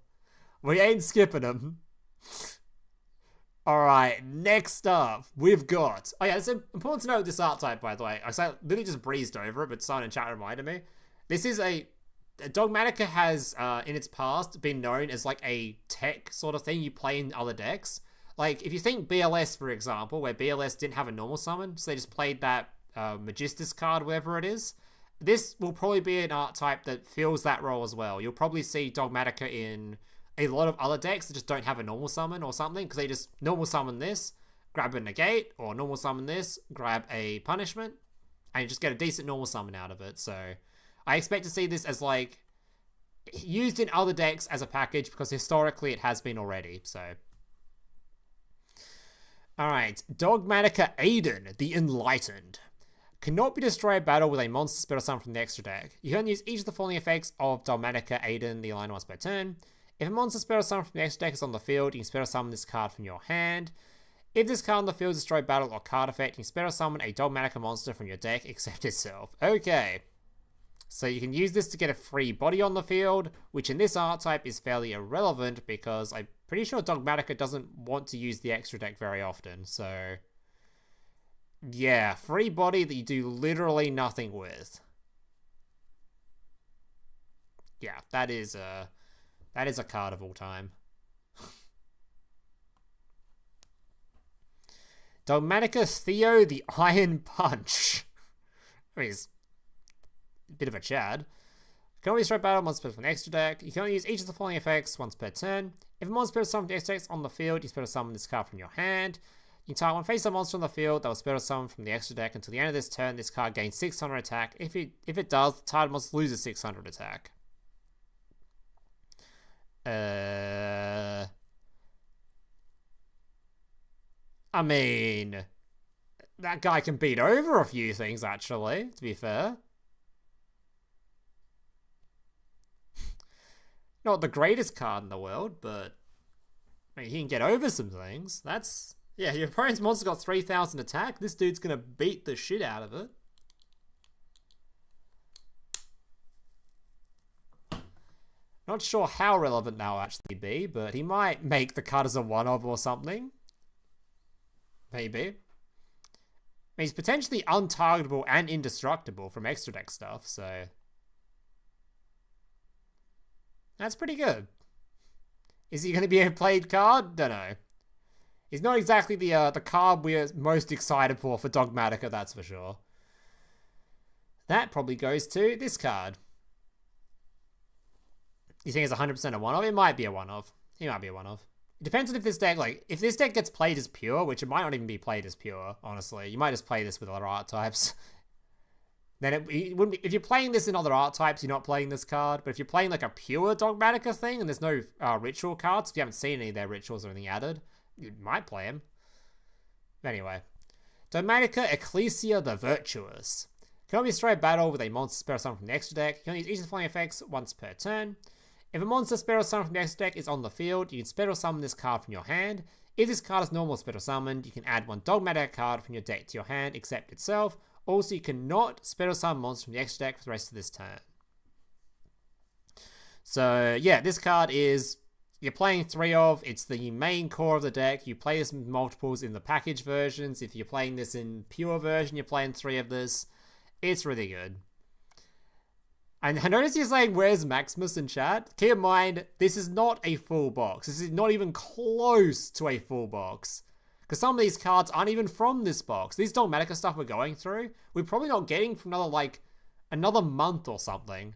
B: We ain't skipping them. Alright, next up, we've got... Oh yeah, it's important to note this art type, by the way. I literally just breezed over it, but someone in chat reminded me. This is Dogmatica has, in its past, been known as like a tech sort of thing you play in other decks. Like, if you think BLS, for example, where BLS didn't have a normal summon, so they just played that Magistus card, whatever it is, this will probably be an art type that fills that role as well. You'll probably see Dogmatica in a lot of other decks that just don't have a normal summon or something, because they just normal summon this, grab a negate, or normal summon this, grab a punishment, and you just get a decent normal summon out of it. So I expect to see this as, like, used in other decks as a package, because historically it has been already, so. Alright, Dogmatica Aiden, the Enlightened. Cannot be destroyed battle with a monster spell summon from the extra deck. You can use each of the following effects of Dogmatica Aiden, the Enlightened, once per turn. If a monster spell summon from the extra deck is on the field, you can spell summon this card from your hand. If this card on the field is destroyed battle or card effect, you can spell summon a Dogmatica monster from your deck except itself. Okay. So you can use this to get a free body on the field, which in this art type is fairly irrelevant because I'm pretty sure Dogmatica doesn't want to use the extra deck very often. So yeah, free body that you do literally nothing with. Yeah, that is a card of all time. Dogmatica Theo, the Iron Punch. I mean, he's a bit of a Chad. Can only strike battle monster from an extra deck. You can only use each of the following effects once per turn. If a monster is summoned from the extra deck on the field, you spell summon this card from your hand. You target one face-up monster on the field that will spell summon from the extra deck until the end of this turn. This card gains 600 attack. If it does, the target monster loses 600 attack. I mean, that guy can beat over a few things, actually, to be fair. Not the greatest card in the world, but I mean, he can get over some things. That's, yeah, your opponent's monster got 3,000 attack. This dude's gonna beat the shit out of it. Not sure how relevant that'll actually be, but he might make the card as a one-of or something. Maybe. I mean, he's potentially untargetable and indestructible from extra deck stuff, so that's pretty good. Is he going to be a played card? Don't know. He's not exactly the card we're most excited for Dogmatica, that's for sure. That probably goes to this card. You think it's 100% a one-of? It might be a one-of. He might be a one-of. It depends on if this deck, like, if this deck gets played as pure, which it might not even be played as pure, honestly. You might just play this with other art types. Then it wouldn't be, if you're playing this in other art types, you're not playing this card. But if you're playing like a pure Dogmatica thing and there's no ritual cards, if you haven't seen any of their rituals or anything added, you might play them. Anyway. Dogmatica Ecclesia the Virtuous. Can only destroy a battle with a monster spell summon from the extra deck. You can use each of the following effects once per turn. If a monster spell summon from the extra deck is on the field, you can spell summon this card from your hand. If this card is normal spell summoned, you can add one Dogmatica card from your deck to your hand except itself. Also, you cannot spell summon monsters from the extra deck for the rest of this turn. So, yeah, this card is, you're playing 3 of, it's the main core of the deck. You play this in multiples in the package versions. If you're playing this in pure version, you're playing 3 of this. It's really good. And I notice you're saying, where's Maximus in chat? Keep in mind, this is not a full box. This is not even close to a full box. Because some of these cards aren't even from this box. These Dogmatica stuff we're going through, we're probably not getting for another month or something.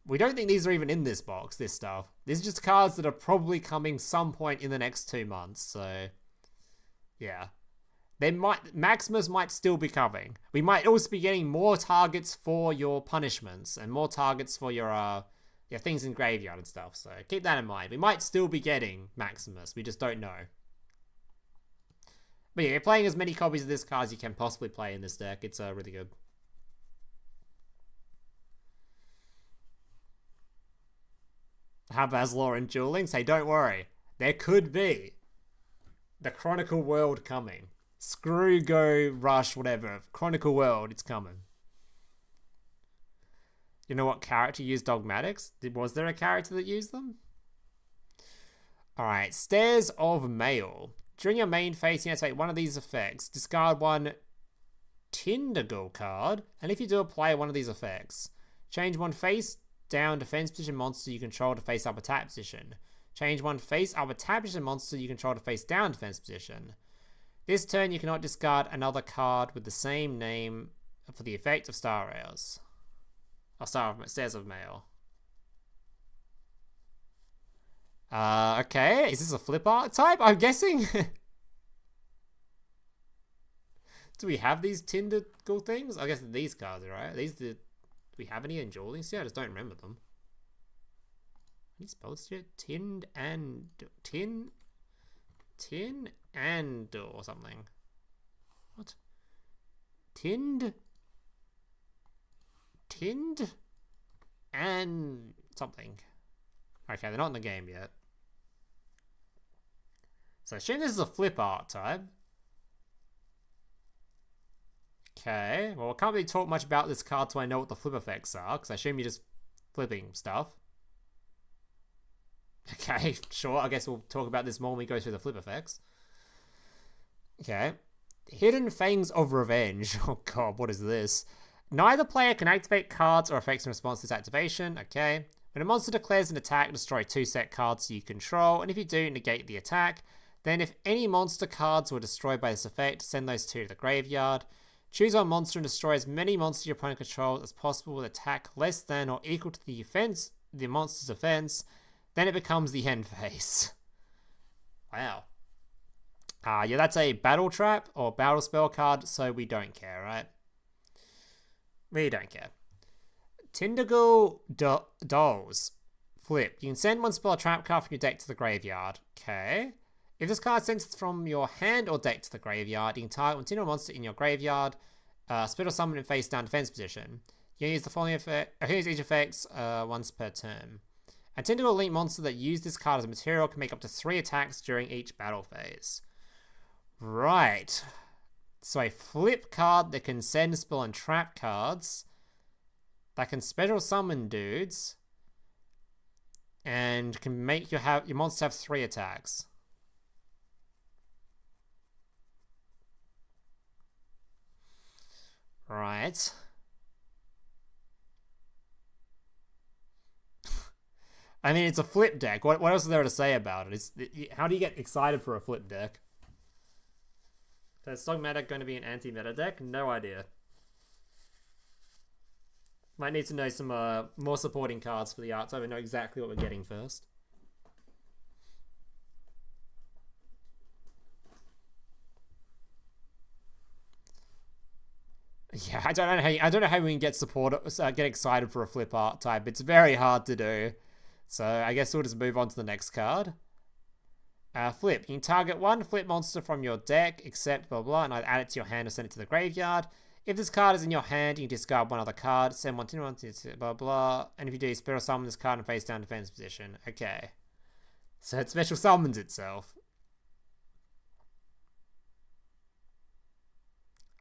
B: We don't think these are even in this box, this stuff. These are just cards that are probably coming some point in the next 2 months, so yeah. Maximus might still be coming. We might also be getting more targets for your punishments and more targets for your things in graveyard and stuff. So keep that in mind. We might still be getting Maximus. We just don't know. But yeah, you're playing as many copies of this card as you can possibly play in this deck. It's really good. Have Aslor and Duel Links? Hey, don't worry. There could be the Chronicle World coming. Screw, go, rush, whatever. Chronicle World, it's coming. You know what character used Dogmatics? Was there a character that used them? Alright, Stairs of Mail. During your main phase, you activate one of these effects. Discard one Tindergle card, and if you do apply one of these effects, change one face down defense position monster you control to face up attack position. Change one face up tab position monster you control to face down defense position. This turn you cannot discard another card with the same name for the effect of Star Rails. Or Stairs of Mail. Okay, is this a flip art type? I'm guessing? Do we have these Tentacle things? I guess these cards, right? Do we have any in Duel Links? Yeah, I just don't remember them. Any spells here? Tin and or something. What? Tinned and something. Okay, they're not in the game yet. So I assume this is a flip art type. Okay, well I can't really talk much about this card till I know what the flip effects are, because I assume you're just flipping stuff. Okay, sure, I guess we'll talk about this more when we go through the flip effects. Okay. Hidden Fangs of Revenge. Oh god, what is this? Neither player can activate cards or effects in response to this activation. Okay. When a monster declares an attack, destroy 2 set cards you control, and if you do, negate the attack. Then if any monster cards were destroyed by this effect, send those 2 to the graveyard. Choose one monster and destroy as many monsters your opponent controls as possible with attack less than or equal to the monster's offense. Then it becomes the end phase. Wow. Yeah, that's a battle trap or battle spell card, so we don't care, right? We don't care. Tentacle Dolls. Flip. You can send one spell or trap card from your deck to the graveyard. Okay. If this card sends from your hand or deck to the graveyard, you can target one Tentacle monster in your graveyard, split or summon in face down defense position. You can use the following effect. You can use each effects once per turn. A Tentacle Elite monster that used this card as a material can make up to 3 attacks during each battle phase. Right. So a flip card that can send spell and trap cards, that can special summon dudes, and can make your monster have 3 attacks. Right. I mean, it's a flip deck. What else is there to say about it? How do you get excited for a flip deck? So is Dogmatica going to be an anti-meta deck? No idea. Might need to know some more supporting cards for the art type and know exactly what we're getting first. Yeah, I don't know how we can get get excited for a flip art type. It's very hard to do. So I guess we'll just move on to the next card. Flip. You can target one flip monster from your deck, except blah blah, and either add it to your hand or send it to the graveyard. If this card is in your hand, you can discard one other card, send one to blah blah, and if you do, special summon this card in face down defense position. Okay. So it special summons itself.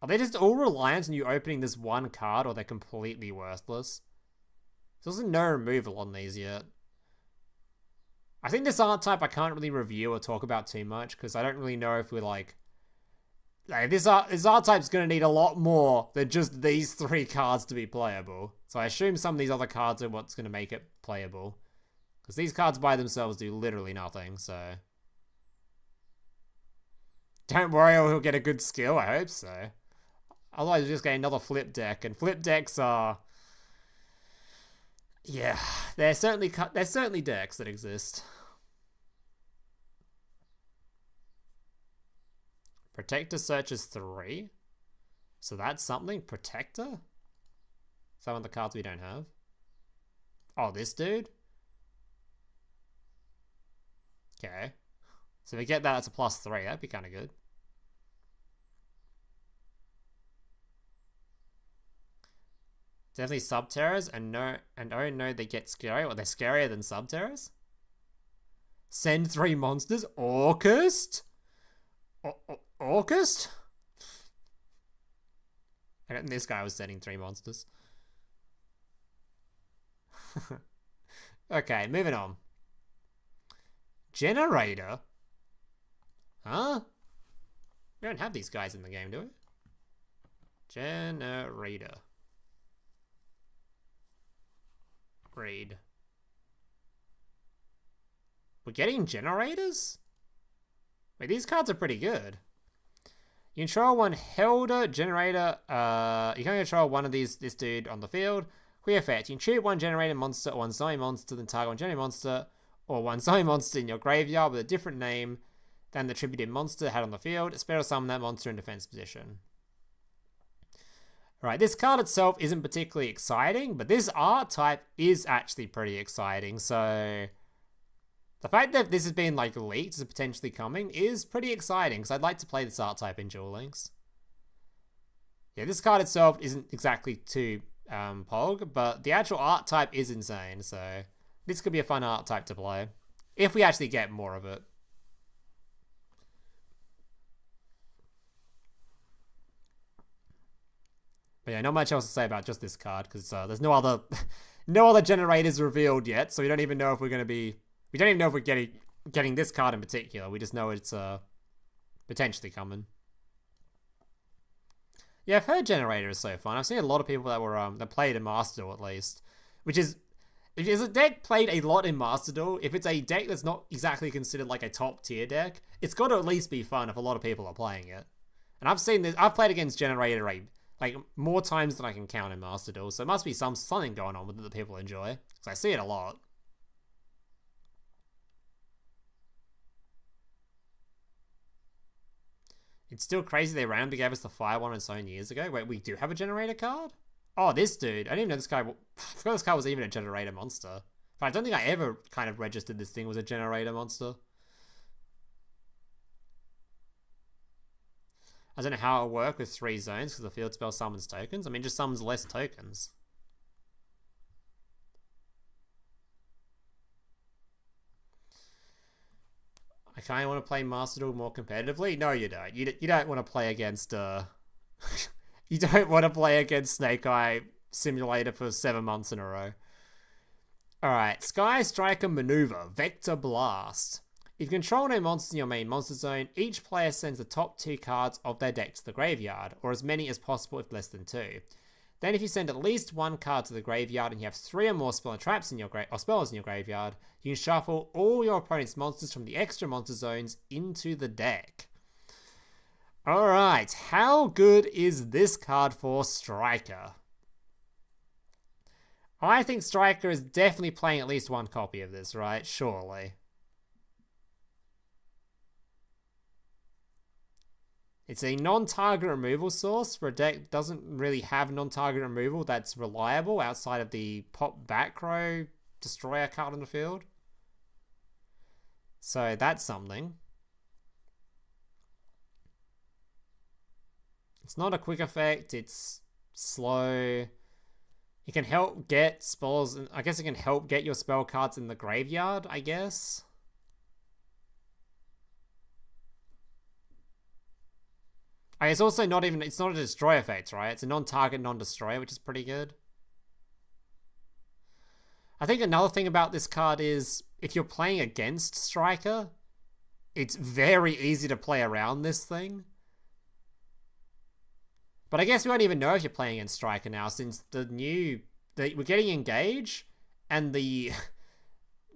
B: Are they just all reliant on you opening this one card, or they're completely worthless? There's also no removal on these yet. I think this art type I can't really review or talk about too much, because I don't really know if we're like this art type's going to need a lot more than just these 3 cards to be playable. So I assume some of these other cards are what's going to make it playable. Because these cards by themselves do literally nothing, so... Don't worry, we'll get a good skill, I hope so. Otherwise, we'll just get another flip deck, and flip decks are... Yeah, they're certainly decks that exist. Protector searches 3. So that's something. Protector? Some of the cards we don't have. Oh, this dude? Okay. So if we get that, that's a +3. That'd be kind of good. Definitely Subterrors, and oh no, they get scary. Well, they're scarier than Subterrors? Send 3 monsters? Orcust? Orcust? And this guy was sending 3 monsters. Okay, moving on. Generator? Huh? We don't have these guys in the game, do we? Generator. Read. We're getting generators? Wait, these cards are pretty good. You control one Helder generator. You can control one of this dude on the field. Quick effect. You can shoot one generator monster or one zombie monster, then target one generator monster or one zombie monster in your graveyard with a different name than the attributed monster had on the field. Special summon that monster in defense position. Alright, this card itself isn't particularly exciting, but this art type is actually pretty exciting, so the fact that this has been like leaked as potentially coming is pretty exciting, because I'd like to play this art type in Duel Links. Yeah, this card itself isn't exactly too pog, but the actual art type is insane, so this could be a fun art type to play, if we actually get more of it. But yeah, not much else to say about just this card, because there's no other generators revealed yet, so we don't even know if we're going to be... We don't even know if we're getting this card in particular. We just know it's potentially coming. Yeah, I've heard Generator is so fun. I've seen a lot of people that were that played in Master Duel at least, which is, if there's a deck played a lot in Master Duel, if it's a deck that's not exactly considered like a top tier deck, it's got to at least be fun if a lot of people are playing it. And I've seen this. I've played against Generator like more times than I can count in Master Duel, so it must be something going on with it that people enjoy, because I see it a lot. It's still crazy they randomly gave us the fire one its own years ago. Wait, we do have a generator card? Oh, this dude. I didn't even know this guy... I forgot this card was even a generator monster. But I don't think I ever kind of registered this thing was a generator monster. I don't know how it'll work with 3 zones because the field spell summons tokens. I mean, just summons less tokens. I kind of want to play Master Duel more competitively. No, you don't. You don't want to play against you don't want to play against Snake Eye Simulator for 7 months in a row. Alright, Sky Striker Maneuver, Vector Blast. If you control no monsters in your main monster zone, each player sends the top 2 cards of their deck to the graveyard, or as many as possible if less than 2. Then if you send at least 1 card to the graveyard and you have 3 or more spell and traps in your spells in your graveyard, you can shuffle all your opponent's monsters from the extra monster zones into the deck. Alright, how good is this card for Striker? I think Striker is definitely playing at least 1 copy of this, right? Surely. It's a non-target removal source for a deck that doesn't really have non-target removal that's reliable outside of the pop back row destroyer card on the field. So that's something. It's not a quick effect, it's slow. It can help get spells, and I guess it can help get your spell cards in the graveyard, I guess. It's also not even, it's not a destroy effect, right? It's a non-target, non-destroyer, which is pretty good. I think another thing about this card is, if you're playing against Striker, it's very easy to play around this thing. But I guess we won't even know if you're playing against Striker now, since we're getting Engage, and if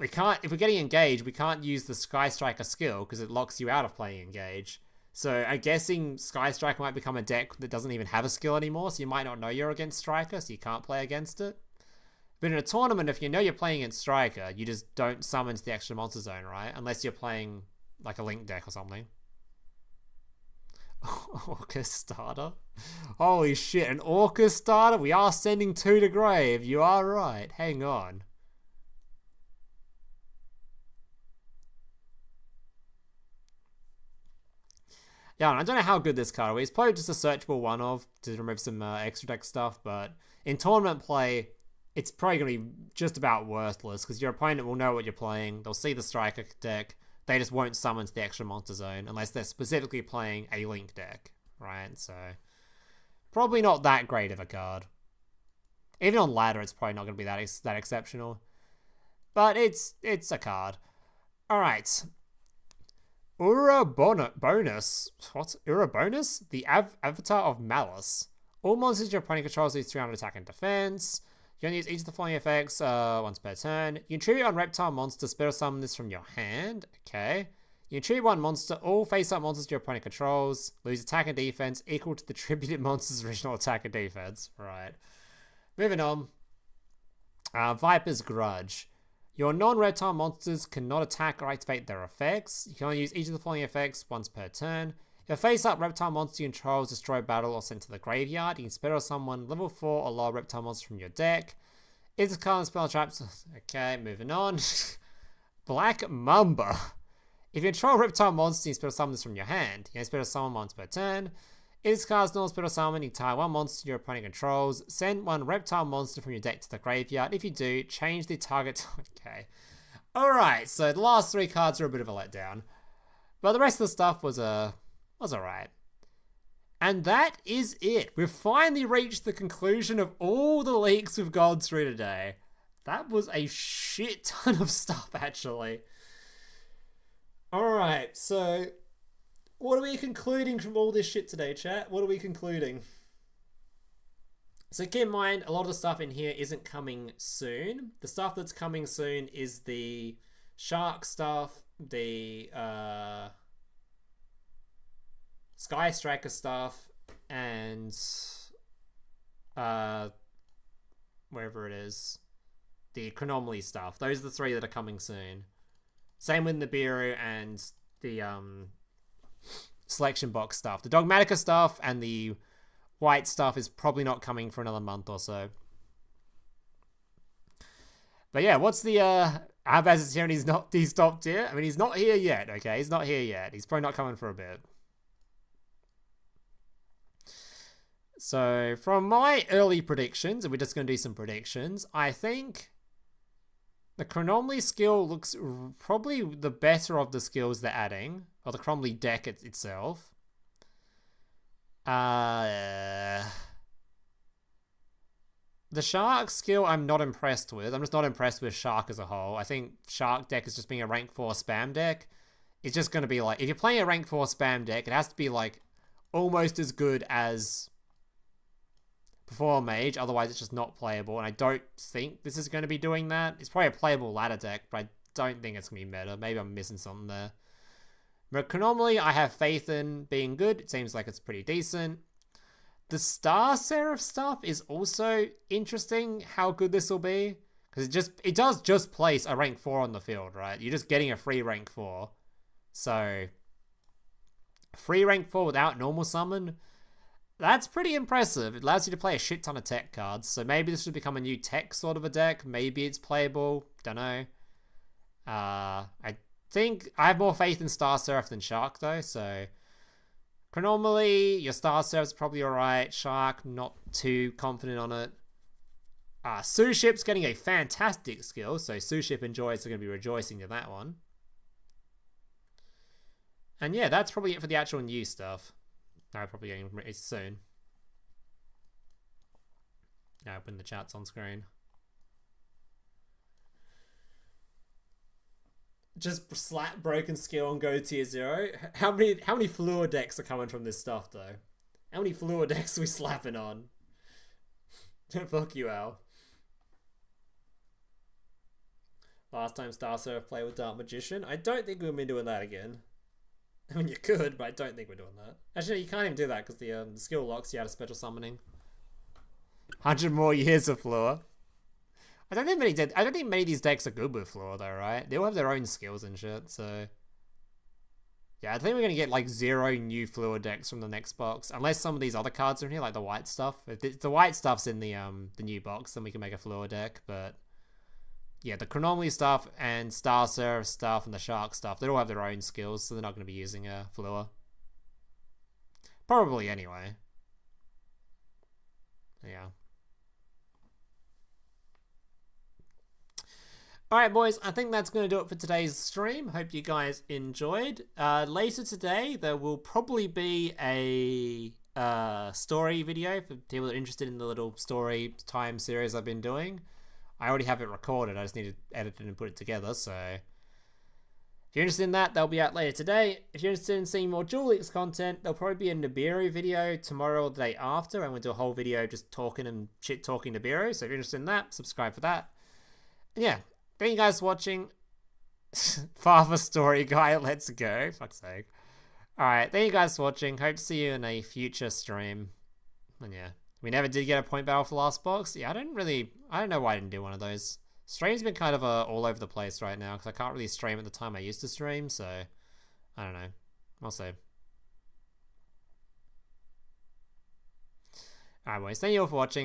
B: we're getting Engage, we can't use the Sky Striker skill, because it locks you out of playing Engage. So I'm guessing Sky Striker might become a deck that doesn't even have a skill anymore, so you might not know you're against Striker, so you can't play against it. But in a tournament, if you know you're playing against Striker, you just don't summon to the extra monster zone, right? Unless you're playing like a Link deck or something. Orca Starter? Holy shit, an Orca Starter? We are sending 2 to grave, you are right. Hang on. Yeah, I don't know how good this card is. It's probably just a searchable one-of to remove some extra deck stuff, but in tournament play, it's probably going to be just about worthless, because your opponent will know what you're playing, they'll see the Striker deck, they just won't summon to the extra monster zone, unless they're specifically playing a Link deck, right? So, probably not that great of a card. Even on ladder, it's probably not going to be that exceptional. But it's a card. Alright. Bonus. What? Bonus? The Avatar of Malice. All monsters your opponent controls lose 300 attack and defense. You can use each of the following effects once per turn. You can tribute on reptile monster, special summon this from your hand. Okay. You can tribute one monster. All face-up monsters your opponent controls lose attack and defense equal to the tributed monster's original attack and defense. Right. Moving on. Viper's Grudge. Your non-reptile monsters cannot attack or activate their effects. You can only use each of the following effects once per turn. If a face-up reptile monster you control is destroyed, battle, or sent to the graveyard, you can special summon level 4 or lower reptile monster from your deck. If this card spell traps... Okay, moving on. Black Mamba. If you control reptile monster, you can special summon this from your hand. You can special summon once per turn. If this card's normal special summon, you tie one monster your opponent controls. Send one reptile monster from your deck to the graveyard. If you do, change the target... Okay. Alright, so the last 3 cards are a bit of a letdown. But the rest of the stuff was alright. And that is it. We've finally reached the conclusion of all the leaks we've gone through today. That was a shit ton of stuff, actually. Alright, so what are we concluding from all this shit today, chat? What are we concluding? So keep in mind, a lot of the stuff in here isn't coming soon. The stuff that's coming soon is the shark stuff, the Sky Striker stuff, and wherever it is, the Chronomaly stuff. Those are the 3 that are coming soon. Same with NIBIRU and the selection box stuff. The Dogmatica stuff and the white stuff is probably not coming for another month or so. But yeah, what's the Abaz is here and he's stopped here? I mean, he's not here yet, okay? He's not here yet. He's probably not coming for a bit. So, from my early predictions, and we're just going to do some predictions, I think the Chronomaly skill looks probably the better of the skills they're adding, or the Chronomaly deck itself. The Shark skill I'm not impressed with. I'm just not impressed with Shark as a whole. I think Shark deck is just being a rank 4 spam deck. It's just going to be like, if you're playing a rank 4 spam deck, it has to be like almost as good as Perform Mage, otherwise it's just not playable, and I don't think this is going to be doing that. It's probably a playable ladder deck, but I don't think it's going to be meta. Maybe I'm missing something there. But Chronomaly, I have faith in being good. It seems like it's pretty decent. The Star Seraph stuff is also interesting, how good this will be. Because it does just place a rank 4 on the field, right? You're just getting a free rank 4. So, free rank 4 without normal summon, that's pretty impressive. It allows you to play a shit ton of tech cards. So maybe this should become a new tech sort of a deck. Maybe it's playable. Don't know. I think I have more faith in Star Seraph than Shark though. So Chronomaly, your Star Seraph's probably alright. Shark, not too confident on it. Suship's getting a fantastic skill. So Suship enjoys are going to be rejoicing to that one. And yeah, that's probably it for the actual new stuff. No, probably getting it soon. Now when the chat's on screen. Just slap broken skill and go tier 0. How many fluid decks are coming from this stuff though? How many fluid decks are we slapping on? Fuck you, Al. Last time Star Seraph played with Dark Magician. I don't think we'll be doing that again. I mean, you could, but I don't think we're doing that. Actually, you can't even do that because the skill locks you out of special summoning. 100 more years of Fleur. I don't think many of these decks are good with Fleur though, right? They all have their own skills and shit, so yeah, I think we're gonna get like 0 new Fleur decks from the next box, unless some of these other cards are in here, like the white stuff. If the white stuff's in the new box, then we can make a Fleur deck. But yeah, the Chronomaly stuff and Star Seraph stuff and the Shark stuff, they all have their own skills, so they're not going to be using a Fleur. Probably anyway. Yeah. Alright boys, I think that's going to do it for today's stream. Hope you guys enjoyed. Later today, there will probably be a story video for people that are interested in the little story time series I've been doing. I already have it recorded, I just need to edit it and put it together, so If you're interested in that, they'll be out later today. If you're interested in seeing more Duel Links content, there'll probably be a NIBIRU video tomorrow or the day after. I'm going to do a whole video just talking and shit-talking NIBIRU. So if you're interested in that, subscribe for that. And yeah, thank you guys for watching. Father Story Guy, let's go. Fuck's sake. Alright, thank you guys for watching. Hope to see you in a future stream. And yeah, we never did get a point battle for last box. Yeah, I don't know why I didn't do one of those. Stream's been kind of all over the place right now because I can't really stream at the time I used to stream, so I don't know. We'll see. Alright boys, thank you all for watching.